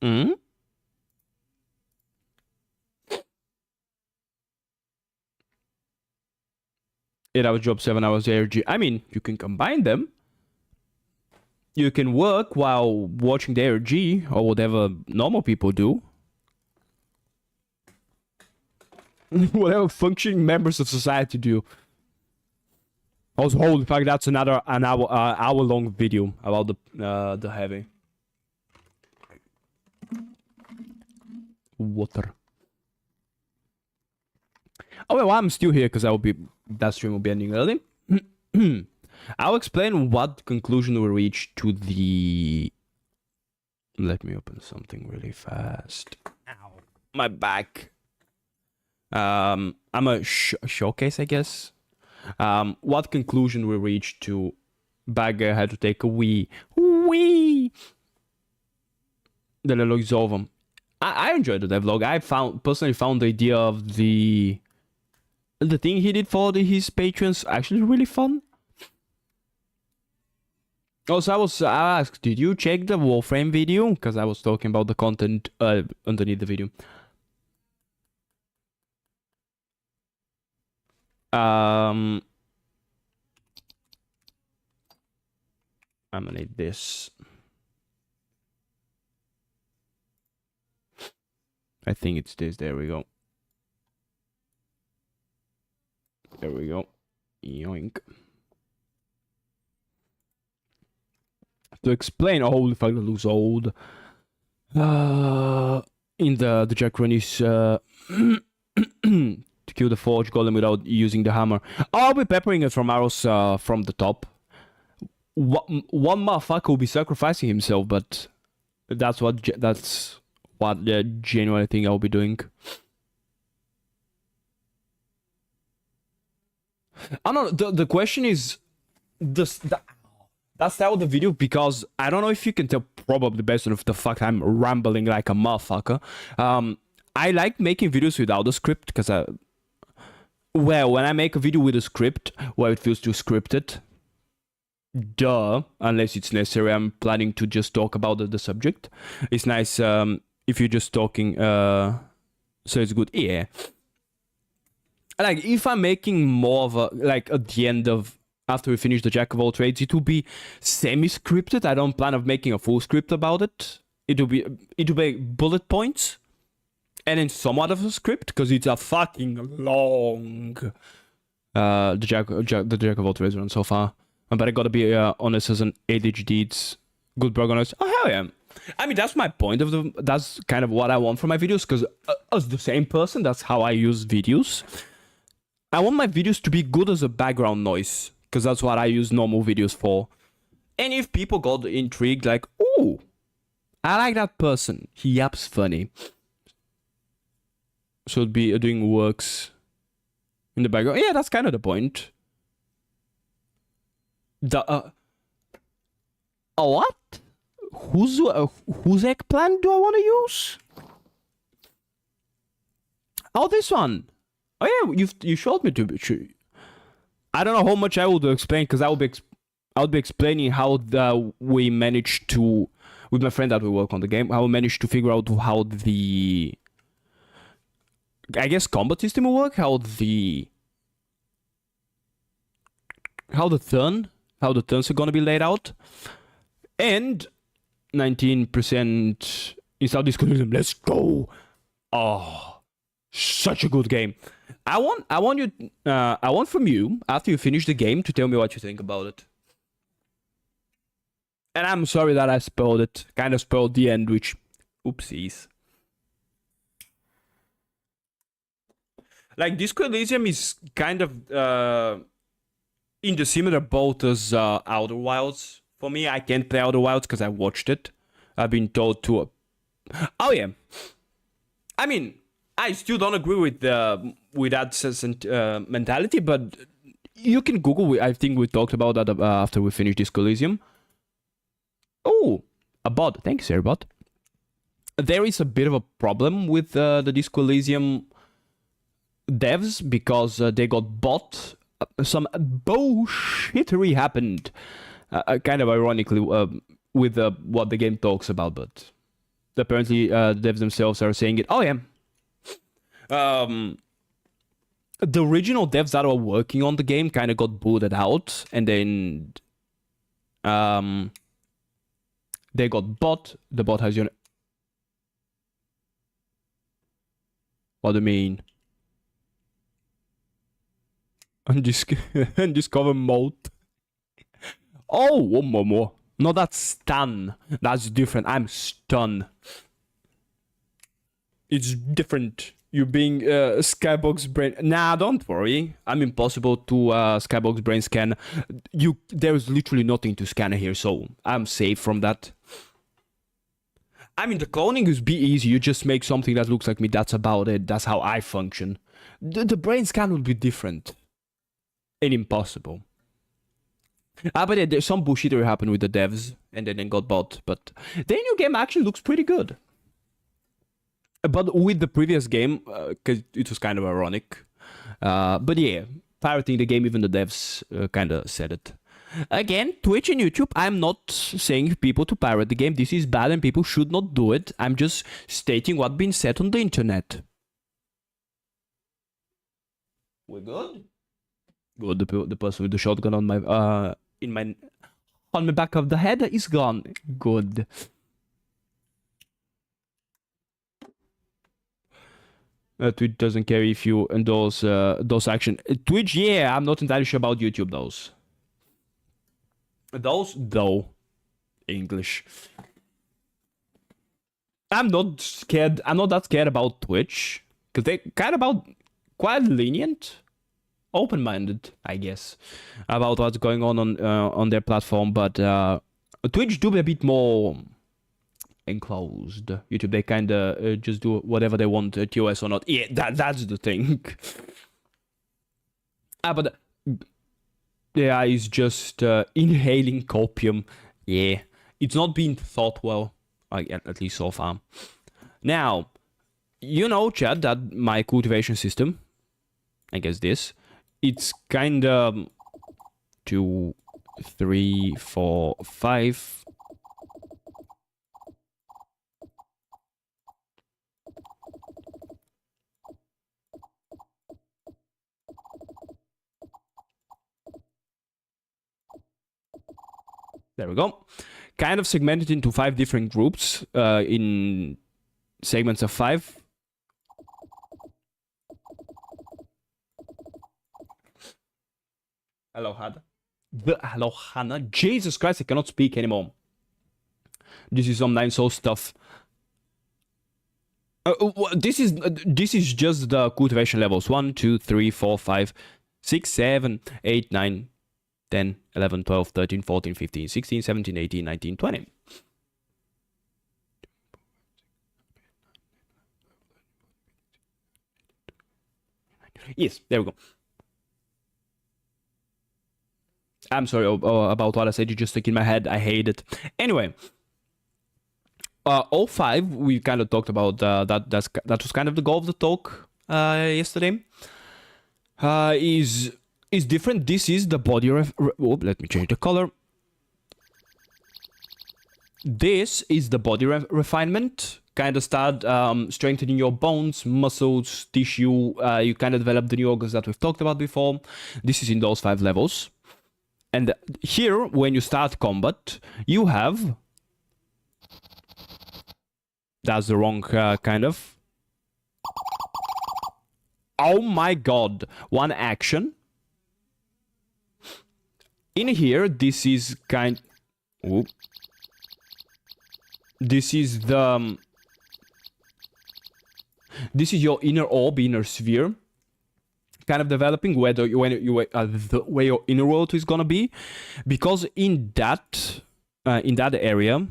Hmm? Eight-hour job, 7 hours ARG. I mean, you can combine them. You can work while watching the ARG, or whatever normal people do. Whatever functioning members of society do. Also, holy fuck, that's an hour long video about the heavy water. Oh well, I'm still here because that stream will be ending early. I'll explain what conclusion we reached to the. Let me open something really fast. Ow, my back. I'm a showcase, I guess. What conclusion we reached to. Bagger had to take a wee. The devlog is over. I enjoyed the devlog. I personally found the idea of the thing he did for his patrons actually really fun. Also, I asked, did you check the Warframe video? Because I was talking about the content underneath the video. I'm gonna need this. I think it's this. There we go. There we go. Yoink. To explain, oh, holy fuck, that looks old. In the Jack Rennie's to kill the Forge Golem without using the hammer. I'll be peppering it from arrows from the top. One motherfucker will be sacrificing himself, but That's what the genuine thing I'll be doing. I don't know. The question is that style of the video, because I don't know if you can tell, probably based on the fact I'm rambling like a motherfucker. I like making videos without the script because when I make a video with a script, well, it feels too scripted. Duh, unless it's necessary. I'm planning to just talk about the subject. It's nice if you're just talking, so it's good. Yeah. Like, if I'm making more of a, like, at the end of, after we finish the Jack of all trades, it will be semi-scripted. I don't plan of making a full script about it. It will be bullet points, and then somewhat of a script, because it's a fucking long the Jack of all trades run so far. But I gotta be honest, as an ADHD, it's good programmers. Oh hell yeah! I mean, that's my point of that's kind of what I want from my videos, because as the same person, that's how I use videos. I want my videos to be good as a background noise, because that's what I use normal videos for. And if people got intrigued, like, oh, I like that person, he yaps funny, should be doing works in the background. Yeah, that's kind of the point. What? Whose eggplant do I want to use? Oh, this one. Oh yeah, you showed me to. I don't know how much I will explain, because I would be explaining how we managed to, with my friend that we work on the game, how we managed to figure out how the, I guess, combat system will work, how the turns are gonna be laid out, and 19% install Discord. Let's go! Oh, such a good game. I want from you, after you finish the game, to tell me what you think about it. And I'm sorry that I spoiled it. Kind of spoiled the end, which, oopsies. Like, Disco Elysium is kind of in the similar boat as Outer Wilds. For me, I can't play Outer Wilds because I watched it. I've been told to. Oh yeah. I mean, I still don't agree with that mentality, but you can Google. I think we talked about that after we finished Disco Elysium. Oh, a bot. Thanks, Airbot. There is a bit of a problem with the Disco Elysium devs, because they got bought. Some bullshittery happened, kind of ironically, with what the game talks about, but apparently the devs themselves are saying it. Oh yeah. The original devs that were working on the game kind of got booted out, and then they got bought. The bot has your. What do you mean? Undiscover mode. Oh, one more. No, that's stun. That's different. I'm stun. It's different. You being Skybox brain. Nah, don't worry. I'm impossible to Skybox brain scan. There's literally nothing to scan here, so I'm safe from that. I mean, the cloning is easy. You just make something that looks like me. That's about it. That's how I function. The brain scan will be different. And impossible. But yeah, there's some bullshit that happened with the devs, and then it got bought. But the new game actually looks pretty good. But with the previous game, because it was kind of ironic. But yeah, pirating the game, even the devs kind of said it. Again, Twitch and YouTube, I'm not saying people to pirate the game. This is bad and people should not do it. I'm just stating what's been said on the internet. We're good? Good. The person with the shotgun on my on the back of the head is gone. Good. Twitch doesn't care if you endorse those action. Twitch, yeah, I'm not entirely sure about YouTube. Those though, English. I'm not scared. I'm not that scared about Twitch, because they kind of quite lenient. Open-minded, I guess, about what's going on their platform, but Twitch do be a bit more enclosed. YouTube, they kind of just do whatever they want, TOS or not. Yeah, that's the thing. But the AI is just inhaling copium. Yeah, it's not being thought well, at least so far. Now, you know, Chad, that my cultivation system, I guess this, it's kind of 2, 3, 4, 5. There we go. Kind of segmented into 5 different groups in segments of 5. Hello, Hannah. Hello, Hannah. Jesus Christ, I cannot speak anymore. This is some 9 soul stuff. This is just the cultivation levels. 1, 2, 3, 4, 5, 6, 7, 8, 9, 10, 11, 12, 13, 14, 15, 16, 17, 18, 19, 20. Yes, there we go. I'm sorry about what I said. You just stuck in my head. I hate it. Anyway, all 5 we kind of talked about. That was kind of the goal of the talk yesterday. Is different. This is the body. Let me change the color. This is the body refinement. Kind of start strengthening your bones, muscles, tissue. You kind of develop the new organs that we've talked about before. This is in those 5 levels. And here, when you start combat, you have... That's the wrong kind of... Oh my god. 1 action. In here, this is kind... Ooh. This is the... This is your inner orb, inner sphere. Kind of developing where your inner world is gonna be, because in that area,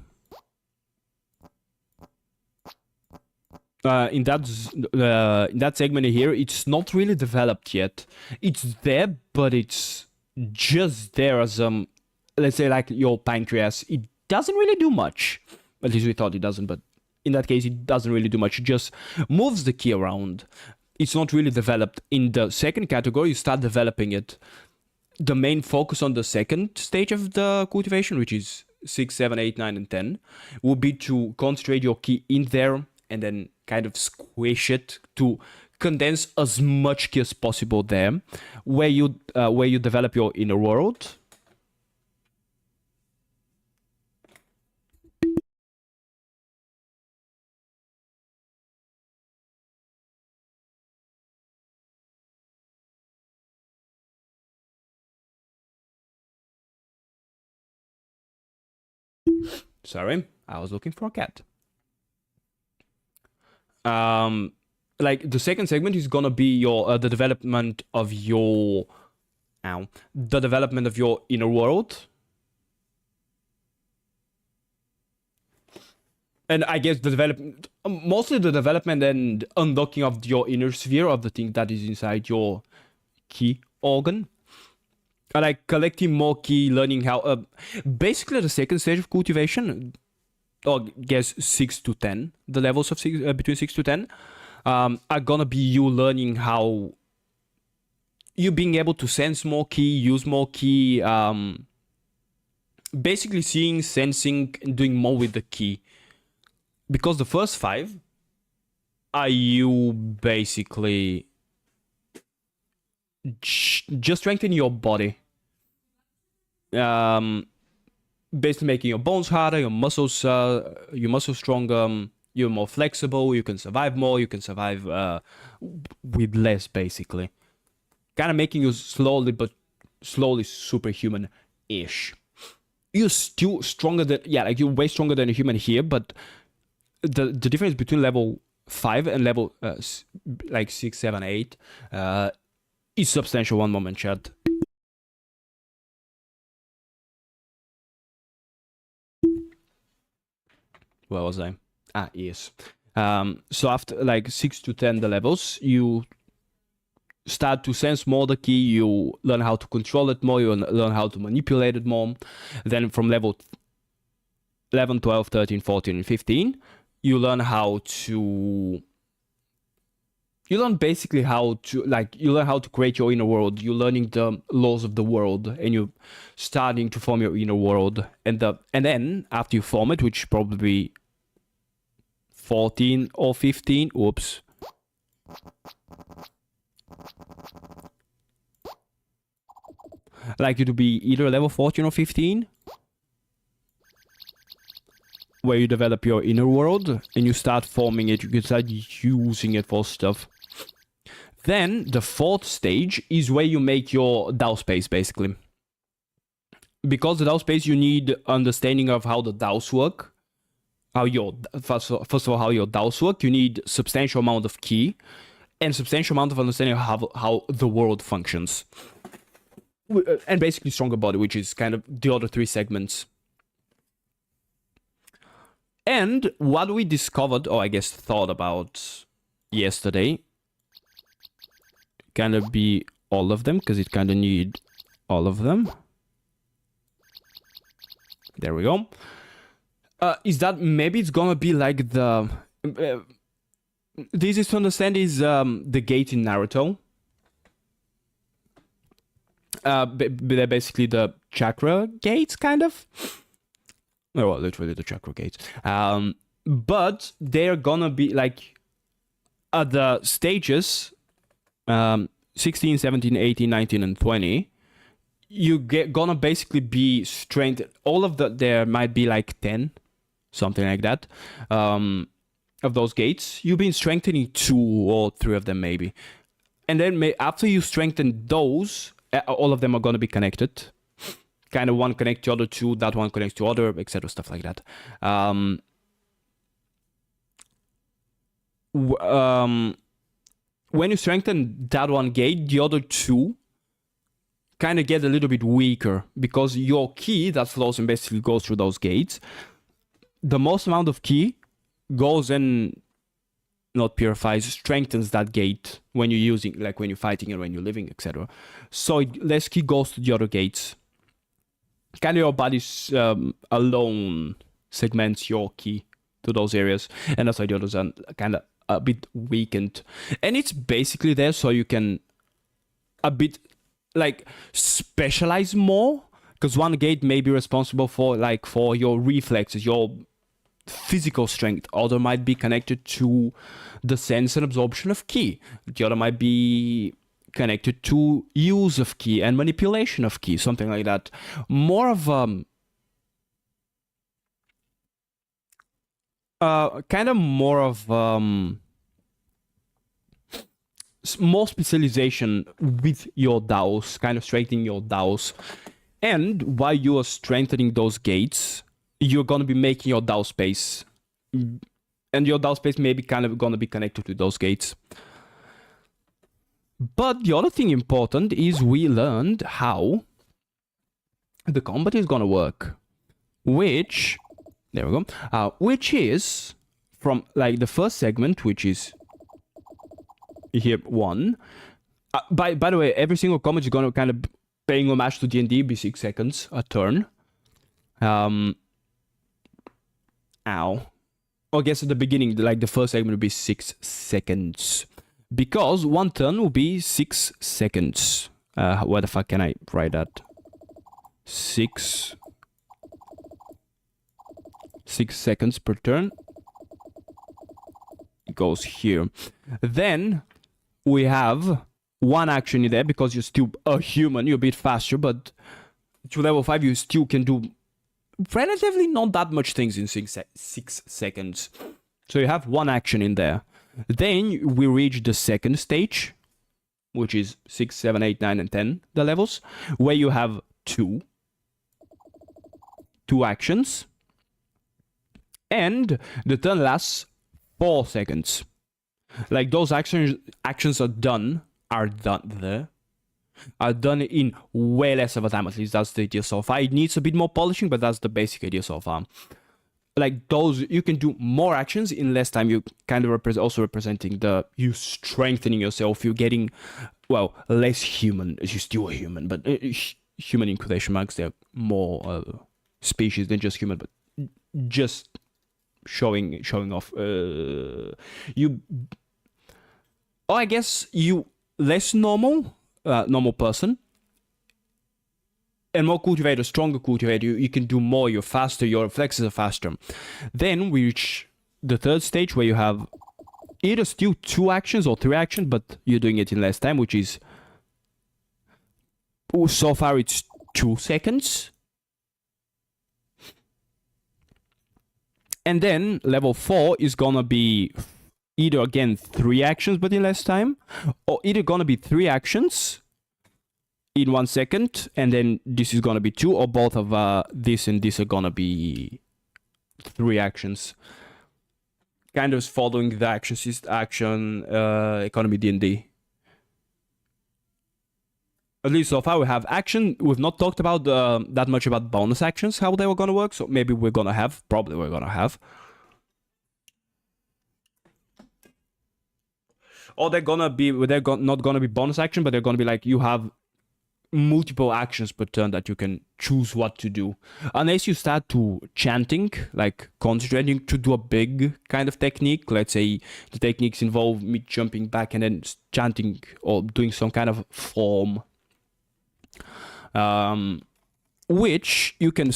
in that segment here, it's not really developed yet. It's there, but it's just there as let's say like your pancreas. It doesn't really do much. At least we thought it doesn't, but in that case, it doesn't really do much. It just moves the key around. It's not really developed. In the second category, you start developing it. The main focus on the second stage of the cultivation, which is 6, 7, 8, 9, and 10, will be to concentrate your key in there and then kind of squish it to condense as much key as possible there, where you develop your inner world. Sorry, I was looking for a cat. Like the second segment is gonna be your the development of your inner world. And I guess the development, mostly the development and unlocking of your inner sphere of the thing that is inside your key organ. I like collecting more key, learning how. Basically, the second stage of cultivation, or I guess 6 to 10, the levels of between 6 to 10, are gonna be you learning how. You being able to sense more key, use more key, basically seeing, sensing, and doing more with the key. Because the first 5 are you basically just strengthening your body. Basically making your bones harder, your muscles stronger, you're more flexible, you can survive more, you can survive with less, basically. Kind of making you slowly superhuman-ish. You're still stronger than, like you're way stronger than a human here, but the difference between level 5 and level like 6, 7, 8 is substantial. One moment, chat. Where was I? Yes. So after like 6 to 10 the levels, you start to sense more the key, you learn how to control it more, you learn how to manipulate it more. Then from level 11, 12, 13, 14, and 15, you learn how to... You learn basically how to, like, you learn how to create your inner world. You're learning the laws of the world, and you're starting to form your inner world. And then, after you form it, which probably 14 or 15, whoops. Like, it to be either level 14 or 15, where you develop your inner world, and you start forming it, you can start using it for stuff. Then, the fourth stage is where you make your DAO space, basically. Because the DAO space, you need understanding of how the DAOs work. First of all, how your DAOs work. You need substantial amount of key, and substantial amount of understanding of how the world functions. And basically stronger body, which is kind of the other three segments. And what we discovered, or I guess thought about yesterday, kind of be all of them, because it kind of need all of them. There we go. Is that maybe it's gonna be like the... this is to understand is the gate in Naruto. They're basically the chakra gates, kind of. Well, literally the chakra gates. But they're gonna be like at the stages 16, 17, 18, 19, and 20. You gonna basically be strengthened. All of there might be like 10, something like that, of those gates. You've been strengthening 2 or 3 of them maybe. And then after you strengthen those, all of them are gonna be connected. Kind of one connect to other 2, that one connects to other, etc. Stuff like that. When you strengthen that one gate, the other 2 kind of get a little bit weaker, because your key that flows and basically goes through those gates, the most amount of key goes and not purifies, strengthens that gate when you're using, like when you're fighting and when you're living, etc. So less key goes to the other gates. Kind of your body's alone segments your key to those areas, and that's why the others are kind of a bit weakened. And it's basically there so you can a bit like specialize more, because one gate may be responsible for your reflexes, your physical strength. Other might be connected to the sense and absorption of ki. The other might be connected to use of ki and manipulation of ki, something like that. More of kind of more of more specialization with your DAOs, kind of strengthening your DAOs. And while you are strengthening those gates, you're going to be making your DAO space. And your DAO space may be kind of going to be connected to those gates. But the other thing important is we learned how the combat is going to work. Which, there we go, which is from like the first segment, which is here 1. By the way, every single combat is going to kind of paying homage to D&D, be 6 seconds a turn. Ow. I guess at the beginning, like the first segment will be 6 seconds. Because 1 turn will be 6 seconds. Where the fuck can I write that? 6 seconds per turn. It goes here. Then we have 1 action in there, because you're still a human, you're a bit faster, but to level 5 you still can do relatively not that much things in 6 seconds. So you have 1 action in there. Then we reach the second stage, which is 6, 7, 8, 9, and 10, the levels, where you have 2 actions. And the turn lasts 4 seconds. Like those actions are done in way less of a time. At least that's the idea so far. It needs a bit more polishing, but that's the basic idea so far. like those, you can do more actions in less time. You kind of also representing you strengthening yourself. You're getting, well, less human. You're still a human, but human in quotation marks. They're more species than just human, but just showing off. I guess you less normal person. And more cultivator, stronger cultivator, you can do more, you're faster, your reflexes are faster. Then we reach the third stage where you have either still 2 actions or 3 actions, but you're doing it in less time, which is, so far it's 2 seconds. And then level 4 is gonna be either again 3 actions but in less time, or either gonna be 3 actions in 1 second, and then this is gonna be 2, or both of this and this are gonna be 3 actions. Kind of following the action economy D&D. At least so far we have action. We've not talked about that much about bonus actions, how they were gonna work. So maybe we're gonna have. Or they're gonna be. Not gonna be bonus action, but they're gonna be like you have multiple actions per turn that you can choose what to do, unless you start to chanting, like concentrating to do a big kind of technique. Let's say the techniques involve me jumping back and then chanting or doing some kind of form, which you can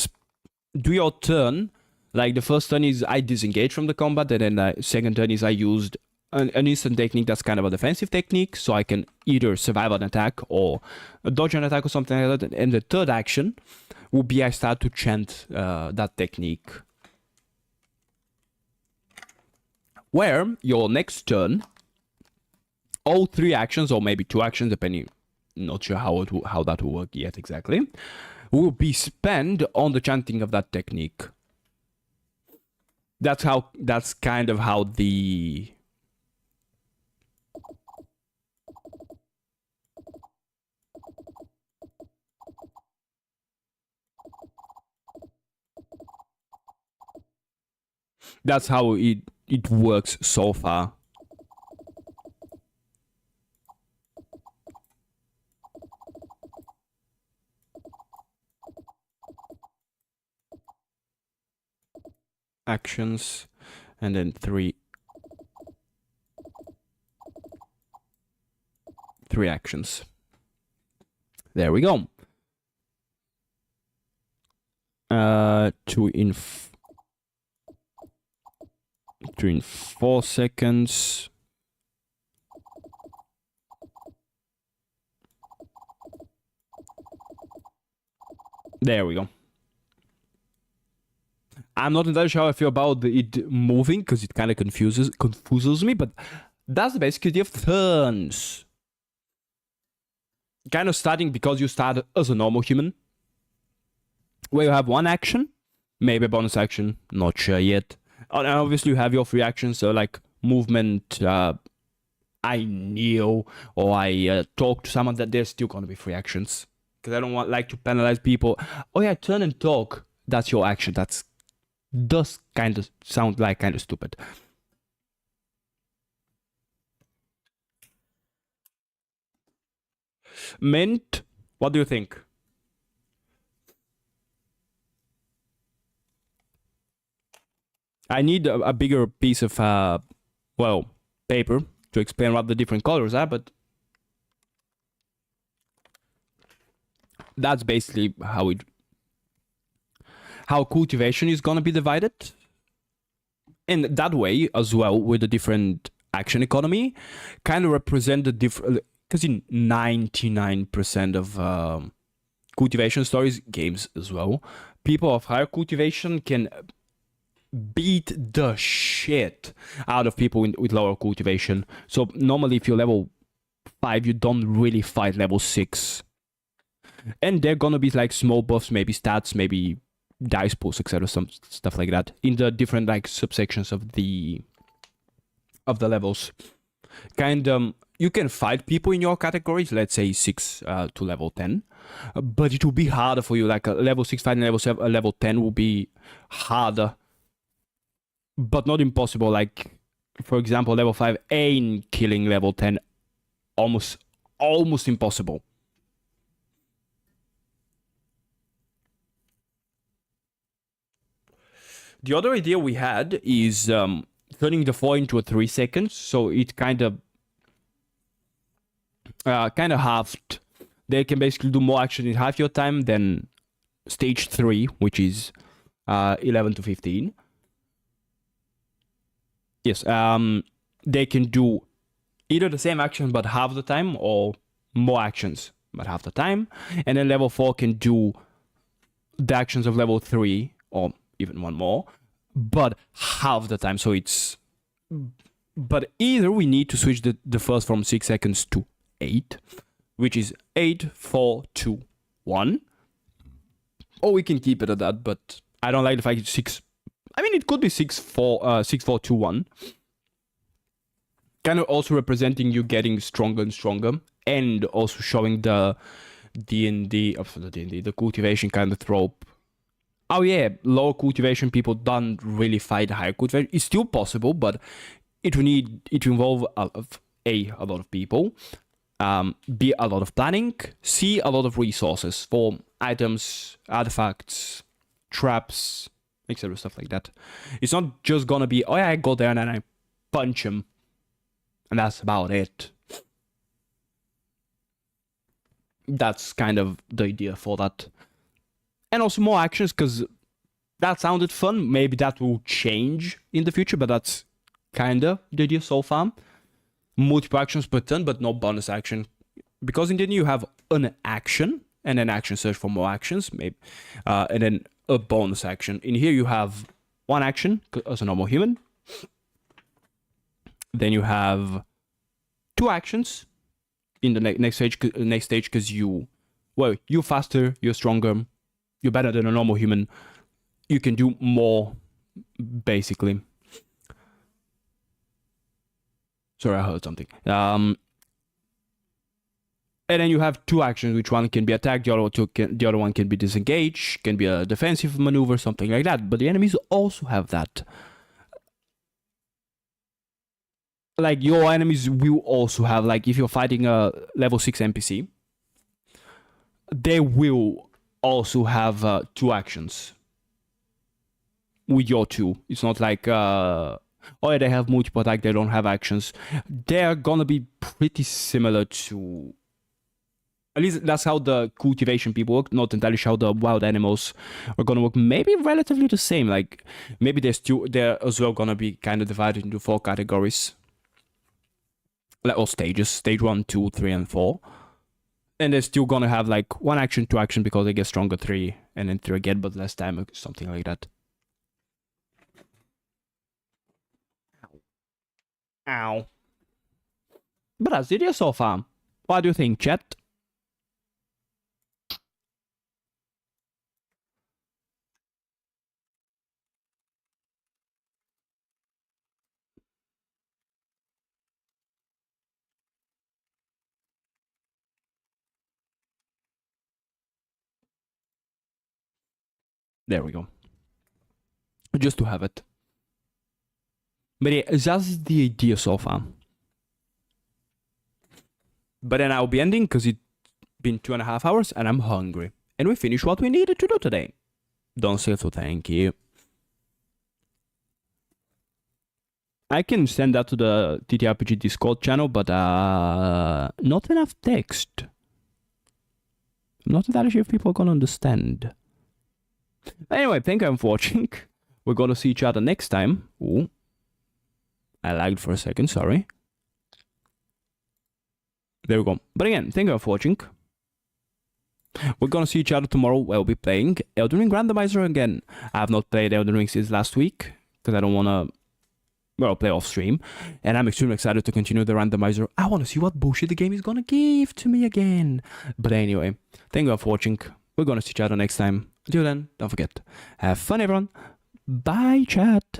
do your turn. Like the first turn is I disengage from the combat, and then the second turn is I used an instant technique that's kind of a defensive technique, so I can either survive an attack or dodge an attack or something like that. And the third action will be I start to chant that technique. Where your next turn, all 3 actions, or maybe 2 actions, depending, not sure how that will work yet exactly, will be spent on the chanting of that technique. That's kind of how the that's how it works so far. Actions, and then 3 actions. There we go. 2 in 4 seconds. There we go. I'm not entirely sure how I feel about it moving, because it kind of confuses me, but that's basically the turns. Kind of starting because you start as a normal human, where you have 1 action, maybe a bonus action, not sure yet. And obviously you have your 3 actions, so like movement, I kneel, or I talk to someone, that there's still gonna be 3 actions. Because I don't like to penalize people. Oh yeah, turn and talk, that's your action. Does kind of sound like kind of stupid. Mint, what do you think? I need a bigger piece of, paper to explain what the different colors are, but that's basically how cultivation is gonna be divided. And that way, as well, with the different action economy, kind of represent the different, because in 99% of cultivation stories, games as well, people of higher cultivation can beat the shit out of people with lower cultivation. So normally if you're level 5, you don't really fight level 6. And they're gonna be like small buffs, maybe stats, maybe dice pools, etc., some stuff like that in the different like subsections of the levels. You can fight people in your categories, let's say 6 to level 10, but it will be harder for you. Like a level 6 fighting level 10 will be harder but not impossible. Like, for example, level 5 ain't killing level 10. Almost impossible. The other idea we had is turning the 4 into a 3 seconds, so it kind of halved. They can basically do more action in half your time than stage 3, which is 11 to 15. Yes, they can do either the same action but half the time, or more actions but half the time. And then level 4 can do the actions of level 3, or even one more, but half the time. So it's... But either we need to switch the first from 6 seconds to 8, which is 8, 4, 2, 1. Or we can keep it at that, but I don't like the fact it's 6... I mean, it could be 6, 4, 2, 1. Kind of also representing you getting stronger and stronger, and also showing the the cultivation kind of trope. Oh yeah, low cultivation people don't really fight higher cultivation. It's still possible, but it will involve a lot of people, B, a lot of planning, C, a lot of resources for items, artifacts, traps, etc. Stuff like that. It's not just gonna be, oh yeah, I go there and then I punch him, and that's about it. That's kind of the idea for that. And also more actions, because that sounded fun. Maybe that will change in the future, but that's kind of the idea so far. Multiple actions per turn, but no bonus action. Because in the end you have an action, and an action search for more actions, maybe, and then a bonus action. In here you have one action as a normal human. Then you have two actions in the next stage, because you're faster, you're stronger, you're better than a normal human. You can do more, basically. Sorry, I heard something. And then you have two actions, which one can be attack, the other one can be disengage, can be a defensive maneuver, something like that. But the enemies also have that. Like, your enemies will also have, like, if you're fighting a level 6 NPC, they will also have two actions with your two. It's not like, oh yeah, they have multiple attack, they don't have actions. They're gonna be pretty similar to... At least that's how the cultivation people work. Not entirely sure how the wild animals are gonna work. Maybe relatively the same. Like, maybe they're as well gonna be kind of divided into 4 categories. Or stages. Stage 1, 2, 3, and 4. And they're still gonna have like 1 action, 2 action, because they get stronger 3, and then 3 again, but less time, something like that. Ow. But that's the idea so far. What do you think, chat? There we go. Just to have it. But yeah, that's the idea so far. But then I'll be ending because it's been 2.5 hours and I'm hungry. And we finished what we needed to do today. Don't say so, thank you. I can send that to the TTRPG Discord channel, but not enough text. I'm not entirely sure if people are gonna understand. Anyway, thank you for watching. We're gonna see each other next time. Ooh. I lagged for a second, sorry. There we go. But again, thank you for watching. We're gonna see each other tomorrow where we'll be playing Elden Ring Randomizer again. I have not played Elden Ring since last week, because I don't wanna, well, play off stream. And I'm extremely excited to continue the randomizer. I wanna see what bullshit the game is gonna give to me again. But anyway, thank you for watching. We're gonna see each other next time. Until then, don't forget, have fun everyone. Bye, chat.